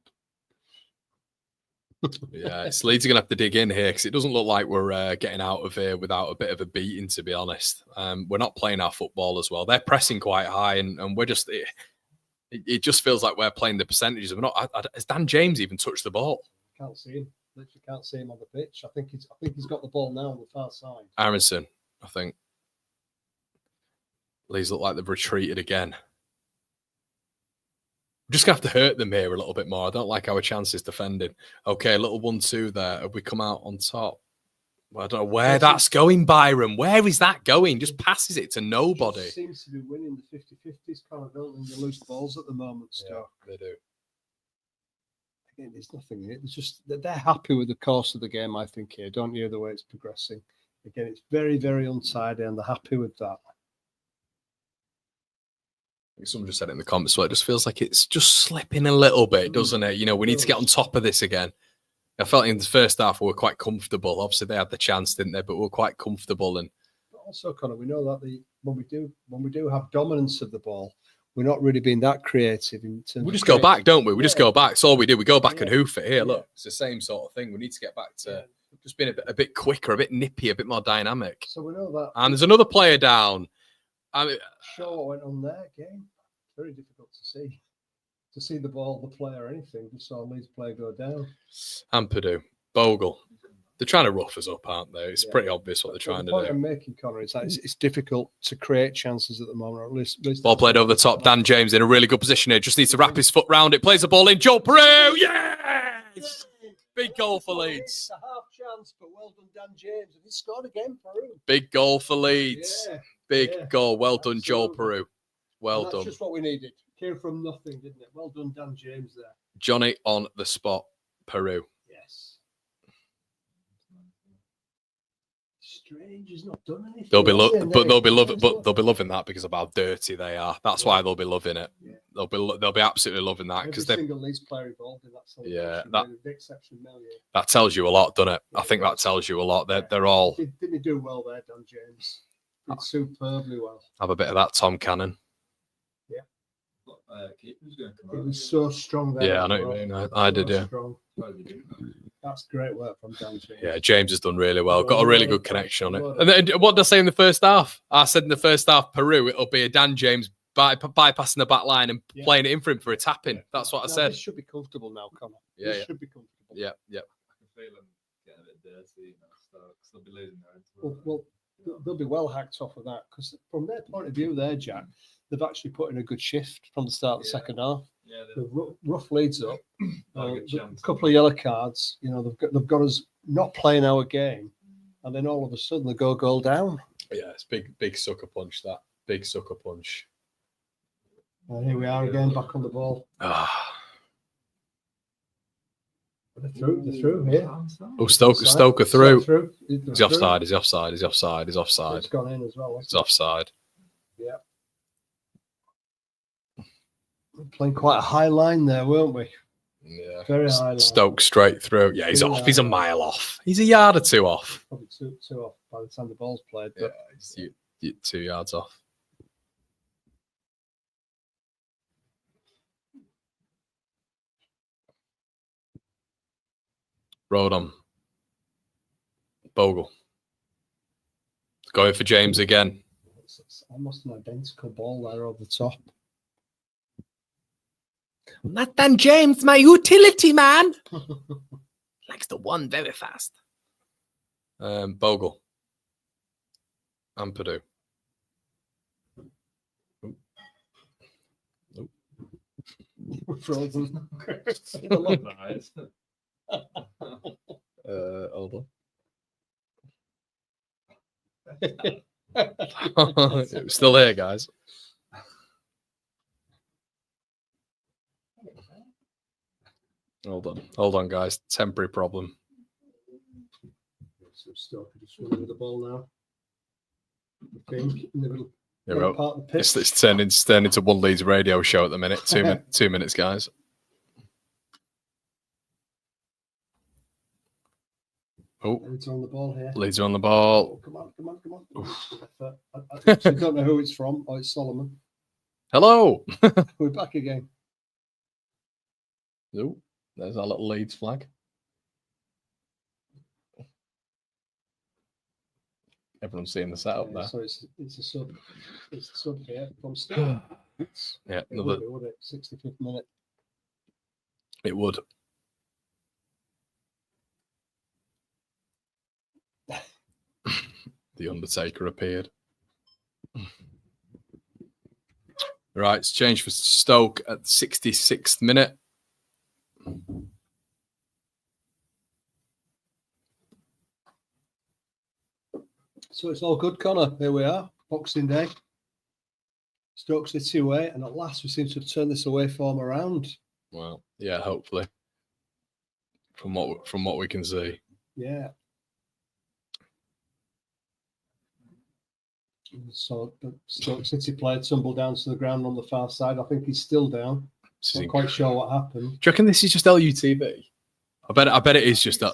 Yeah, it's Leeds are going to have to dig in here because it doesn't look like we're getting out of here without a bit of a beating, to be honest. We're not playing our football as well. They're pressing quite high, and we're just... It just feels like we're playing the percentages. Has Dan James even touched the ball? Can't see him. Literally can't see him on the pitch. I think he's got the ball now on the far side. Aronson, I think. Leeds look like they've retreated again. We're just going to have to hurt them here a little bit more. I don't like our chances defending. Okay, a little 1-2 there. Have we come out on top? Well, I don't know where that's going, Byron. Where is that going? Just passes it to nobody. It seems to be winning the 50-50s, kind of, don't they? They lose balls at the moment, Stoke. Yeah, they do. Again, there's nothing in it. It's just that they're happy with the course of the game, I think, here. Don't you, the way it's progressing? Again, it's very, very untidy, and they're happy with that. I think someone just said it in the comments, so it just feels like it's just slipping a little bit, doesn't it? You know, we need to get on top of this again. I felt in the first half we were quite comfortable. Obviously, they had the chance, didn't they? But we were quite comfortable. And but also, Connor, we know that when we do have dominance of the ball, we're not really being that creative. In terms we just go back, don't we? We just go back. That's all we do. We go back and hoof it. Here, Yeah. look, it's the same sort of thing. We need to get back to just being a bit quicker, a bit nippy, a bit more dynamic. So we know that. And there's another player down. I mean, sure what went on there again. Very difficult to see the ball, the player, anything. Just saw Leeds player go down. Ampadu, Bogle. They're trying to rough us up, aren't they? It's pretty obvious what they're trying to The point do. I'm making, Connor, is that it's difficult to create chances at the moment. Or at least Ball played over the top. Dan James in a really good position here. Just needs to wrap his foot round it. Plays the ball in. Joel Peru. Yes! Big goal for Leeds. It's a half chance, but well done, Dan James. And he scored again, Peru. Big goal for Leeds. Yeah. Big goal. Well done, Joel Peru. Well That's done. just what we needed. Came from nothing, didn't it? Well done, Dan James there. Johnny on the spot. Peru. Yes. Strange, he's not done anything. They'll be loving that because of how dirty they are. That's why they'll be loving it. Yeah. They'll be absolutely loving that because every single Leeds player involved in that celebration. Yeah, the exception of Melié. that tells you a lot, doesn't it? I think that tells you a lot. They're all Didn't he do well there, Dan James? Did superbly well. have a bit of that Tom Cannon. It was so strong there. Yeah, I know what you mean. I did, yeah. Strong. That's great work from Dan James. Yeah, James has done really well. Got a really good connection on it. And then, what did I say in the first half? I said in the first half, Peru, it'll be a Dan James bypassing the back line and playing it in for him for a tap-in. That's what I said. This should be comfortable now, Connor. Yeah, This should be comfortable. Yeah. I can feel them getting a bit dirty, so they'll be losing their Well, they'll be well hacked off of that because from their point of view there, Jack, they've actually put in a good shift from the start of the second half. Yeah, They've rough Leeds up, a a couple of yellow cards. You know, they've got us not playing our game, and then all of a sudden they go goal down. Yeah, it's big sucker punch. That big sucker punch. And here we are again, back on the ball. They're through here. Oh, Stoke are through. He's He's offside. He's offside. It's gone in as well. He's offside. Yeah. We're playing quite a high line there, weren't we? Yeah. Very high line. Stoke straight through. Yeah, he's off. He's a mile off. He's a yard or two off. Probably two off by the time the ball's played. Yeah, But he's 2 yards off. Rodon. Bogle. Going for James again. it's almost an identical ball there over the top. Not Dan James, my utility man. Likes to one very fast. Bogle. Ampadu. Frozen. Nice. Hold on. It was still here, guys. Hold on, guys. Temporary problem. So Stoke are just running with the ball now. I think in the middle Yeah, well, part of the pitch. it's turned into one Leeds radio show at the minute. 2 minutes, guys. Oh, Leeds are on the ball here. Leeds are on the ball. Come on. I actually don't know who it's from. Oh, it's Solomon. Hello. We're back again. Oh, there's our little Leeds flag. Everyone's seeing the setup there. So it's a sub. It's a sub here from Stoke. Yeah, Would it? 65th minute. It would. The Undertaker appeared. Right, it's changed for Stoke at the 66th minute. So it's all good, Connor. Here we are, Boxing Day. Stoke City away, and at last we seem to have turned this away form around. Well, yeah, hopefully. From what we can see. Yeah. So the Stoke City player tumbled down to the ground on the far side. I think he's still down. Not quite sure what happened. Do you reckon this is just LUTV? I bet it is just that.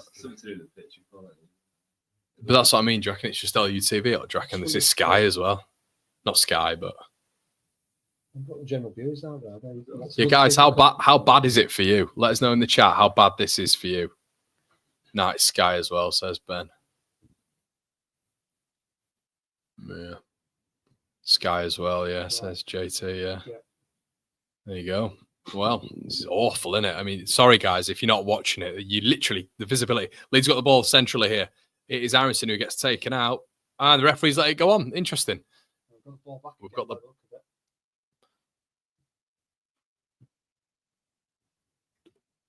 But that's what I mean. Do you reckon it's just LUTV, or do you reckon this is Sky as well? Not Sky, but I've got the general views out there. yeah, guys, how bad is it for you? Let us know in the chat how bad this is for you. No, it's Sky as well, says Ben. Yeah. Sky as well, yeah, says JT, yeah. There you go. Well, this is awful, isn't it? I mean, sorry, guys, if you're not watching it, you literally, the visibility. Leeds got the ball centrally here. It is Aronson who gets taken out, and the referees let it go on. Interesting. We've got the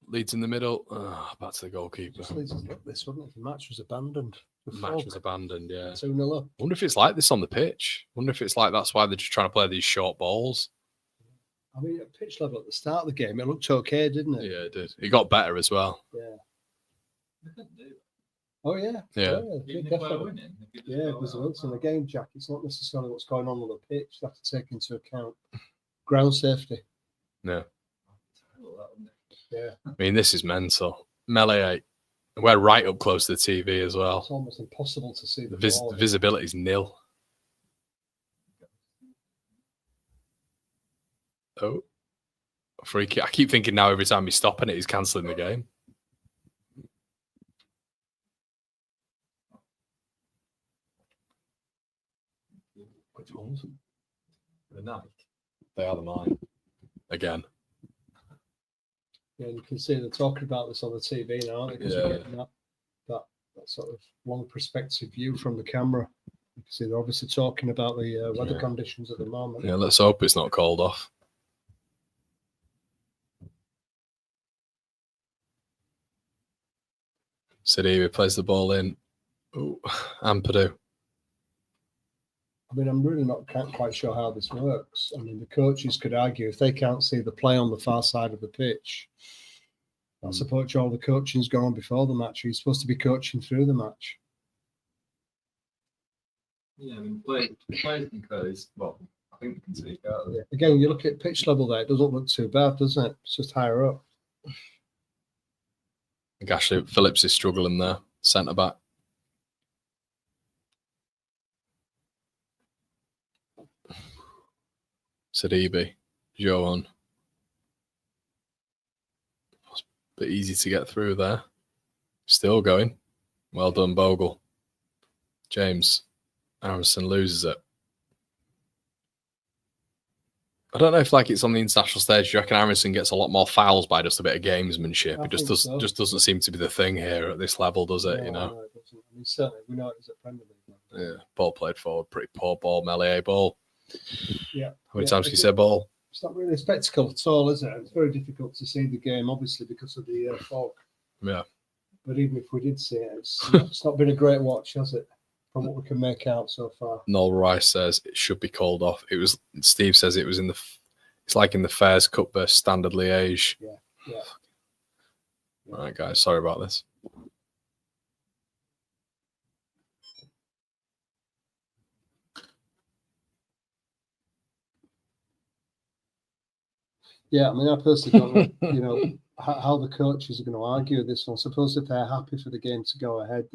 Leeds in the middle. Oh, back to the goalkeeper. This wouldn't it? The match was abandoned. The match was abandoned, yeah. 2-0 up. Wonder if it's like this on the pitch. Wonder if it's like that's why they're just trying to play these short balls. I mean, at pitch level at the start of the game, it looked okay, didn't it? Yeah, it did. It got better as well. Yeah. Oh, yeah. Yeah. Definitely. Yeah, because it's in the game, Jack. It's not necessarily what's going on the pitch. You have to take into account ground safety. Yeah. Yeah. I mean, this is mental. Melee, we're right up close to the TV as well. It's almost impossible to see the The visibility is nil. Oh, free kick. I keep thinking now every time he's stopping it, he's cancelling the game. Which ones? The night. They are the mine. Again. Yeah, you can see they're talking about this on the TV now, aren't they? Because you're getting that sort of long perspective view from the camera. You can see they're obviously talking about the weather conditions at the moment. Yeah, let's hope it's not called off. Sidibe plays the ball in. Oh, Ampadu. I mean, I'm really not quite sure how this works. I mean, the coaches could argue if they can't see the play on the far side of the pitch, I suppose all the coaching's gone on before the match. He's supposed to be coaching through the match. Yeah, I mean, players can close. Well, I think we can see it out. Yeah. Again, you look at pitch level there, it doesn't look too bad, does it? It's just higher up. I think Ashley Phillips is struggling there, centre back. Sidibe, Johan. It's a bit easy to get through there. Still going. Well done, Bogle. James Aronson loses it. I don't know if it's on the international stage. Do you reckon Aronson gets a lot more fouls by just a bit of gamesmanship? It just doesn't seem to be the thing here at this level, does it? No, no, it doesn't. I mean, certainly we know it was at Premier League. Yeah, ball played forward, pretty poor ball, melee ball. Yeah. How many times can you say ball? It's not really a spectacle at all, is it? It's very difficult to see the game, obviously, because of the fog. Yeah. But even if we did see it, it's not been a great watch, has it? From what we can make out so far. Noel Rice says it should be called off. It was. Steve says it was in the. It's like in the Fairs Cup versus Standard Liège. Yeah. All right, guys. Sorry about this. Yeah, I mean, I personally don't know, you know, how the coaches are going to argue this one. I suppose if they're happy for the game to go ahead,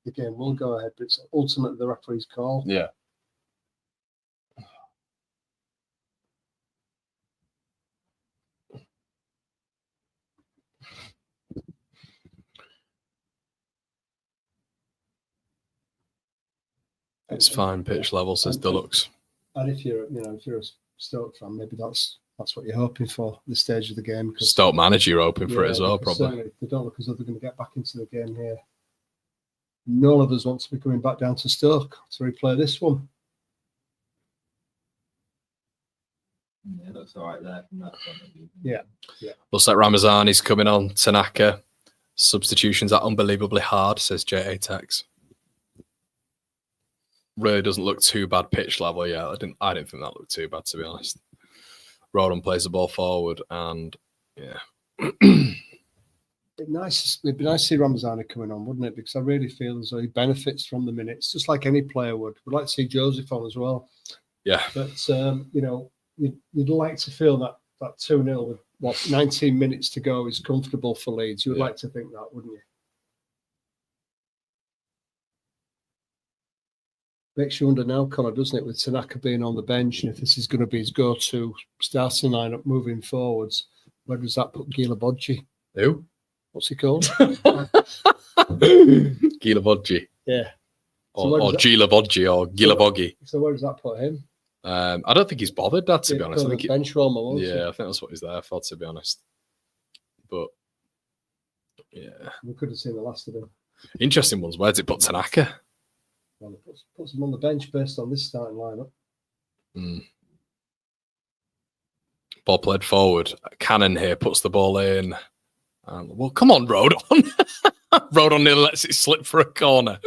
the game will go ahead, but it's ultimately the referee's call. Yeah. It's fine. Pitch level, says Deluxe. And if you're a Stoke fan, maybe that's what you're hoping for at this stage of the game. Stoke manager, you're hoping for it as well, probably. Certainly, they don't look as though they're going to get back into the game here. None of us want to be coming back down to Stoke to replay this one. Yeah, looks all right there from that point of view. Yeah. Looks like Ramazani's coming on. Tanaka. Substitutions are unbelievably hard, says J.A. Tex. Really doesn't look too bad pitch level. Yeah, I didn't think that looked too bad, to be honest. Rodon plays the ball forward, and yeah. It'd be nice to see Ramazani coming on, wouldn't it? Because I really feel as though he benefits from the minutes, just like any player would. We'd like to see Joseph on as well. Yeah. But you know, you'd like to feel that 2-0 with 19 minutes to go is comfortable for Leeds. You would like to think that, wouldn't you? Makes you wonder now, Connor, doesn't it, with Tanaka being on the bench, and if this is going to be his go-to starting lineup moving forwards, where does that put Gila Bodji? Who? What's he called? Gila Bodji. Yeah. Or Gila Bodji or Gila Boggy. So where does that put him? I don't think he's bothered that, to be honest. I think bench warmer, wasn't he? I think that's what he's there for, to be honest. But yeah, we could have seen the last of him. Interesting ones. Where does it put Tanaka? Well, it puts him on the bench based on this starting lineup. Ball played forward. Cannon here puts the ball in. Well, come on, Rodon. Rodon nearly lets it slip for a corner.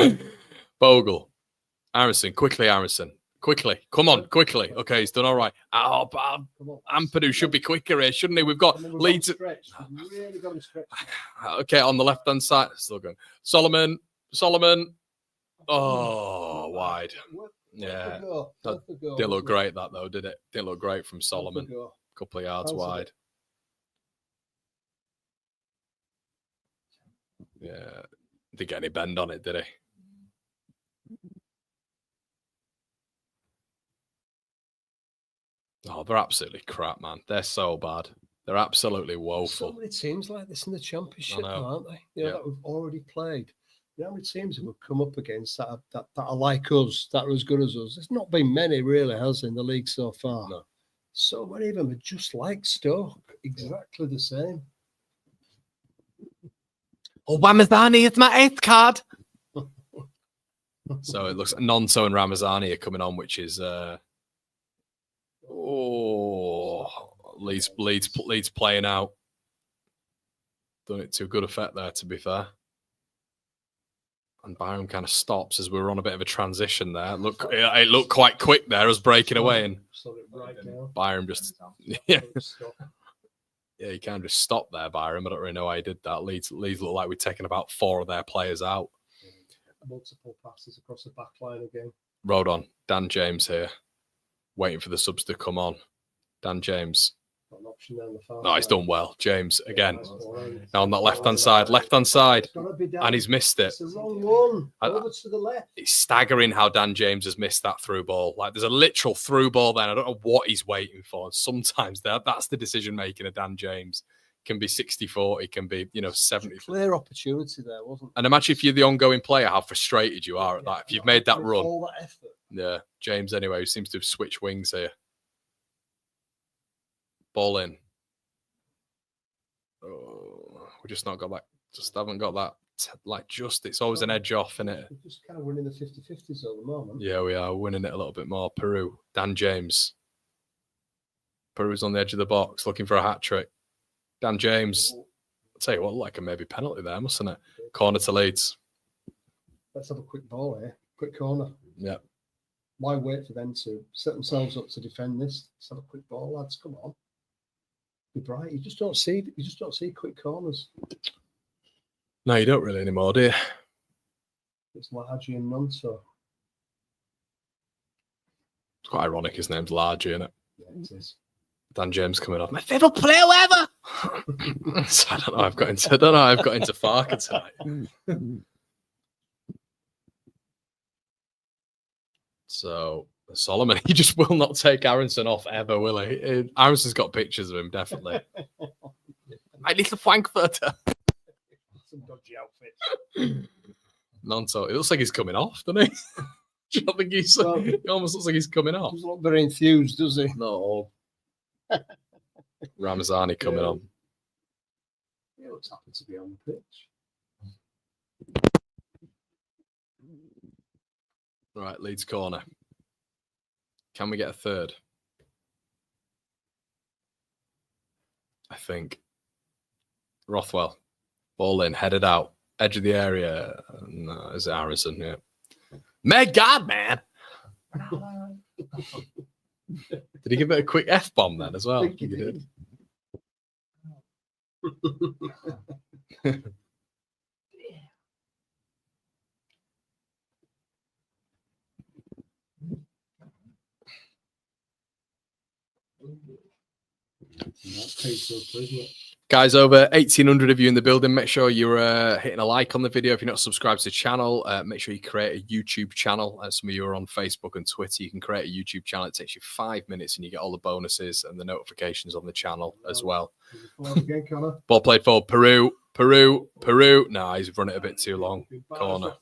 Bogle. Aronson. Quickly, Aronson. Quickly. Come on, quickly. Okay, he's done all right. Oh, Ampadu should be quicker here, shouldn't he? We've got Leeds. Really got him stretched. Okay, on the left-hand side. Still going. Solomon. Oh, wide. Yeah. Didn't look great, that, though, did it? Didn't look great from Solomon. A couple of yards wide. Yeah. Didn't get any bend on it, did he? Oh, they're absolutely crap, man. They're so bad. They're absolutely woeful. So many teams like this in the Championship, aren't they? That we've already played. You know how many teams that we've come up against that are like us, that are as good as us? There's not been many, really, has there, in the league so far? No. So many of them are just like Stoke, exactly the same. Oh, Ramazani is my 8th card. So it looks like Nonso and Ramazani are coming on, which is Leeds playing out. Done it to a good effect there, to be fair. And Byram kind of stops as we were on a bit of a transition there. It looked quite quick there, as breaking away, and Byram just yeah, you kind of just stopped there, Byram. I don't really know why he did that. Leeds look like we've taken about 4 of their players out. Multiple passes across the back line again. Rodon, Dan James here, waiting for the subs to come on. Dan James. Got an option there on the far side. He's done well. James again. Nice now on that left-hand side, and he's missed it. It's the wrong one. Over to the left. It's staggering how Dan James has missed that through ball. Like, there's a literal through ball there. I don't know what he's waiting for. And sometimes that's the decision making of Dan James. Can be 60-40, can be 70. Clear opportunity there, wasn't it? And imagine if you're the ongoing player, how frustrated you are at that. If you've made that run. All that effort. Yeah, James anyway, who seems to have switched wings here. Ball in. Oh, we just not got that. Just haven't got that. It's always an edge off, isn't it? We're just kind of winning the 50-50s at the moment. Yeah, we are winning it a little bit more. Peru, Dan James. Peru's on the edge of the box looking for a hat trick. Dan James. I'll tell you what, like a maybe penalty there, mustn't it? Corner to Leeds. Let's have a quick ball here. Quick corner. Yeah. Why wait for them to set themselves up to defend this? Let's have a quick ball, lads. Come on. Be bright. You just don't see quick corners. No, you don't really anymore, do you? It's Lahaji and Nonso. It's quite ironic. His name's Largy, isn't it? Yeah, it is. Dan James coming off. My favourite player ever. So I don't know. I've got into Farke tonight. So Solomon, he just will not take Aronson off ever, will he? Aronson's got pictures of him, definitely. My little Frankfurter. Some dodgy outfits. Nonso. It looks like he's coming off, doesn't he? Do you not think he's? Well, It almost looks like he's coming off. Doesn't look very enthused, does he? No. Ramazani coming on. Yeah, what's happened to be on the pitch? Right, Leeds corner. Can we get a third? I think. Rothwell. Ball in, headed out. Edge of the area. No, is it Aronson? Yeah. My God, man. Did he give it a quick F-bomb then as well? I think he did. Guys, over 1,800 of you in the building. Make sure you're hitting a like on the video. If you're not subscribed to the channel, make sure you create a YouTube channel. Some of you are on Facebook and Twitter. You can create a YouTube channel. It takes you 5 minutes and you get all the bonuses and the notifications on the channel as well. Ball played for Peru. No, he's run it a bit too long. Corner.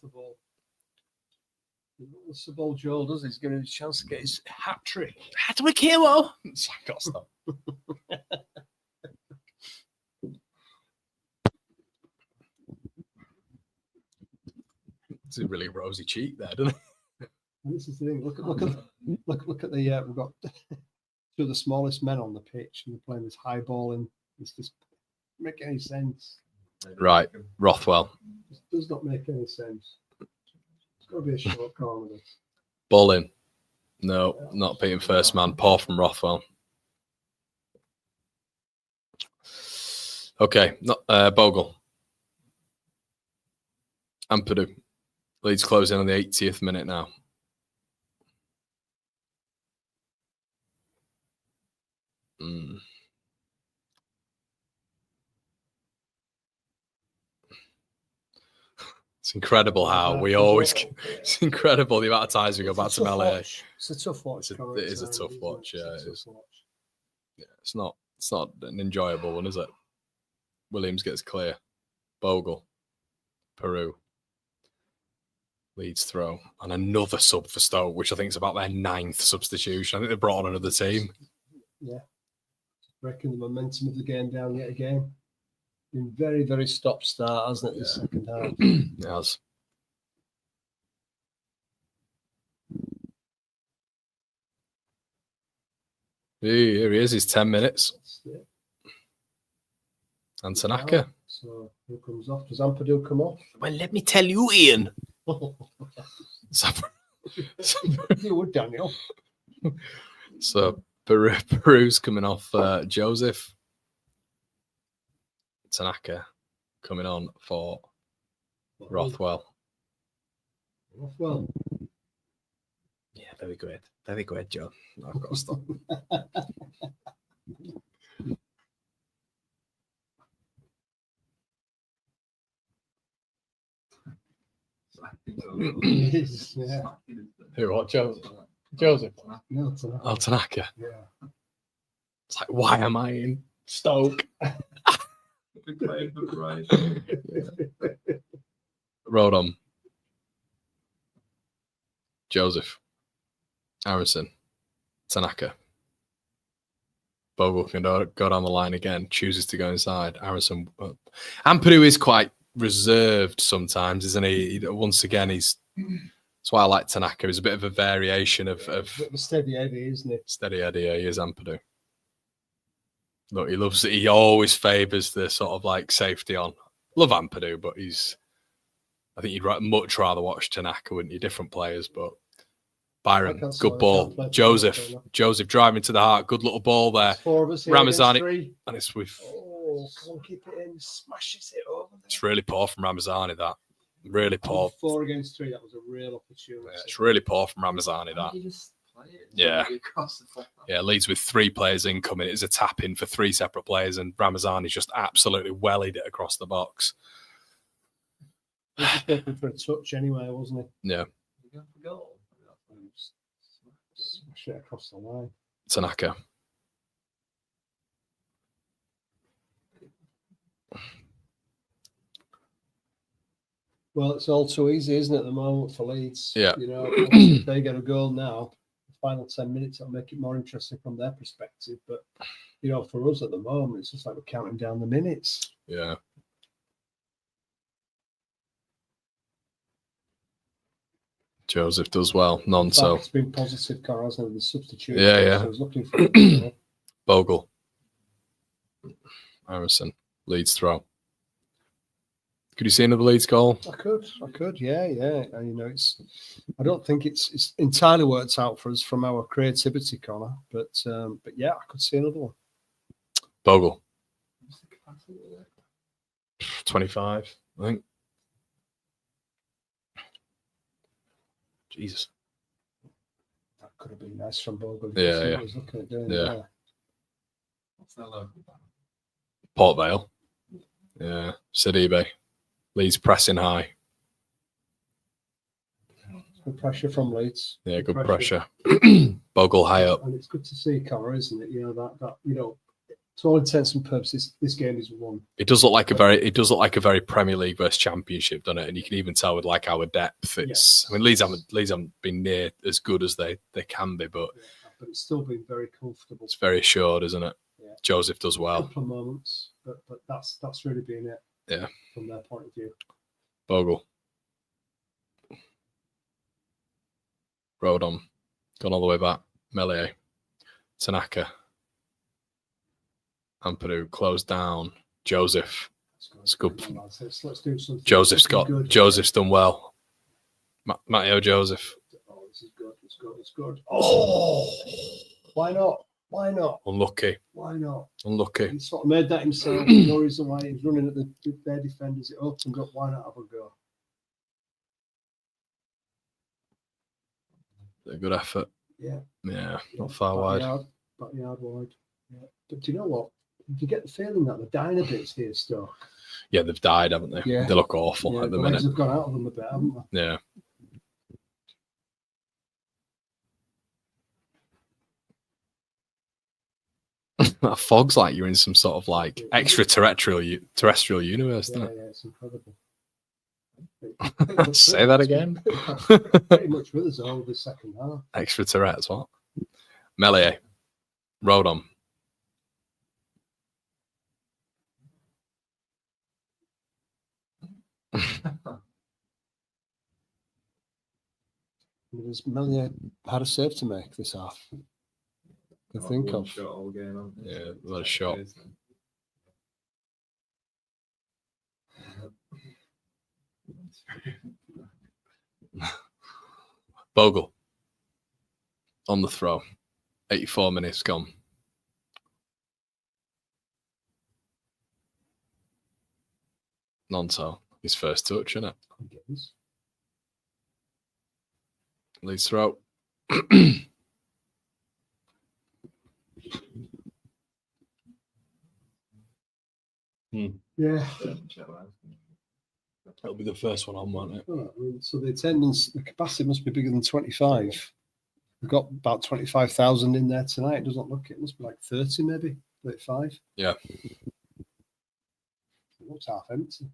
What's the ball, Joel does? He's giving him a chance to get his hat trick. Hat trick hero. Got to stop. It's a really rosy cheek there, doesn't it? This is the thing. Look at the. We've got two of the smallest men on the pitch, and they're playing this high ball, and it's just make any sense. Right, Rothwell. It does not make any sense. It's got to be a short corner. Ball in. No, not beating first man. Paul from Rothwell. Okay, Bogle. Ampadu. Leeds closing on the 80th minute now. It's incredible how we always. It's incredible the amount of times we go back to Melee. It's a tough watch. It is a tough watch. Yeah, it is. Yeah, it's not an enjoyable one, is it? Williams gets clear. Bogle. Peru. Leeds throw. And another sub for Stoke, which I think is about their 9th substitution. I think they brought on another team. Yeah. Breaking the momentum of the game down yet again. Been very, very stop-start, hasn't it, the second half? It has. Here he is. He's 10 minutes. And Tanaka. So who comes off? Does Ampadu come off? Well, let me tell you, Ian. You would, Daniel. So Peru's coming off Joseph. Tanaka coming on for Rothwell. Rothwell. Yeah, very good. Very good, Joe. No, I've got to stop. Yeah. Who, what, Joseph? Joseph? No, Tanaka. Oh, Tanaka. Yeah. It's like, why am I in Stoke? Rolled on. Joseph. Aronson. Tanaka. Bogle can go down the line again. Chooses to go inside. Aronson. Ampadu is quite reserved sometimes, isn't he? Once again, that's why I like Tanaka. He's a bit of a variation of A bit of a steady Eddie, isn't it? Steady Eddie. Yeah, he is Ampadu. Look, he loves it. He always favours the sort of like safety on. Love Ampadu, but I think you'd much rather watch Tanaka, wouldn't you? Different players, but Byron, good ball. Joseph driving to the heart. Good little ball there. Four of us here Ramazani, three. and it's with. Oh, come on, keep it in. Smashes it over. It's really poor from Ramazani, that. Really poor. 4 against 3, that was a real opportunity. Yeah, it's really poor from Ramazani, that. Yeah. Yeah, Leeds with 3 players incoming. It is a tap in for 3 separate players, and Ramazani just absolutely wellied it across the box. He was just looking for a touch anyway, wasn't he? Yeah. Smash it across the line. Tanaka. Well, it's all too easy, isn't it, at the moment for Leeds? Yeah. You know, if they get a goal now, the final 10 minutes, it'll make it more interesting from their perspective. But, you know, for us at the moment, it's just like we're counting down the minutes. Yeah. Joseph does well. Nonso. It's been positive, Connor, hasn't it, with the substitute. Yeah, yeah. So I was looking for it, you know. Bogle. Emerson. Leeds throw. Could you see another Leeds goal? I could, yeah. And, you know, I don't think it's entirely worked out for us from our creativity, Connor, but yeah, I could see another one. Bogle. 25, I think. Jesus. That could have been nice from Bogle. Yeah, yeah. I was looking at doing Yeah. that. What's that logo? Port Vale. Yeah. Sidibe. Leeds pressing high. Good pressure from Leeds. Yeah, good pressure. Bogle high up. And it's good to see, Connor, isn't it? You know, that you know, to all intents and purposes, this game is won. It does look like a very Premier League versus Championship, doesn't it? And you can even tell with like our depth. It's Yes. I mean Leeds haven't been near as good as they can be, but But it's still been very comfortable. it's very assured, isn't it? Yeah. Joseph does A well. couple of moments, but that's really been it. Yeah. From their point of view. Bogle. Rodon. Gone all the way back. Melee. Tanaka. Ampadu closed down. Joseph. It's good. Let's do something. Joseph's done well. Matteo Joseph. Oh, this is good. It's good. Oh, why not? Unlucky. Why not? Unlucky. He sort of made that himself. No reason why he was running at their defenders. It opened up. Why not have a go? A good effort. Yeah. Yeah. Not far wide. Backyard wide. Yeah. But do you know what? You get the feeling that they're dying a bit here, Stoke. Yeah, they've died, haven't they? Yeah. They look awful at the minute. Legs have gone out of them a bit, haven't they? Yeah. That fog's like you're in some sort of like extraterrestrial universe, doesn't Yeah, it's incredible. it? Say that again. Pretty much with us all the second half. Extraterrestrial, what? Melee. Rodon. Has Melia had a save to make this half? I think of. Yeah, a lot of shot. Bogle on the throw. 84 minutes gone. Nonso, his first touch, isn't it? Leeds throw. Yeah. That'll be the first one on, won't it? Well, I mean, so the attendance, the capacity must be bigger than 25. We've got about 25,000 in there tonight. It doesn't look, it must be like 30 maybe, 35. Yeah. It looks half empty.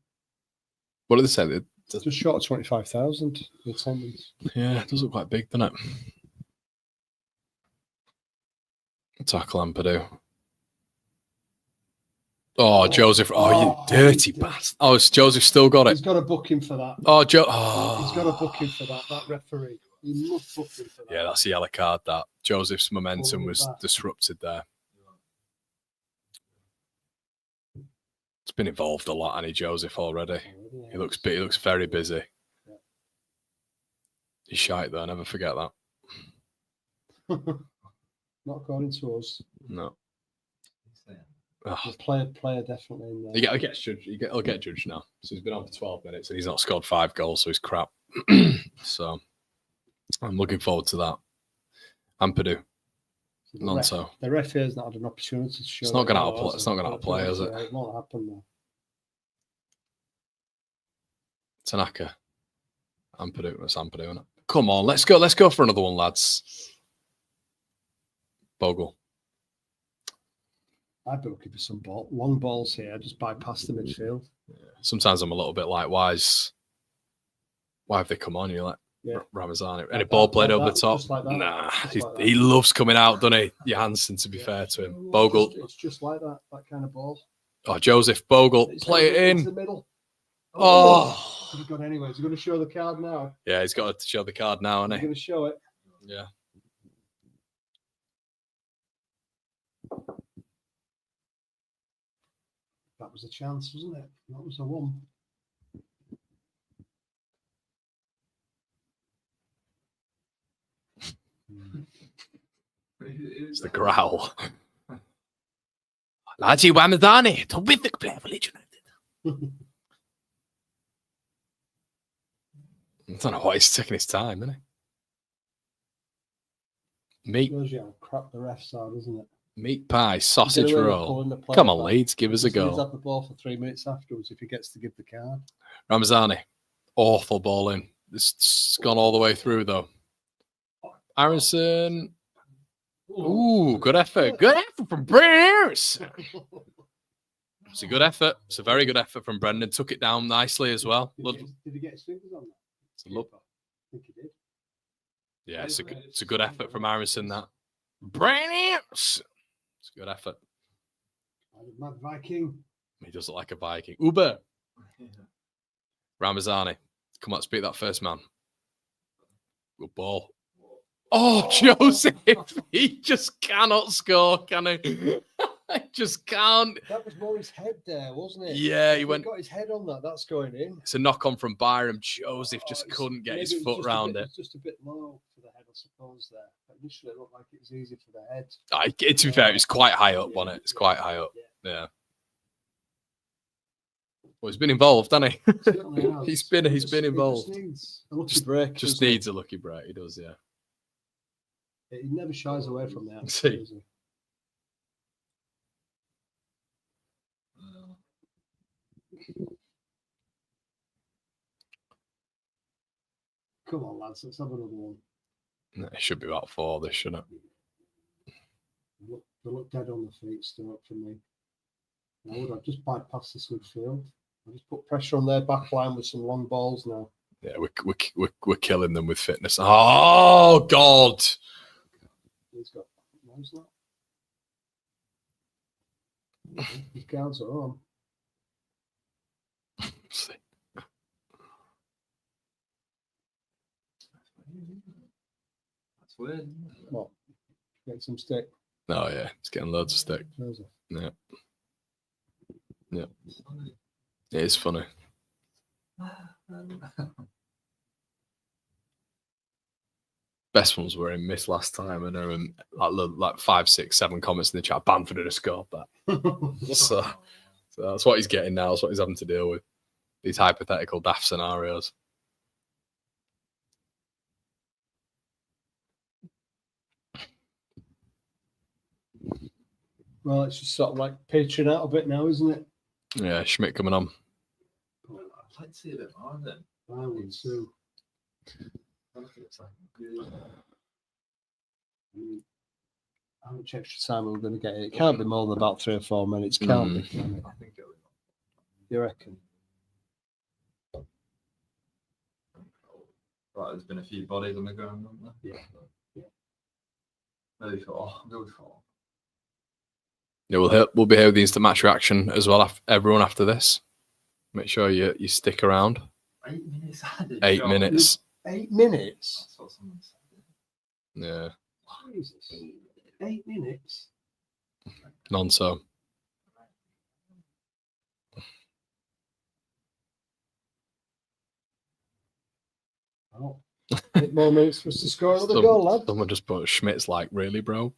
What did they say? Just short of 25,000 the attendance. Yeah, it does look quite big, doesn't it? Tackle Ampadu. Oh, Joseph. Oh, you dirty bastard. Oh, Joseph still got He's it. got to book him for that. Oh, He's got to book him for that referee. He must book him for that. Yeah, that's a yellow card, that. Joseph's momentum was back. disrupted there. It's been involved a lot, hasn't he, Joseph, already? He looks very busy. Yeah. He's shite, though. Never forget that. Not according to us. No. Oh, The player definitely in there. he gets judged. He'll get judged now. So he's been on for 12 minutes and he's not scored 5 goals, so he's crap. So I'm looking forward to that. Ampadu. The ref has not had an opportunity to show. It's not going out of play. It's not going out of play, is it? It won't happen though. Tanaka. Ampadu. That's Ampadu, isn't it? Come on, let's go. Let's go for another one, lads. Bogle. I'd be looking for some long balls here. Just bypass the midfield. Yeah. Sometimes I'm a little bit like, why have they come on? You're like, Ramazani. Any ball played over the top? Like nah, he loves coming out, doesn't he? Johansson, to be fair to him. Bogle. It's just like that kind of ball. Oh, Joseph Bogle, play it in. The middle. Oh. Could have gone anyway. He's going to show the card now. Yeah, he's got to show the card now, isn't he? He's going to show it. Yeah. That was a chance, wasn't it? That was the one. It's the growl. Laji Ramazani, terrific player for Leeds United. I don't know why he's taking his time, isn't he? Meat, Shows you how crap the refs are, doesn't it? meat pie, sausage Get away with roll. pulling the player Come on, back. Leeds, give us a He's goal. had the ball for 3 minutes afterwards if he gets to give the card. Ramazani, awful ball in. It's gone all the way through, though. Aronson. Ooh, good effort. Good effort from Brendan. It's a good effort. It's a very good effort from Brendan. Took it down nicely as well. Did he get his fingers on that? It's a look. I think he did. Yeah, it's a good effort from Aronson, that. Brendan. It's a good effort. Mad Viking. He does look like a Viking. Uber. Ramazani. Come on, speak that first man. Good ball. Oh, Joseph. He just cannot score, can he? Just can't. That was more his head there, wasn't it? Yeah, he If went. got his head on that. That's going in. It's a knock on from Byram. Joseph just couldn't get his foot round it. It's just a bit low for the head, I suppose. There. But initially, it looked like it was easy for the head. To be fair, it's quite high up on it. It's quite high up. Yeah. Well, he's been involved, hasn't he? Certainly has. he's been involved. He just needs a lucky break. Just needs a lucky break. He does, yeah. He never shies away from that. See. Does he? Come on, lads. Let's have another one. No, it should be about 4, this, shouldn't it? They look dead on the feet, Stoke, for me. I would have just bypassed this midfield. I just put pressure on their back line with some long balls now. Yeah, we're killing them with fitness. Oh, God. He's got. Where's that? His guards are on. See. That's weird. What? Get some stick. Oh, yeah. It's getting loads of stick. There's it. Yeah. Yeah. It is funny. Best ones were in miss last time, and there were like 5, 6, 7 comments in the chat. Bamford had scored that. so that's what he's getting now. That's what he's having to deal with. These hypothetical daft scenarios. Well, it's just sort of like pitching out a bit now, isn't it? Yeah, Schmidt coming on. I'd like to see a bit more of them. I would too. How much extra time are we going to get? It can't be more than about 3 or 4 minutes, can't it? I think it'll You reckon? Right, there's been a few bodies on the ground, haven't there? Yeah. Maybe 4. Yeah, we'll be here with the instant match reaction as well. Everyone after this, make sure you stick around. 8 minutes. 8 minutes. 8 minutes? That's what someone said. Yeah, Jesus. 8 minutes? non-so. Oh. 8 more minutes for us to score another goal, lad. Someone just put Schmidt's like, really, bro?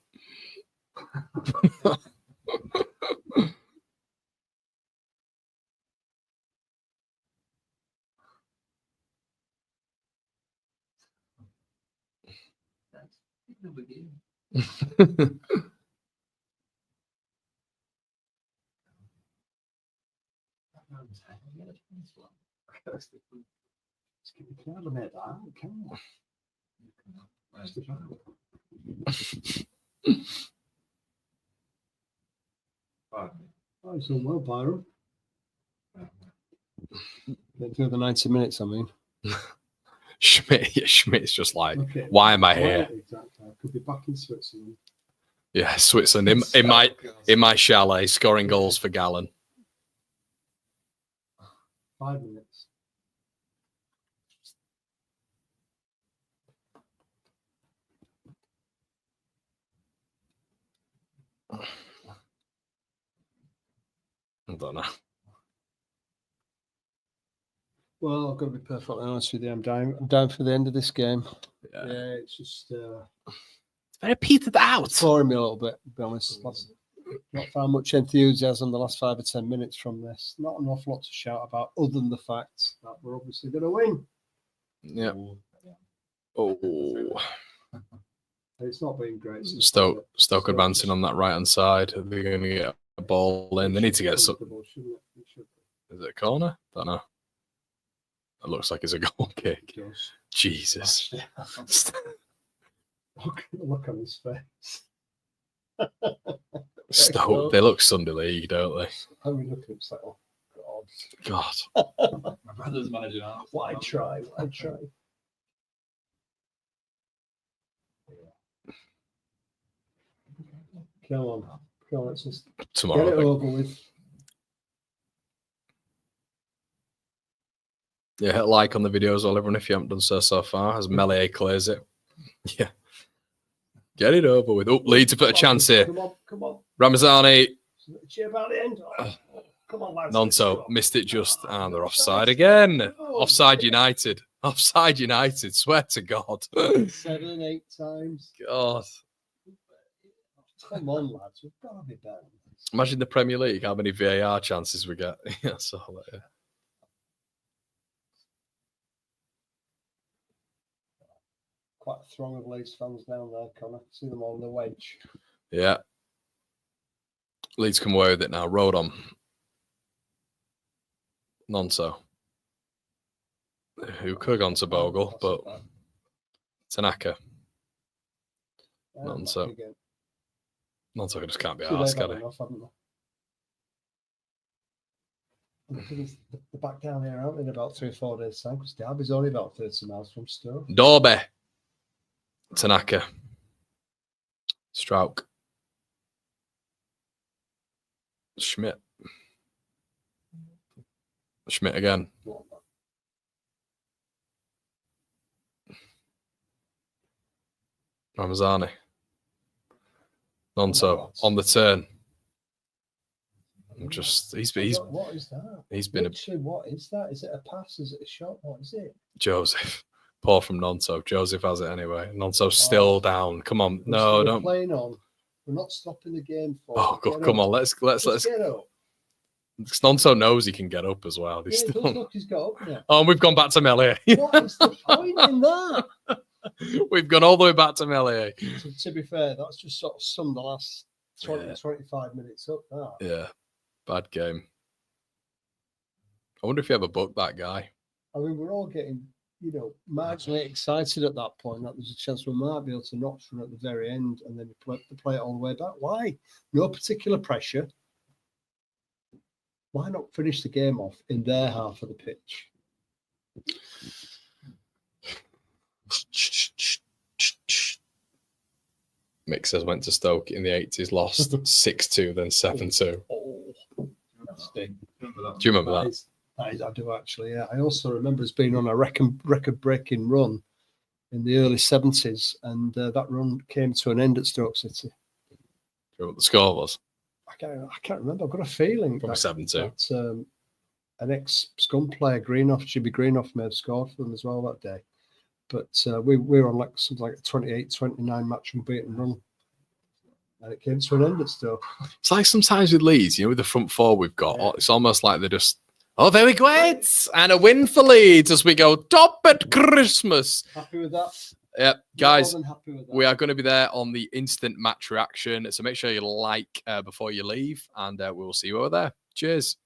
Oh, he's done well, Byron. Through the 90 minutes, I mean. Schmidt's just like, why am I here? Exactly. I could be back in Switzerland. Yeah, Switzerland in my chalet, scoring goals for Gallon. 5 minutes. I don't know. Well, I've got to be perfectly honest with you. I'm down for the end of this game. Yeah. It's just It's very petered out. boring me a little bit, to be honest. Not found much enthusiasm the last 5 or 10 minutes from this. Not an awful lot to shout about, other than the fact that we're obviously going to win. Yeah. Oh. It's not been great. Stoke advancing on that right hand side. They're going to get a ball in. They need to get some. Is it a corner? Don't know. It looks like it's a goal kick. Jesus. Look on his face. Stoke, they look Sunday League, don't they? I mean, look at him, like, oh, God. My brother's managing out. Why try? Come on, let's just Tomorrow. get it over with. Yeah, hit like on the video as well, everyone, if you haven't done so far, as Melee clears it. Yeah. Get it over with. Oh, Leeds have put a chance here. Come on. Ramazani. Cheer about the end. Come on, lads. Nonso missed it just, and they're offside again. Offside United. Swear to God. 7, 8 times. God. Come on, lads. We've got to be better. Imagine the Premier League, how many VAR chances we get. Yeah, so yeah. Quite a throng of Leeds fans down there, Connor. See them all in the wedge. Yeah. Leeds come away with it now. Road on. Nonso. Who could have gone to Bogle, but Tanaka. Nonso. Nonso just can't be asked, can he? They're back down here, aren't they, in about 3 or 4 days' time? Because Derby's only about 30 miles from Stoke. Dorbe. Tanaka. Strauk. Schmidt again. Ramazani. Nonso on the turn. What is that? He's been Literally, what is that? Is it a pass? Is it a shot? What is it? Joseph. Poor from Nonso. Joseph has it anyway. Nonso's still down. Come on. No, don't. Playing on. We're not stopping the game for. Oh, God, come on. Let's. Get up. Nonso knows he can get up as well. Yeah, look, he's got up now. Oh, and we've gone back to Melee. What is the point in that? We've gone all the way back to Melee. To be fair, that's just sort of summed the last 25 minutes up. That. Yeah, bad game. I wonder if you ever booked that guy. I mean, we're all getting, marginally excited at that point. That there's a chance we might be able to notch one at the very end, and then you play it all the way back. Why? No particular pressure. Why not finish the game off in their half of the pitch? Mixers went to Stoke in the 80s, lost 6-2, then 7-2. Oh, do you remember that? I do actually, yeah. I also remember us being on a record-breaking run in the early 70s, and that run came to an end at Stoke City. Do you know what the score was? I can't remember. I've got a feeling. Probably 7-2. An ex-Scum player, Jimmy Greenoff, may have scored for them as well that day. But we were on something like a 28-29 match unbeaten run. And it came to an end at Stoke. It's like sometimes with Leeds, with the front four we've got, it's almost like they're just, there we go. And a win for Leeds as we go top at Christmas. Happy with that? Yep, More guys, than happy with that. we are going to be there on the instant match reaction. So make sure you like before you leave, and we'll see you over there. Cheers.